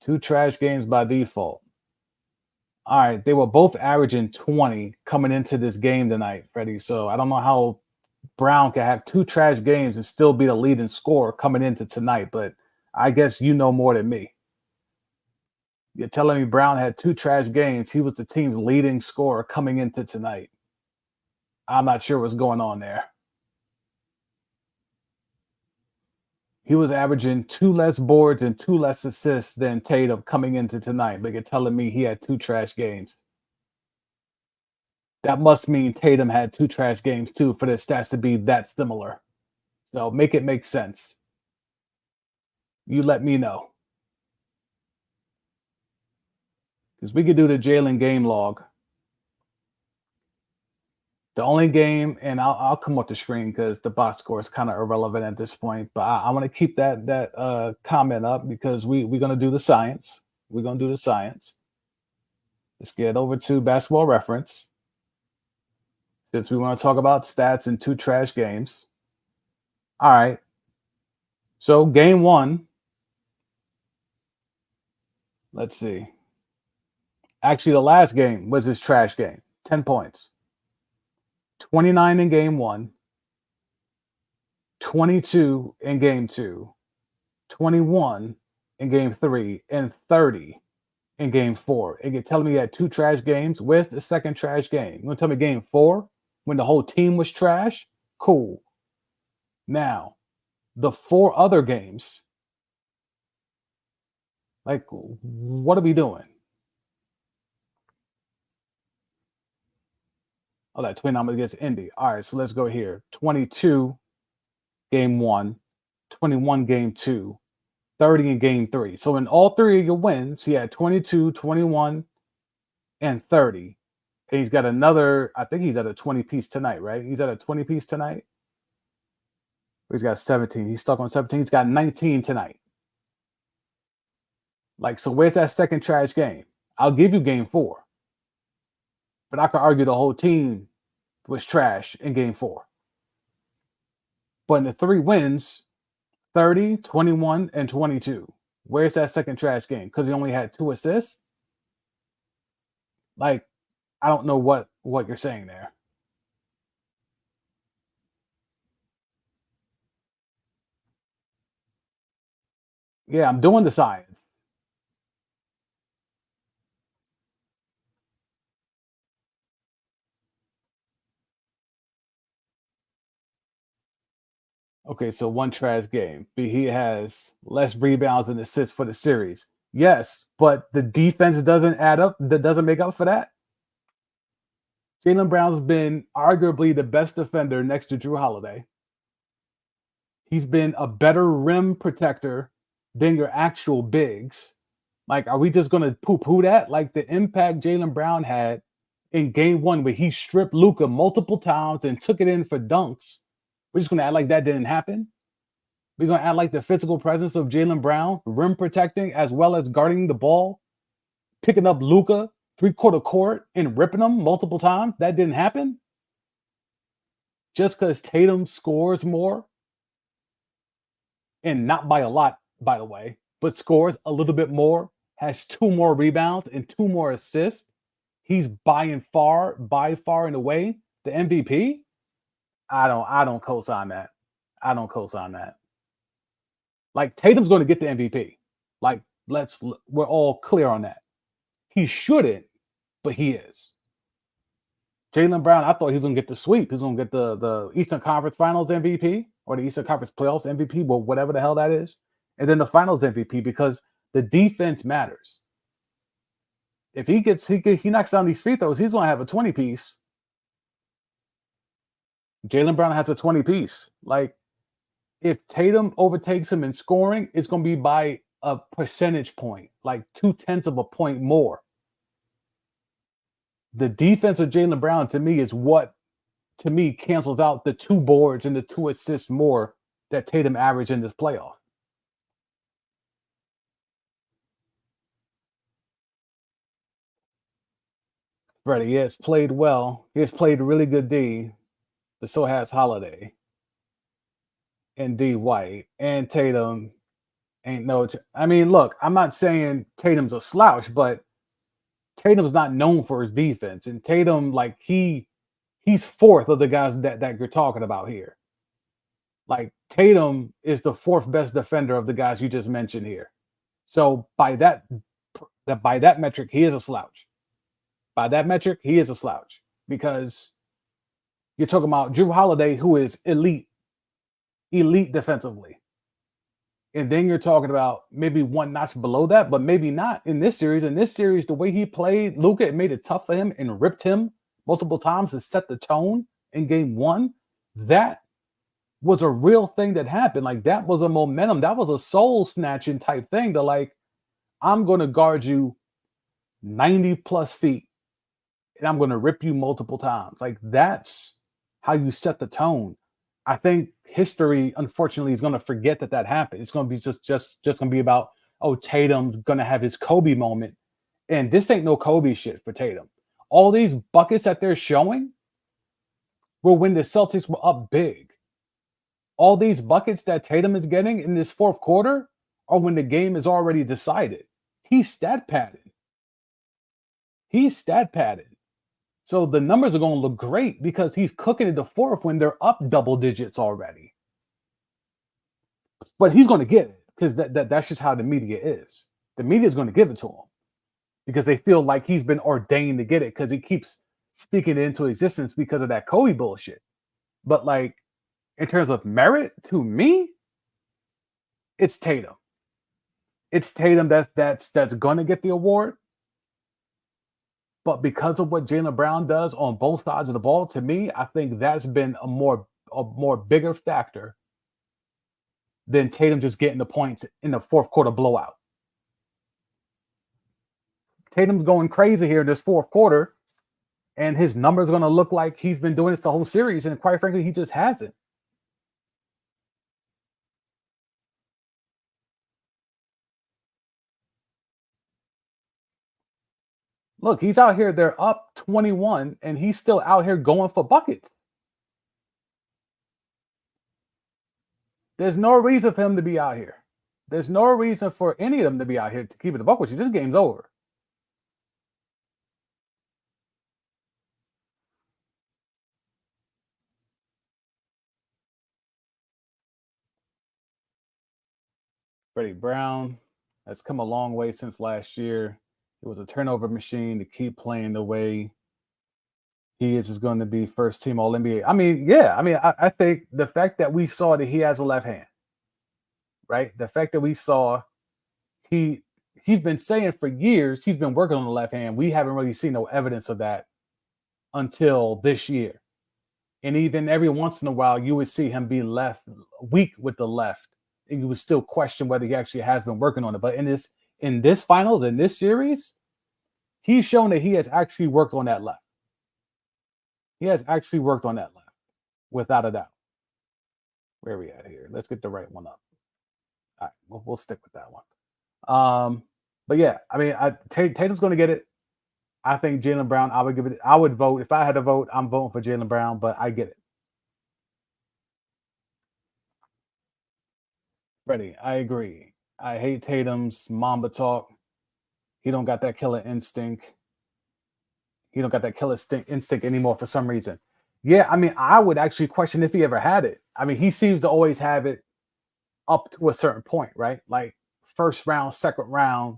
2 trash games by default. All right, they were both averaging 20 coming into this game tonight, Freddie. So I don't know how Brown can have 2 trash games and still be the leading scorer coming into tonight, but I guess you know more than me. You're telling me Brown had 2 trash games. He was the team's leading scorer coming into tonight. I'm not sure what's going on there. He was averaging 2 less boards and 2 less assists than Tatum coming into tonight, but you're telling me he had 2 trash games. That must mean Tatum had 2 trash games too for the stats to be that similar. So make it make sense. You let me know. Because we could do the Jalen game log. The only game, and I'll come up the screen because the box score is kind of irrelevant at this point. But I want to keep that comment up because we're gonna do the science. We're gonna do the science. Let's get over to Basketball Reference since we want to talk about stats in 2 trash games. All right. So game 1. Let's see. Actually, the last game was his trash game. 10 points. 29 in game 1, 22 in game 2, 21 in game 3, and 30 in game 4. And you're telling me he had 2 trash games? Where's the second trash game? You want to tell me game 4 when the whole team was trash? Cool. Now, the 4 other games, like, what are we doing? Oh, that 29 against Indy. All right, so let's go here. 22 game 1, 21 game 2, 30 in game 3. So in all 3 of your wins, he had 22, 21, and 30. And he's got another, I think he's at a 20-piece tonight, right? He's at a 20-piece tonight. He's got 17. He's stuck on 17. He's got 19 tonight. Like, so where's that second trash game? I'll give you game 4. But I could argue the whole team was trash in game 4. But in the 3 wins, 30, 21, and 22. Where's that second trash game? Because he only had 2 assists? Like, I don't know what you're saying there. Yeah, I'm doing the science. Okay, so 1 trash game. But he has less rebounds and assists for the series. Yes, but the defense doesn't add up. That doesn't make up for that. Jaylen Brown's been arguably the best defender next to Drew Holiday. He's been a better rim protector than your actual bigs. Like, are we just gonna poo-poo that? Like the impact Jaylen Brown had in game one, where he stripped Luka multiple times and took it in for dunks. We're just gonna act like that didn't happen. We're gonna act like the physical presence of Jaylen Brown, rim protecting as well as guarding the ball, picking up Luka three-quarter court and ripping them multiple times. That didn't happen. Just because Tatum scores more, and not by a lot, by the way, but scores a little bit more, has two more rebounds and two more assists. He's by far and away the MVP. I don't co-sign that. I don't co-sign that. Like Tatum's going to get the MVP. Like we're all clear on that. He shouldn't, but he is. Jaylen Brown, I thought he was going to get the sweep. He's going to get the Eastern Conference Finals MVP or the Eastern Conference Playoffs MVP, well, whatever the hell that is, and then the Finals MVP because the defense matters. If he knocks down these free throws, he's going to have a 20-piece. Jaylen Brown has a 20-piece. Like, if Tatum overtakes him in scoring, it's going to be by a percentage point, like 0.2 of a point more. The defense of Jaylen Brown, to me, is what, to me, cancels out the 2 boards and the 2 assists more that Tatum averaged in this playoff. Freddie, he has played well. He has played really good D, but so has Holiday and D White and Tatum. I mean, look, I'm not saying Tatum's a slouch, but Tatum's not known for his defense. And Tatum, like, he's fourth of the guys that you're talking about here. Like, Tatum is the 4th best defender of the guys you just mentioned here. So by that metric, he is a slouch. By that metric, he is a slouch because you're talking about Drew Holiday, who is elite defensively. And then you're talking about maybe one notch below that, but maybe not in this series. In this series, the way he played, Luka, it made it tough for him and ripped him multiple times to set the tone in game one. That was a real thing that happened. Like, that was a momentum. That was a soul snatching type thing to, like, I'm going to guard you 90 plus feet and I'm going to rip you multiple times. Like, that's how you set the tone. I think history, unfortunately, is going to forget that happened. It's going to be just going to be about, oh, Tatum's going to have his Kobe moment. And this ain't no Kobe shit for Tatum. All these buckets that they're showing were when the Celtics were up big. All these buckets that Tatum is getting in this fourth quarter are when the game is already decided. He's stat padded. So the numbers are going to look great because he's cooking in the fourth when they're up double digits already. But he's going to get it because that's just how the media is. The media is going to give it to him because they feel like he's been ordained to get it because he keeps speaking it into existence because of that Kobe bullshit. But, like, in terms of merit, to me, it's Tatum. It's Tatum that's going to get the award. But because of what Jaylen Brown does on both sides of the ball, to me, I think that's been a more bigger factor than Tatum just getting the points in the fourth quarter blowout. Tatum's going crazy here in this fourth quarter, and his numbers are going to look like he's been doing this the whole series, and quite frankly, he just hasn't. Look, he's out here. They're up 21, and he's still out here going for buckets. There's no reason for him to be out here. There's no reason for any of them to be out here to keep it a buck with you. This game's over. Freddie Brown has come a long way since last year. It was a turnover machine to keep playing the way he is going to be first team All NBA. I mean, yeah. I mean, I think the fact that we saw that he has a left hand, right? The fact that we saw he's been saying for years he's been working on the left hand. We haven't really seen no evidence of that until this year. And even every once in a while, you would see him be weak with the left, and you would still question whether he actually has been working on it. But in in this finals, in this series, he's shown that he has actually worked on that left. He has actually worked on that left, without a doubt. Where are we at here? Let's get the right one up. All right, we'll stick with that one. But yeah, I mean, Tatum's going to get it. I think Jaylen Brown. I would give it. I would vote if I had to vote. I'm voting for Jaylen Brown, but I get it. Freddie, I agree. I hate Tatum's Mamba talk. He don't got that killer instinct. He don't got that killer instinct anymore for some reason. Yeah, I mean, I would actually question if he ever had it. I mean, he seems to always have it up to a certain point, right? Like first round, second round,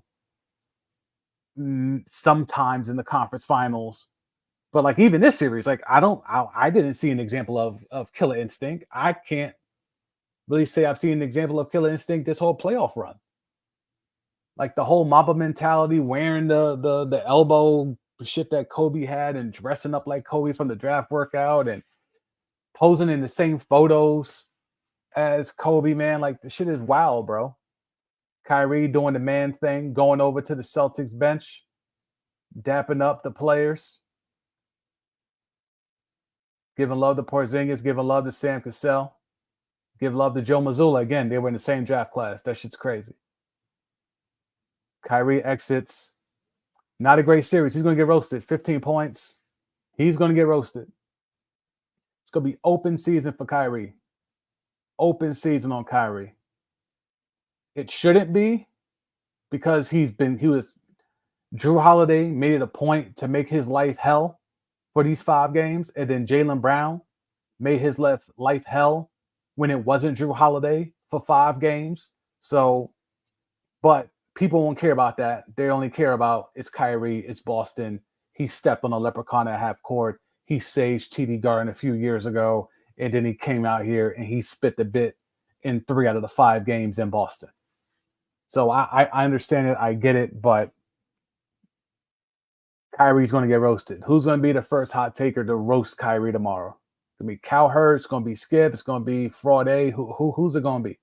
sometimes in the conference finals. But like even this series, like I didn't see an example of killer instinct. I can't really say I've seen an example of killer instinct this whole playoff run. Like the whole Mamba mentality, wearing the elbow shit that Kobe had and dressing up like Kobe from the draft workout and posing in the same photos as Kobe, man. Like the shit is wild, bro. Kyrie doing the man thing, going over to the Celtics bench, dapping up the players, giving love to Porzingis, giving love to Sam Cassell, give love to Joe Mazzulla. Again, they were in the same draft class. That shit's crazy. Kyrie exits. Not a great series. He's going to get roasted. 15 points. He's going to get roasted. It's going to be open season for Kyrie. Open season on Kyrie. It shouldn't be because Drew Holiday made it a point to make his life hell for these 5 games. And then Jaylen Brown made his life hell when it wasn't Drew Holiday for 5 games. So, but people won't care about that. They only care about it's Kyrie, it's Boston. He stepped on a leprechaun at half court. He saged TD Garden a few years ago, and then he came out here and he spit the bit in 3 out of the 5 games in Boston. So I understand it. I get it, but Kyrie's going to get roasted. Who's going to be the first hot taker to roast Kyrie tomorrow? It's going to be Cowherd. It's going to be Skip. It's going to be Fraude. Who's it going to be?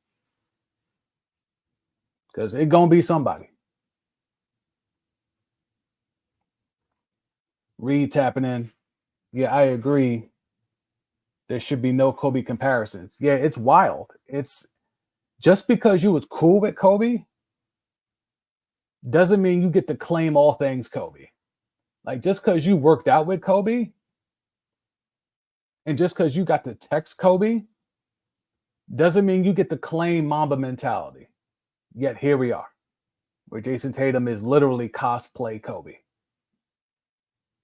Because it's going to be somebody. Reed tapping in. Yeah, I agree. There should be no Kobe comparisons. Yeah, it's wild. It's just because you was cool with Kobe doesn't mean you get to claim all things Kobe. Like just because you worked out with Kobe and just because you got to text Kobe doesn't mean you get to claim Mamba mentality. Yet here we are, where Jason Tatum is literally cosplay Kobe.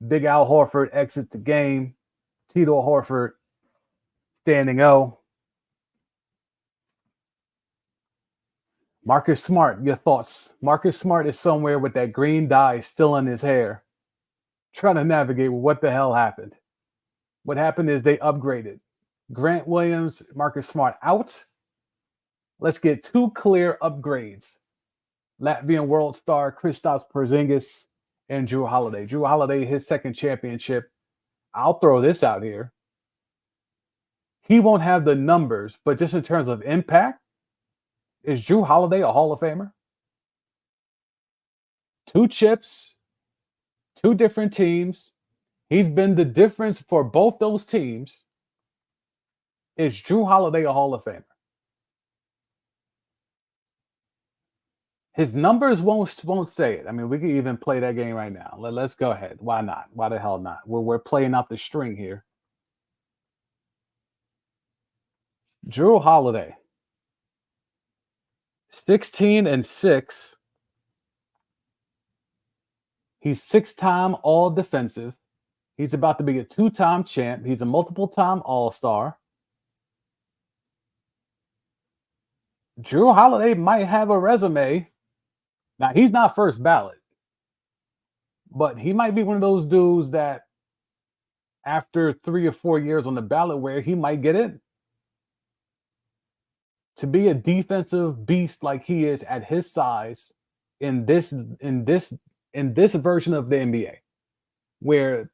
Big Al Horford exits the game. Tito Horford standing O. Marcus Smart, your thoughts? Marcus Smart is somewhere with that green dye still in his hair, trying to navigate what the hell happened. What happened is they upgraded. Grant Williams, Marcus Smart out. Let's get 2 clear upgrades. Latvian world star Kristaps Porzingis and Drew Holiday. Drew Holiday, his 2nd championship. I'll throw this out here. He won't have the numbers, but just in terms of impact, is Drew Holiday a Hall of Famer? 2 chips, 2 different teams. He's been the difference for both those teams. Is Drew Holiday a Hall of Famer? His numbers won't say it. I mean, we could even play that game right now. Let's go ahead. Why not? Why the hell not? We're playing out the string here. Drew Holiday, 16-6. He's 6-time all defensive. He's about to be a 2-time champ. He's a multiple-time all-star. Drew Holiday might have a resume. Now, he's not first ballot, but he might be one of those dudes that after 3 or 4 years on the ballot where he might get in. To be a defensive beast like he is at his size in this version of the NBA, where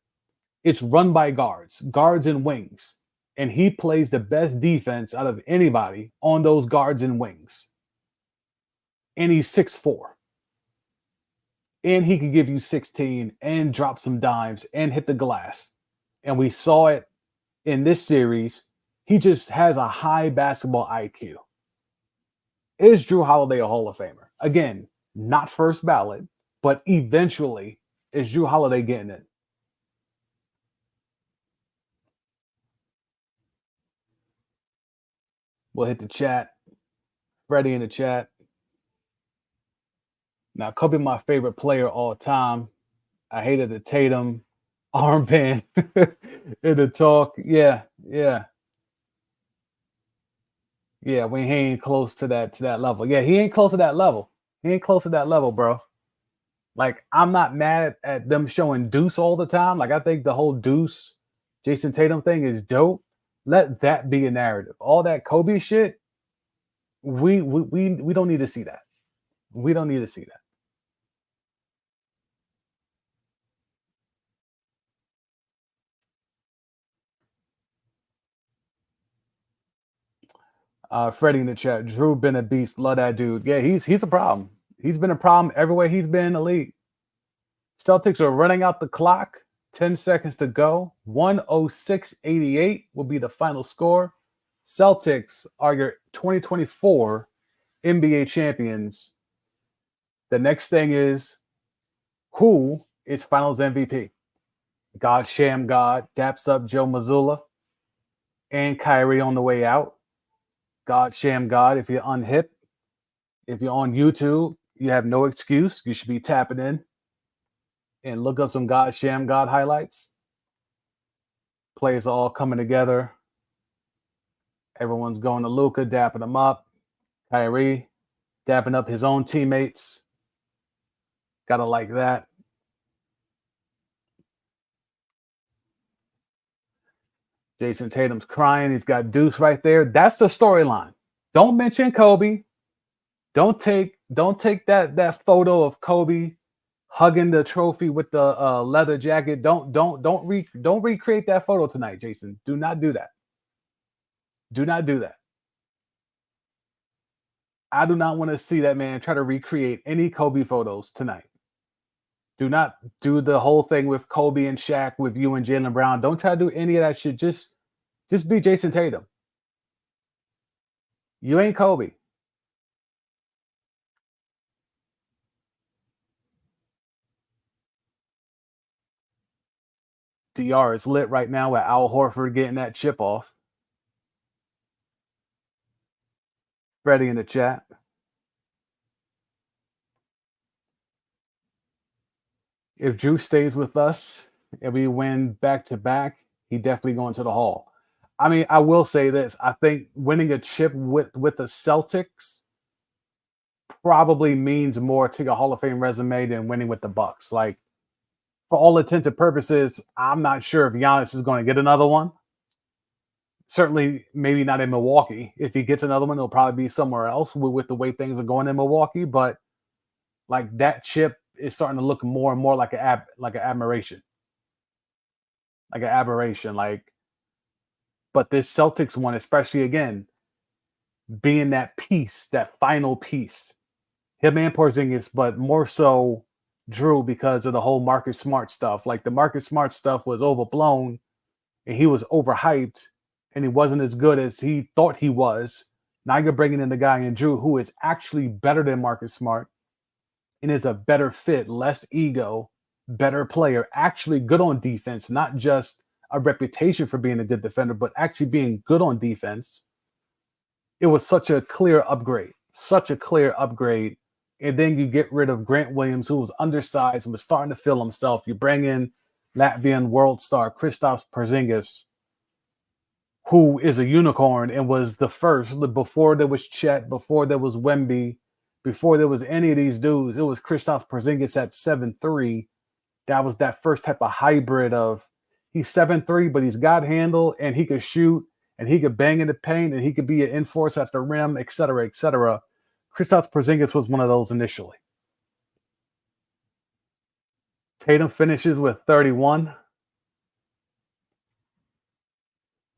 it's run by guards and wings, and he plays the best defense out of anybody on those guards and wings. And he's 6'4". and he could give you 16 and drop some dimes and hit the glass. And we saw it in this series. He just has a high basketball IQ. Is Drew Holiday a Hall of Famer? Again, not first ballot, but eventually, is Drew Holiday getting it? We'll hit the chat. Freddie in the chat. Now, Kobe, my favorite player all time. I hated the Tatum armband in the talk. Yeah, yeah, yeah. When he ain't close to that level. Yeah, he ain't close to that level. He ain't close to that level, bro. Like, I'm not mad at them showing Deuce all the time. Like, I think the whole Deuce Jason Tatum thing is dope. Let that be a narrative. All that Kobe shit, we don't need to see that. We don't need to see that. Freddie in the chat, Drew been a beast. Love that dude. Yeah, he's a problem. He's been a problem everywhere he's been in the league. Celtics are running out the clock. 10 seconds to go. 106.88 will be the final score. Celtics are your 2024 NBA champions. The next thing is, who is finals MVP? God Sham God daps up Joe Mazzulla and Kyrie on the way out. God Sham God, if you're unhip, if you're on YouTube, you have no excuse. You should be tapping in and look up some God Sham God highlights. Players are all coming together. Everyone's going to Luka, dapping him up. Kyrie dapping up his own teammates. Gotta like that. Jason Tatum's crying. He's got Deuce right there. That's the storyline. Don't mention Kobe. Don't take that photo of Kobe hugging the trophy with the leather jacket. Don't recreate that photo tonight, Jason. Do not do that. Do not do that. I do not want to see that man try to recreate any Kobe photos tonight. Do not do the whole thing with Kobe and Shaq with you and Jaylen Brown. Don't try to do any of that shit. Just be Jason Tatum. You ain't Kobe. DR is lit right now with Al Horford getting that chip off. Freddie in the chat. If Drew stays with us and we win back to back, he definitely going to the Hall. I mean, I will say this. I think winning a chip with the Celtics probably means more to a Hall of Fame resume than winning with the Bucks. Like, for all intents and purposes, I'm not sure if Giannis is going to get another one. Certainly, maybe not in Milwaukee. If he gets another one, it'll probably be somewhere else with the way things are going in Milwaukee. But like, that chip is starting to look more and more like an admiration, like an aberration. Like, but this Celtics one, especially again, being that piece, that final piece, him and Porzingis, but more so Drew because of the whole Marcus Smart stuff. Like, the Marcus Smart stuff was overblown and he was overhyped and he wasn't as good as he thought he was. Now you're bringing in the guy in Drew who is actually better than Marcus Smart and is a better fit, less ego, better player, actually good on defense, not just a reputation for being a good defender, but actually being good on defense. It was such a clear upgrade, such a clear upgrade. And then you get rid of Grant Williams, who was undersized and was starting to feel himself. You bring in Latvian world star Kristaps Porzingis, who is a unicorn and was the first. Before there was Chet, before there was Wemby, before there was any of these dudes, it was Kristaps Porzingis at 7'3". That was that first type of hybrid of he's 7'3", but he's got handle and he could shoot and he could bang in the paint and he could be an enforcer at the rim, et cetera, et cetera. Kristaps Porzingis was one of those initially. Tatum finishes with 31.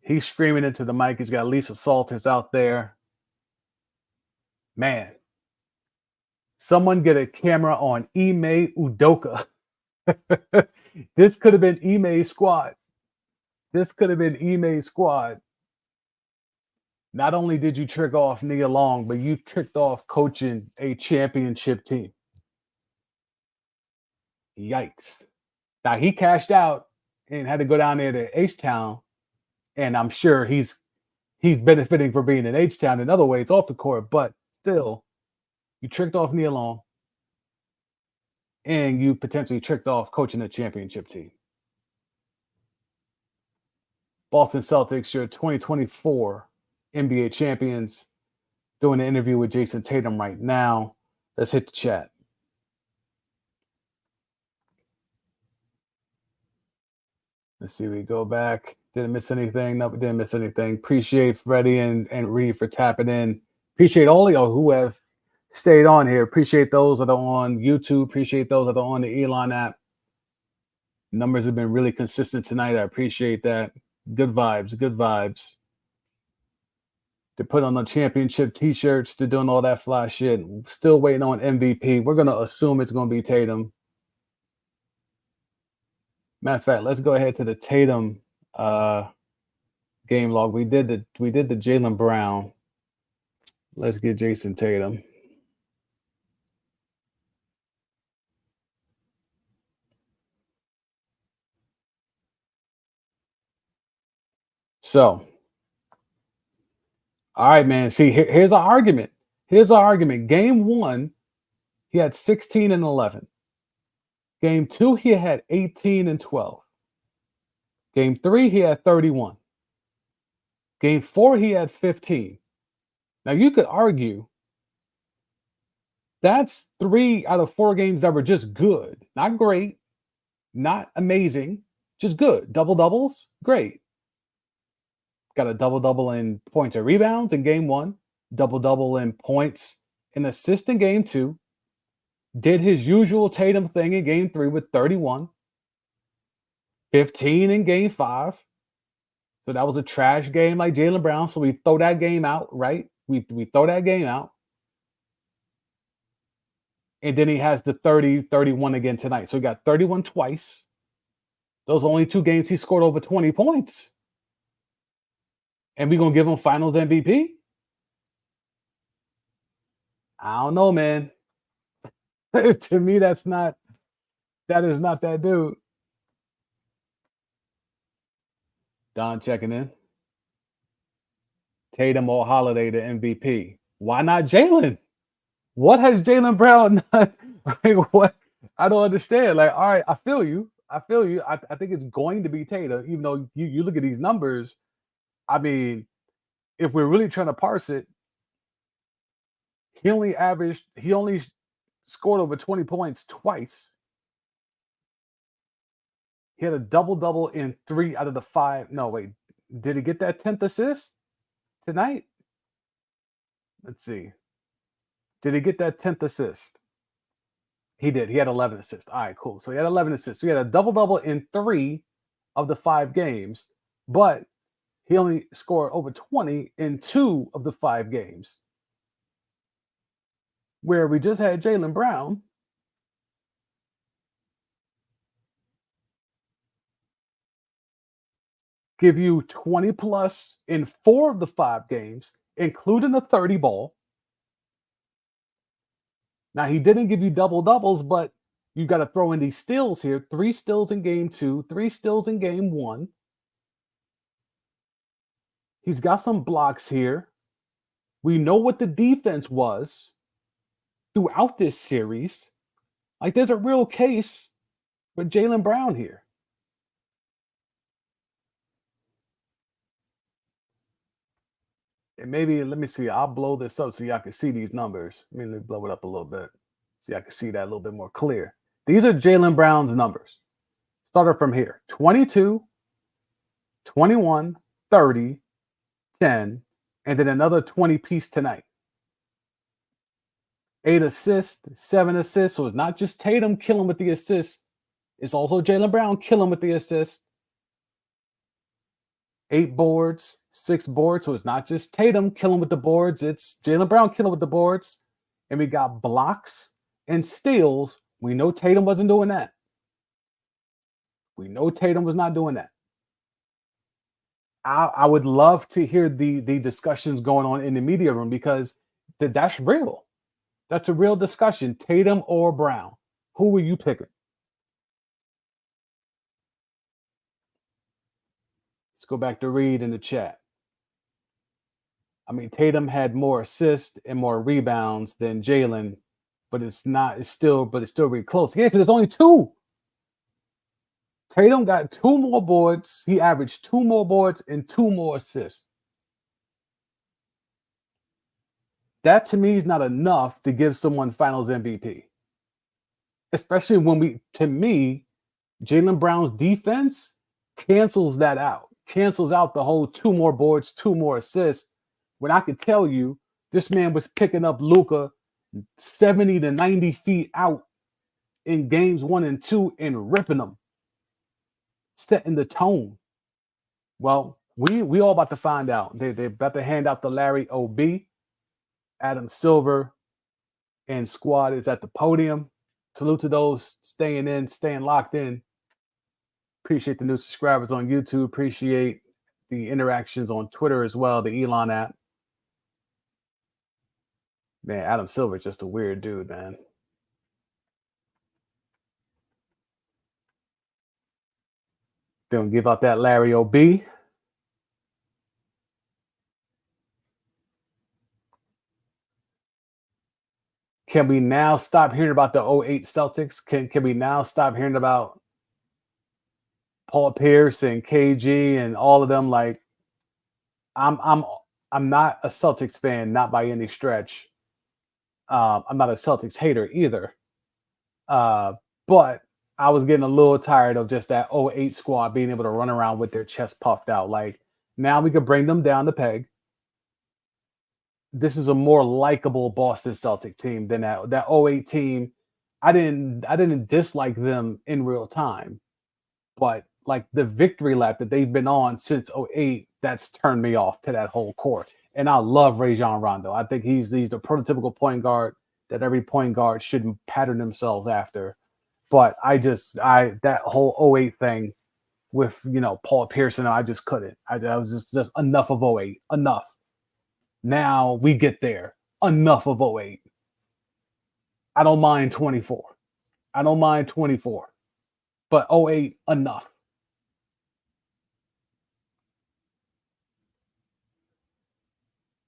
He's screaming into the mic. He's got Lisa Salters out there. Man, Someone get a camera on Ime Udoka. This could have been Ime's squad. This could have been Ime's squad. Not only did you trick off Nia Long, but you tricked off coaching a championship team. Yikes. Now he cashed out and had to go down there to H-Town, and I'm sure he's benefiting for being in H-Town in other ways off the court, but still, you tricked off Nia Long, and you potentially tricked off coaching a championship team. Boston Celtics, your 2024 NBA champions, doing an interview with Jason Tatum right now. Let's hit the chat. Let's see, we go back. Didn't miss anything. Nope, didn't miss anything. Appreciate Freddie and Reed for tapping in. Appreciate all of y'all who have stayed on here. Appreciate those that are on YouTube. Appreciate those that are on the Elon app. Numbers have been really consistent tonight. I appreciate that. Good vibes, good vibes. They're putting on the championship t-shirts. They're doing all that fly shit. Still waiting on MVP. We're going to assume it's going to be Tatum. Matter of fact, let's go ahead to the Tatum game log. We did the Jaylen Brown. Let's get Jason Tatum. So, all right, man. See, here's our argument. Here's our argument. Game 1, he had 16 and 11. Game 2, he had 18 and 12. Game 3, he had 31. Game 4, he had 15. Now, you could argue that's 3 out of 4 games that were just good. Not great, not amazing, just good. Double-doubles, great. Got a double-double in points and rebounds in game 1. Double-double in points and assists in game 2. Did his usual Tatum thing in game 3 with 31. 15 in game 5. So that was a trash game like Jaylen Brown. So we throw that game out, right? We throw that game out. And then he has the 30, 31 again tonight. So he got 31 twice. Those are only 2 games he scored over 20 points. And we're going to give him finals MVP? I don't know, man. To me, that is not that dude. Don checking in. Tatum or Holiday to MVP. Why not Jaylen? What has Jaylen Brown done? Like, what? I don't understand. Like, all right, I feel you. I think it's going to be Tatum, even though you look at these numbers. I mean, if we're really trying to parse it, he only scored over 20 points twice. He had a double-double in 3 out of the 5. No, wait. Did he get that 10th assist tonight? Let's see. Did he get that 10th assist? He did. He had 11 assists. All right, cool. So he had 11 assists. So he had a double-double in 3 of the 5 games, but he only scored over 20 in 2 of the 5 games. Where we just had Jaylen Brown give you 20 plus in 4 of the 5 games, including a 30 ball. Now, he didn't give you double-doubles, but you got to throw in these steals here. 3 steals in game 2, 3 steals in game 1. He's got some blocks here. We know what the defense was throughout this series. Like, there's a real case for Jaylen Brown here. And maybe, let me see, I'll blow this up so y'all can see these numbers. Let me blow it up a little bit so y'all can see that a little bit more clear. These are Jaylen Brown's numbers. Started from here. 22, 21, 30, 10, and then another 20 piece tonight. 8 assists, 7 assists. So it's not just Tatum killing with the assists. It's also Jaylen Brown killing with the assists. 8 boards, 6 boards. So it's not just Tatum killing with the boards. It's Jaylen Brown killing with the boards. and we got blocks and steals. We know Tatum wasn't doing that. We know Tatum was not doing that. I would love to hear the discussions going on in the media room because that's real. That's a real discussion. Tatum or Brown, who were you picking? Let's go back to Reed in the chat. I mean, Tatum had more assists and more rebounds than Jalen, but it's still really close. Yeah, because it's only two. Tatum got two more boards. He averaged two more boards and two more assists. That to me is not enough to give someone finals MVP. Especially when to me, Jaylen Brown's defense cancels that out, cancels out the whole two more boards, two more assists. When I could tell you this man was picking up Luka 70 to 90 feet out in games 1 and 2 and ripping them, setting the tone. Well, we all about to find out. They're about to hand out the Larry OB. Adam Silver and squad is at the podium. Salute to those staying locked in. Appreciate the new subscribers on YouTube. Appreciate the interactions on Twitter as well, the Elon app. Man, Adam Silver is just a weird dude, man. They're going to give out that Larry OB. Can we now stop hearing about the 08 Celtics? Can we now stop hearing about Paul Pierce and KG and all of them? Like, I'm not a Celtics fan, not by any stretch. I'm not a Celtics hater either. But I was getting a little tired of just that 08 squad being able to run around with their chest puffed out. Like, now we could bring them down the peg. This is a more likable Boston Celtic team than that 08 team. I didn't dislike them in real time, but like the victory lap that they've been on since 08, that's turned me off to that whole core. And I love Rajon Rondo. I think he's the prototypical point guard that every point guard should pattern themselves after. But that whole 08 thing with Paul Pierce, I just couldn't. I was just enough of 08. Enough. Now we get there. Enough of 08. I don't mind 24. But 08, enough.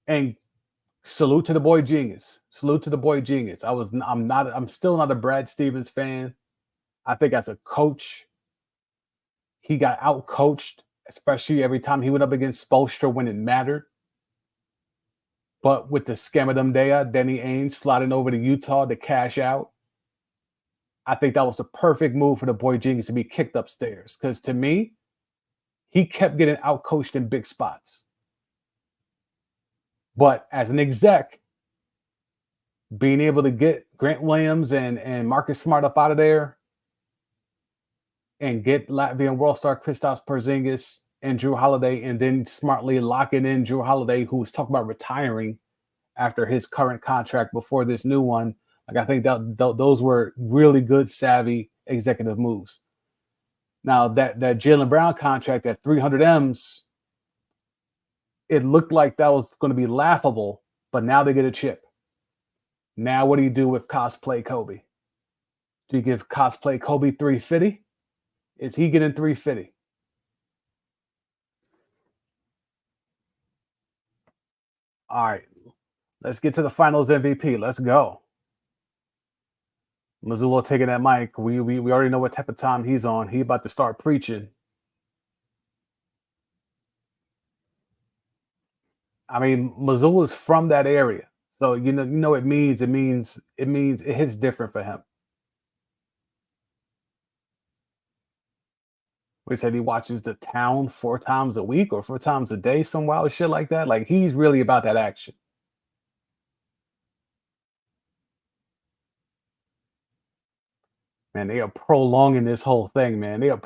And salute to the boy Genius. I'm still not a Brad Stevens fan. I think as a coach, he got out-coached, especially every time he went up against Spoelstra when it mattered. But with the Scamadumdea, Danny Ainge sliding over to Utah to cash out, I think that was the perfect move for the boy Genius to be kicked upstairs. Because to me, he kept getting out-coached in big spots. But as an exec, being able to get Grant Williams and Marcus Smart up out of there and get Latvian world star Kristaps Porzingis and Drew Holiday, and then smartly locking in Drew Holiday, who was talking about retiring after his current contract before this new one. Like, I think that those were really good, savvy executive moves. Now, that Jaylen Brown contract at 300 M's, it looked like that was going to be laughable, but now they get a chip. Now, what do you do with cosplay Kobe? Do you give cosplay Kobe 350? Is he getting 350? All right, let's get to the finals MVP. Let's go. Mazzulla taking that mic. We already know what type of time he's on. He about to start preaching. I mean, Mazzulla's from that area, so it hits different for him. We said he watches The Town 4 times a week or 4 times a day, some wild shit like that. Like, he's really about that action. Man, they are prolonging this whole thing, man. Like,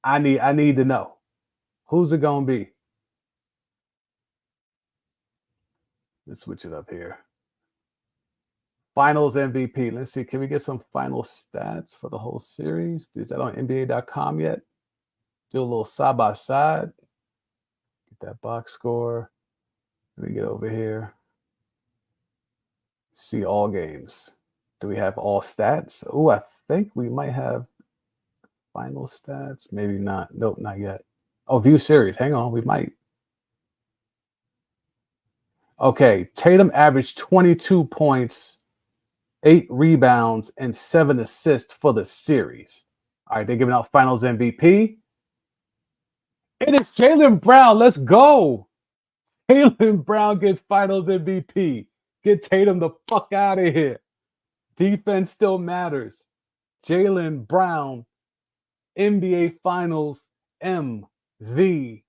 I need to know. Who's it gonna be? Let's switch it up here. Finals MVP. Let's see. Can we get some final stats for the whole series? Is that on NBA.com yet? Do a little side by side. Get that box score. Let me get over here. See all games. Do we have all stats? Oh, I think we might have final stats. Maybe not. Nope, not yet. Oh, view series. Hang on. We might. Okay. Tatum averaged 22 points, 8 rebounds, and 7 assists for the series. All right. They're giving out finals MVP. It is Jaylen Brown. Let's go. Jaylen Brown gets finals MVP. Get Tatum the fuck out of here. Defense still matters. Jaylen Brown, NBA Finals MVP.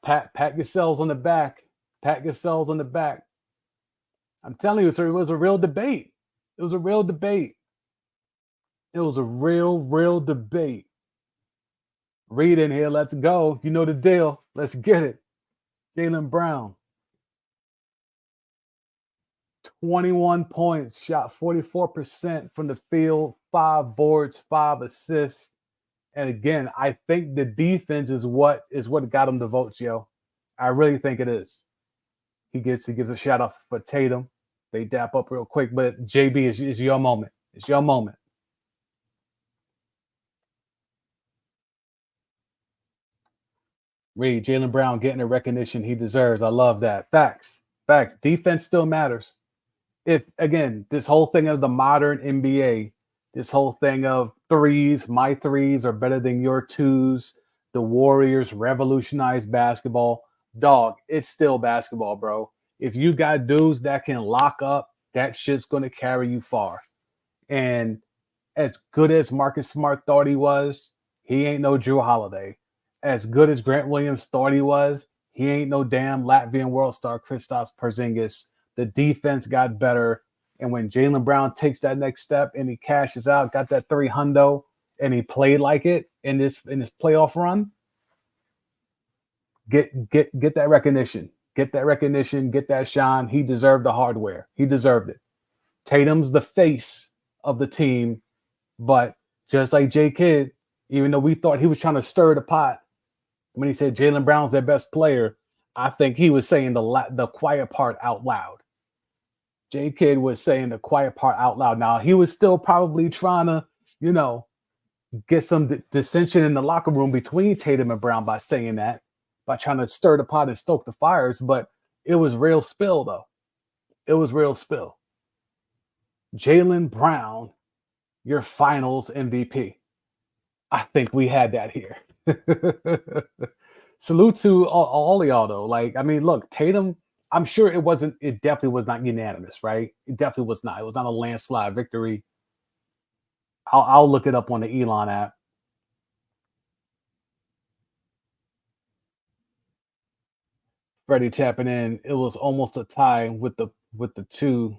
Pat yourselves on the back. Pat yourselves on the back. I'm telling you, sir, it was a real debate. It was a real debate. It was a real debate. Read in here. Let's go. You know the deal. Let's get it. Jaylen Brown. 21 points, shot 44% from the field, 5 boards, 5 assists. And again, I think the defense is what got him the votes, yo. I really think it is. He gives a shout out for Tatum. They dap up real quick, but JB is your moment. It's your moment. Reed, Jaylen Brown getting the recognition he deserves. I love that. Facts. Defense still matters. If again, this whole thing of the modern NBA, this whole thing of threes, my threes are better than your twos. The Warriors revolutionized basketball. Dog, it's still basketball, bro. If you got dudes that can lock up, that shit's going to carry you far. And as good as Marcus Smart thought he was, he ain't no Drew Holiday. As good as Grant Williams thought he was, he ain't no damn Latvian world star Kristaps Porzingis. The defense got better. And when Jaylen Brown takes that next step and he cashes out, got that 300, and he played like it in this playoff run, get that recognition. Get that recognition. Get that shine. He deserved the hardware. He deserved it. Tatum's the face of the team, but just like J. Kidd, even though we thought he was trying to stir the pot, when he said Jaylen Brown's their best player, I think he was saying the quiet part out loud. J. Kidd was saying the quiet part out loud. Now, he was still probably trying to, get some dissension in the locker room between Tatum and Brown by saying that, by trying to stir the pot and stoke the fires. But it was real spill, though. It was real spill. Jaylen Brown, your finals MVP. I think we had that here. Salute to all of y'all, though. Look, Tatum, I'm sure it definitely was not unanimous, right? It definitely was not. It was not a landslide victory. I'll look it up on the Elon app. Freddie tapping in. It was almost a tie with the two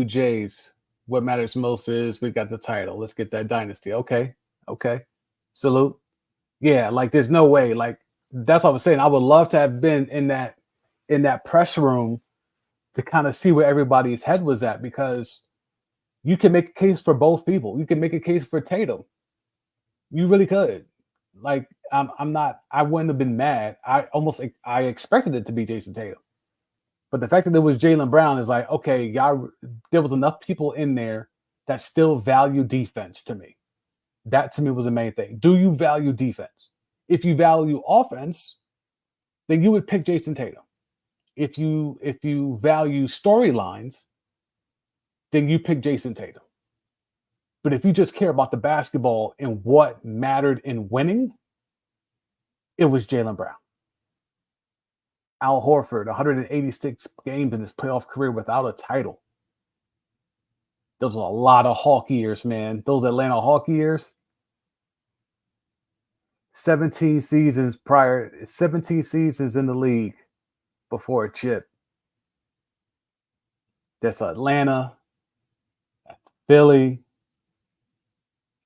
J's. What matters most is we got the title. Let's get that dynasty. Okay. Salute. Yeah, there's no way. That's what I was saying. I would love to have been in that press room to kind of see where everybody's head was at, because you can make a case for both people. You can make a case for Tatum. You really could. I wouldn't have been mad. I expected it to be Jason Tatum. But the fact that it was Jaylen Brown is okay, y'all, there was enough people in there that still value defense to me. That to me was the main thing. Do you value defense? If you value offense, then you would pick Jason Tatum. If you value storylines, then you pick Jason Tatum. But if you just care about the basketball and what mattered in winning, it was Jaylen Brown. Al Horford, 186 games in his playoff career without a title. Those are a lot of Hawk years, man. Those Atlanta Hawk years. 17 seasons in the league before a chip. That's Atlanta, Philly,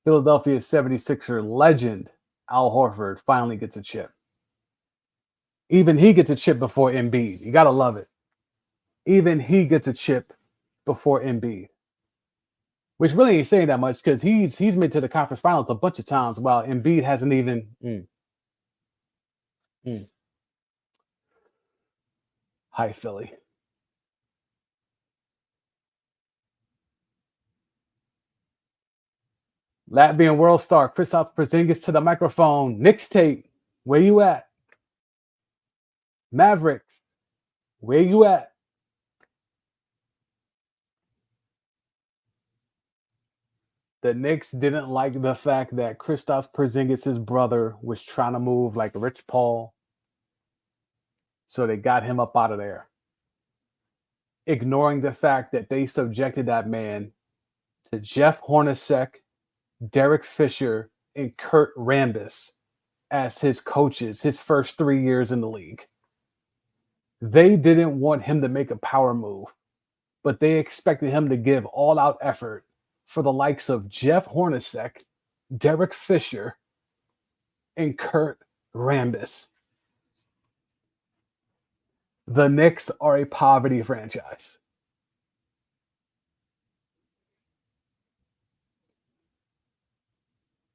Philadelphia 76er legend Al Horford finally gets a chip. Even he gets a chip before Embiid. You gotta love it. Even he gets a chip before Embiid, which really ain't saying that much because he's made to the conference finals a bunch of times, while Embiid hasn't even. Mm. Hi, Philly. Latvian world star Kristaps Porzingis to the microphone. Knicks tape. Where you at? Mavericks. Where you at? The Knicks didn't like the fact that Kristaps Porzingis' brother was trying to move like Rich Paul, so they got him up out of there, ignoring the fact that they subjected that man to Jeff Hornacek, Derek Fisher, and Kurt Rambis as his coaches his first 3 years in the league. They didn't want him to make a power move, but they expected him to give all out effort for the likes of Jeff Hornacek, Derek Fisher, and Kurt Rambis. The Knicks are a poverty franchise.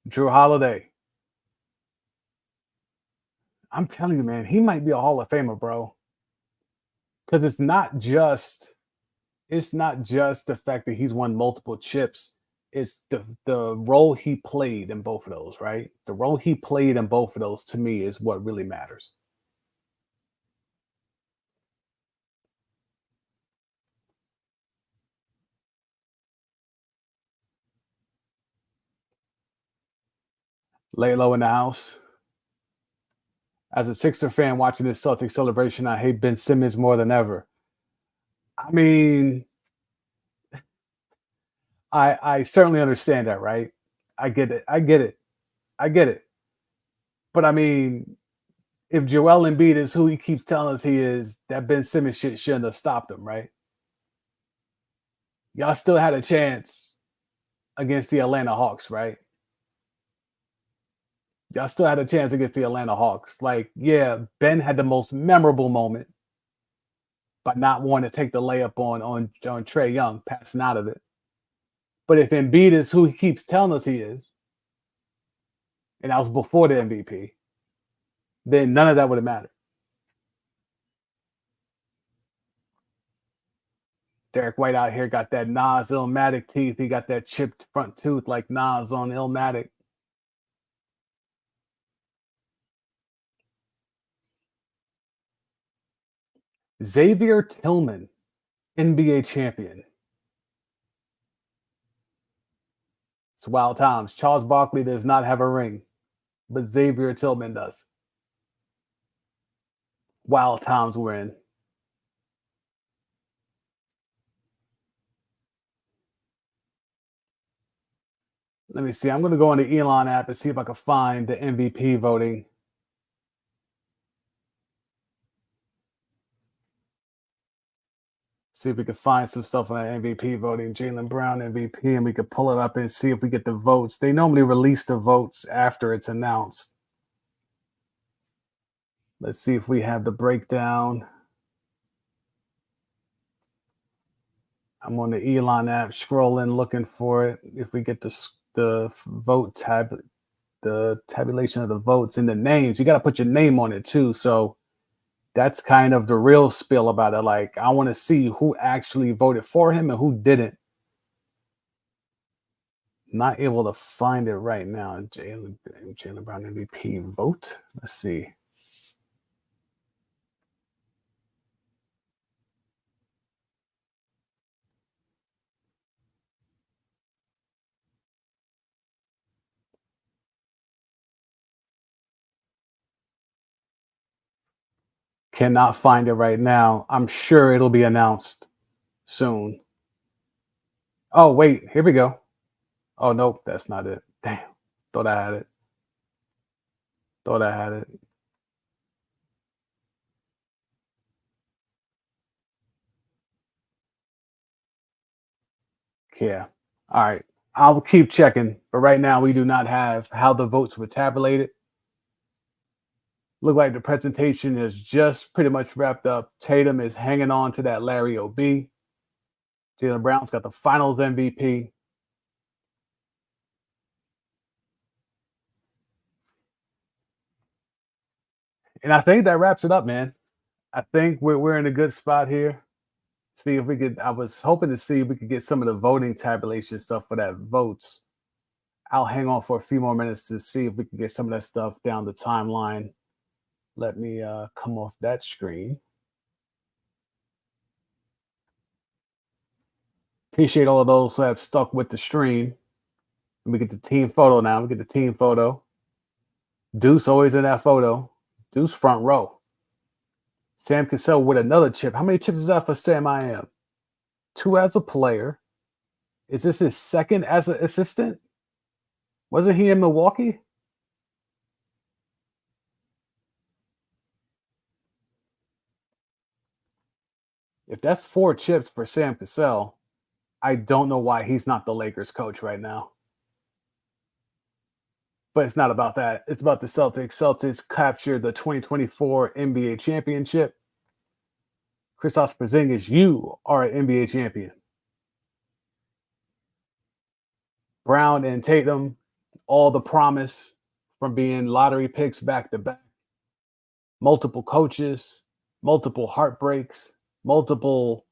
Drew Holiday. I'm telling you, man, he might be a Hall of Famer, bro. Because it's not just the fact that he's won multiple chips. It's the role he played in both of those, right? The role he played in both of those to me is what really matters. Lay low in the house. As a Sixer fan watching this Celtics celebration, I hate Ben Simmons more than ever. I mean, I certainly understand that, right? I get it. I get it. I get it. But I mean, if Joel Embiid is who he keeps telling us he is, that Ben Simmons shit shouldn't have stopped him, right? Y'all still had a chance against the Atlanta Hawks, right? Y'all still had a chance against the Atlanta Hawks. Like, yeah, Ben had the most memorable moment by not wanting to take the layup on Trey Young, passing out of it. But if Embiid is who he keeps telling us he is, and that was before the MVP, then none of that would have mattered. Derek White out here got that Nas Illmatic teeth. He got that chipped front tooth like Nas on Illmatic. Xavier Tillman, NBA champion. It's wild times. Charles Barkley does not have a ring, but Xavier Tillman does. Wild times we're in. Let me see. I'm going to go on the Elon app and see if I can find the MVP voting. See if we can find some stuff on that MVP voting. Jaylen Brown MVP, and we could pull it up and see if we get the votes. They normally release the votes after it's announced. Let's see if we have the breakdown. I'm on the Elon app, scrolling, looking for it. If we get the vote the tabulation of the votes and the names, you got to put your name on it too. So that's kind of the real spill about it. Like, I want to see who actually voted for him and who didn't. Not able to find it right now. Jaylen Brown MVP vote. Let's see. Cannot find it right now. I'm sure it'll be announced soon. Oh, wait, here we go. Oh, nope, that's not it. Damn. Thought I had it. Thought I had it. Yeah. All right. I'll keep checking, but right now we do not have how the votes were tabulated. Look like the presentation is just pretty much wrapped up. Tatum is hanging on to that Larry OB. Jaylen Brown's got the Finals MVP. And I think that wraps it up, man. I think we're in a good spot here. See if we could. I was hoping to see if we could get some of the voting tabulation stuff for that votes. I'll hang on for a few more minutes to see if we can get some of that stuff down the timeline. Let me come off that screen. Appreciate all of those who have stuck with the stream. We get the team photo now. We get the team photo. Deuce always in that photo. Deuce front row. Sam Cassell with another chip. How many chips is that for Sam I am? 2 as a player. Is this his second as an assistant? Wasn't he in Milwaukee? If that's 4 chips for Sam Cassell, I don't know why he's not the Lakers coach right now. But it's not about that. It's about the Celtics. Celtics captured the 2024 NBA championship. Kristaps Porzingis, you are an NBA champion. Brown and Tatum, all the promise from being lottery picks back to back. Multiple coaches, multiple heartbreaks, multiple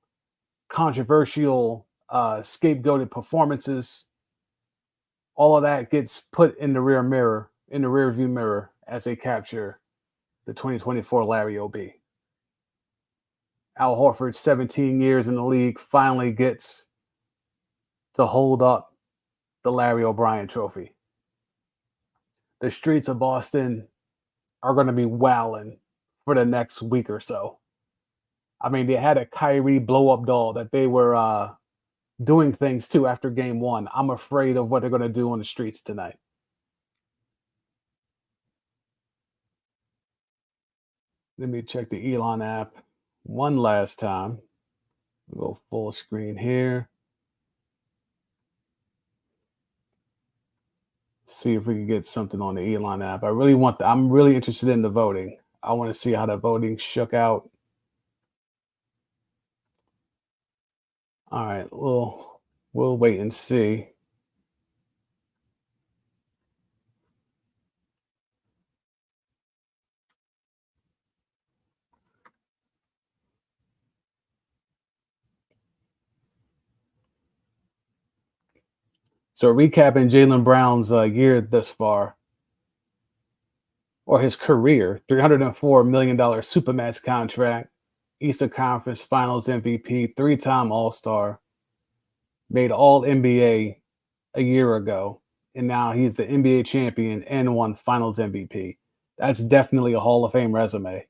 controversial scapegoated performances. All of that gets put in the rear view mirror as they capture the 2024 Larry OB. Al Horford, 17 years in the league, finally gets to hold up the Larry O'Brien trophy. The streets of Boston are going to be wowing for the next week or so. I mean, they had a Kyrie blow-up doll that they were doing things to after game 1. I'm afraid of what they're going to do on the streets tonight. Let me check the Elon app one last time. We'll go full screen here. See if we can get something on the Elon app. I'm really interested in the voting. I want to see how the voting shook out. All right, we'll wait and see. So recapping Jaylen Brown's year thus far, or his career, $304 million Supermax contract, Eastern Conference Finals MVP, 3-time All-Star, made All NBA a year ago, and now he's the NBA champion and won Finals MVP. That's definitely a Hall of Fame resume.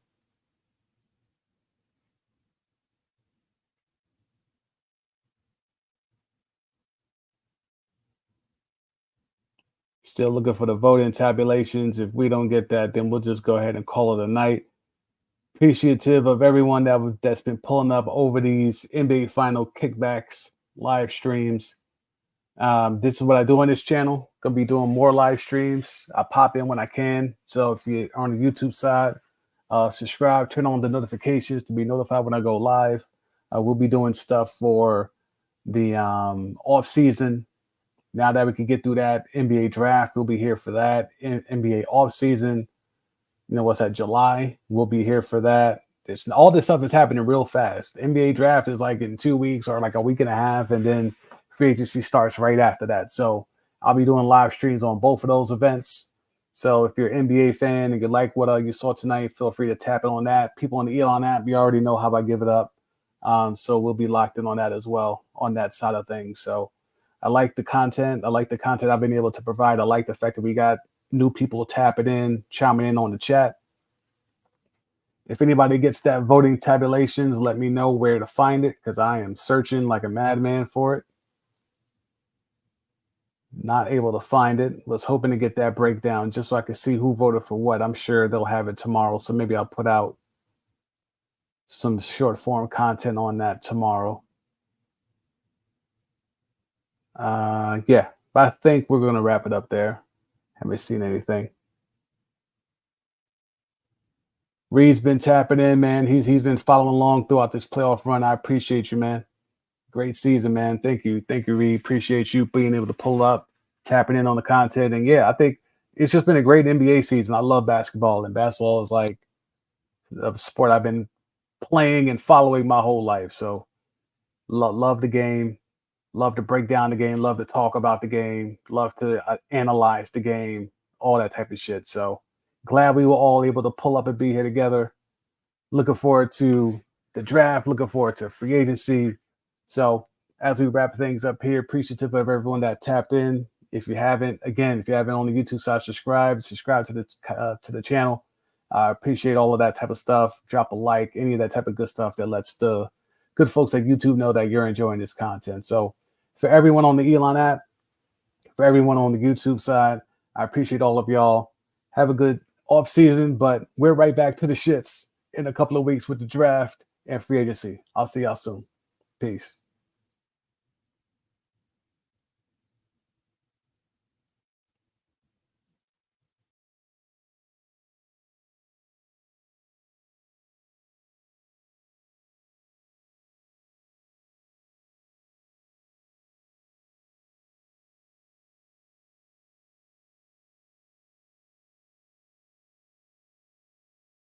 Still looking for the voting tabulations. If we don't get that, then we'll just go ahead and call it a night. Appreciative of everyone that's been pulling up over these NBA final kickbacks, live streams. This is what I do on this channel. Gonna be doing more live streams. I pop in when I can. So if you're on the YouTube side, subscribe, turn on the notifications to be notified when I go live. We'll be doing stuff for the off season. Now that we can get through that NBA draft, we'll be here for that. NBA off season, what's that, July? We'll be here for that. All this stuff is happening real fast. The NBA draft is like in 2 weeks or like a week and a half, and then free agency starts right after that. So I'll be doing live streams on both of those events. So if you're an NBA fan and you like what you saw tonight, feel free to tap in on that. People on the Elon app, you already know how I give it up. So we'll be locked in on that as well, on that side of things. So I like the content. I like the content I've been able to provide. I like the fact that we got new people tapping in, chiming in on the chat. If anybody gets that voting tabulations, let me know where to find it, because I am searching like a madman for it. Not able to find it. Was hoping to get that breakdown just so I can see who voted for what. I'm sure they'll have it tomorrow, so maybe I'll put out some short form content on that tomorrow. Yeah, but I think we're going to wrap it up there. Haven't seen anything. Reed's been tapping in, man. He's been following along throughout this playoff run. I appreciate you, man. Great season, man. Thank you, Reed. Appreciate you being able to pull up, tapping in on the content, and yeah, I think it's just been a great NBA season. I love basketball, and basketball is like a sport I've been playing and following my whole life. So love the game, love to break down the game, love to talk about the game, love to analyze the game, all that type of shit. So glad we were all able to pull up and be here together. Looking forward to the draft, looking forward to free agency. So as we wrap things up here, appreciative of everyone that tapped in. If you haven't on the YouTube side, subscribe to the channel. I appreciate all of that type of stuff. Drop a like, any of that type of good stuff that lets the good folks at YouTube know that you're enjoying this content. So for everyone on the Elon app, for everyone on the YouTube side, I appreciate all of y'all. Have a good off season, but we're right back to the shits in a couple of weeks with the draft and free agency. I'll see y'all soon. Peace.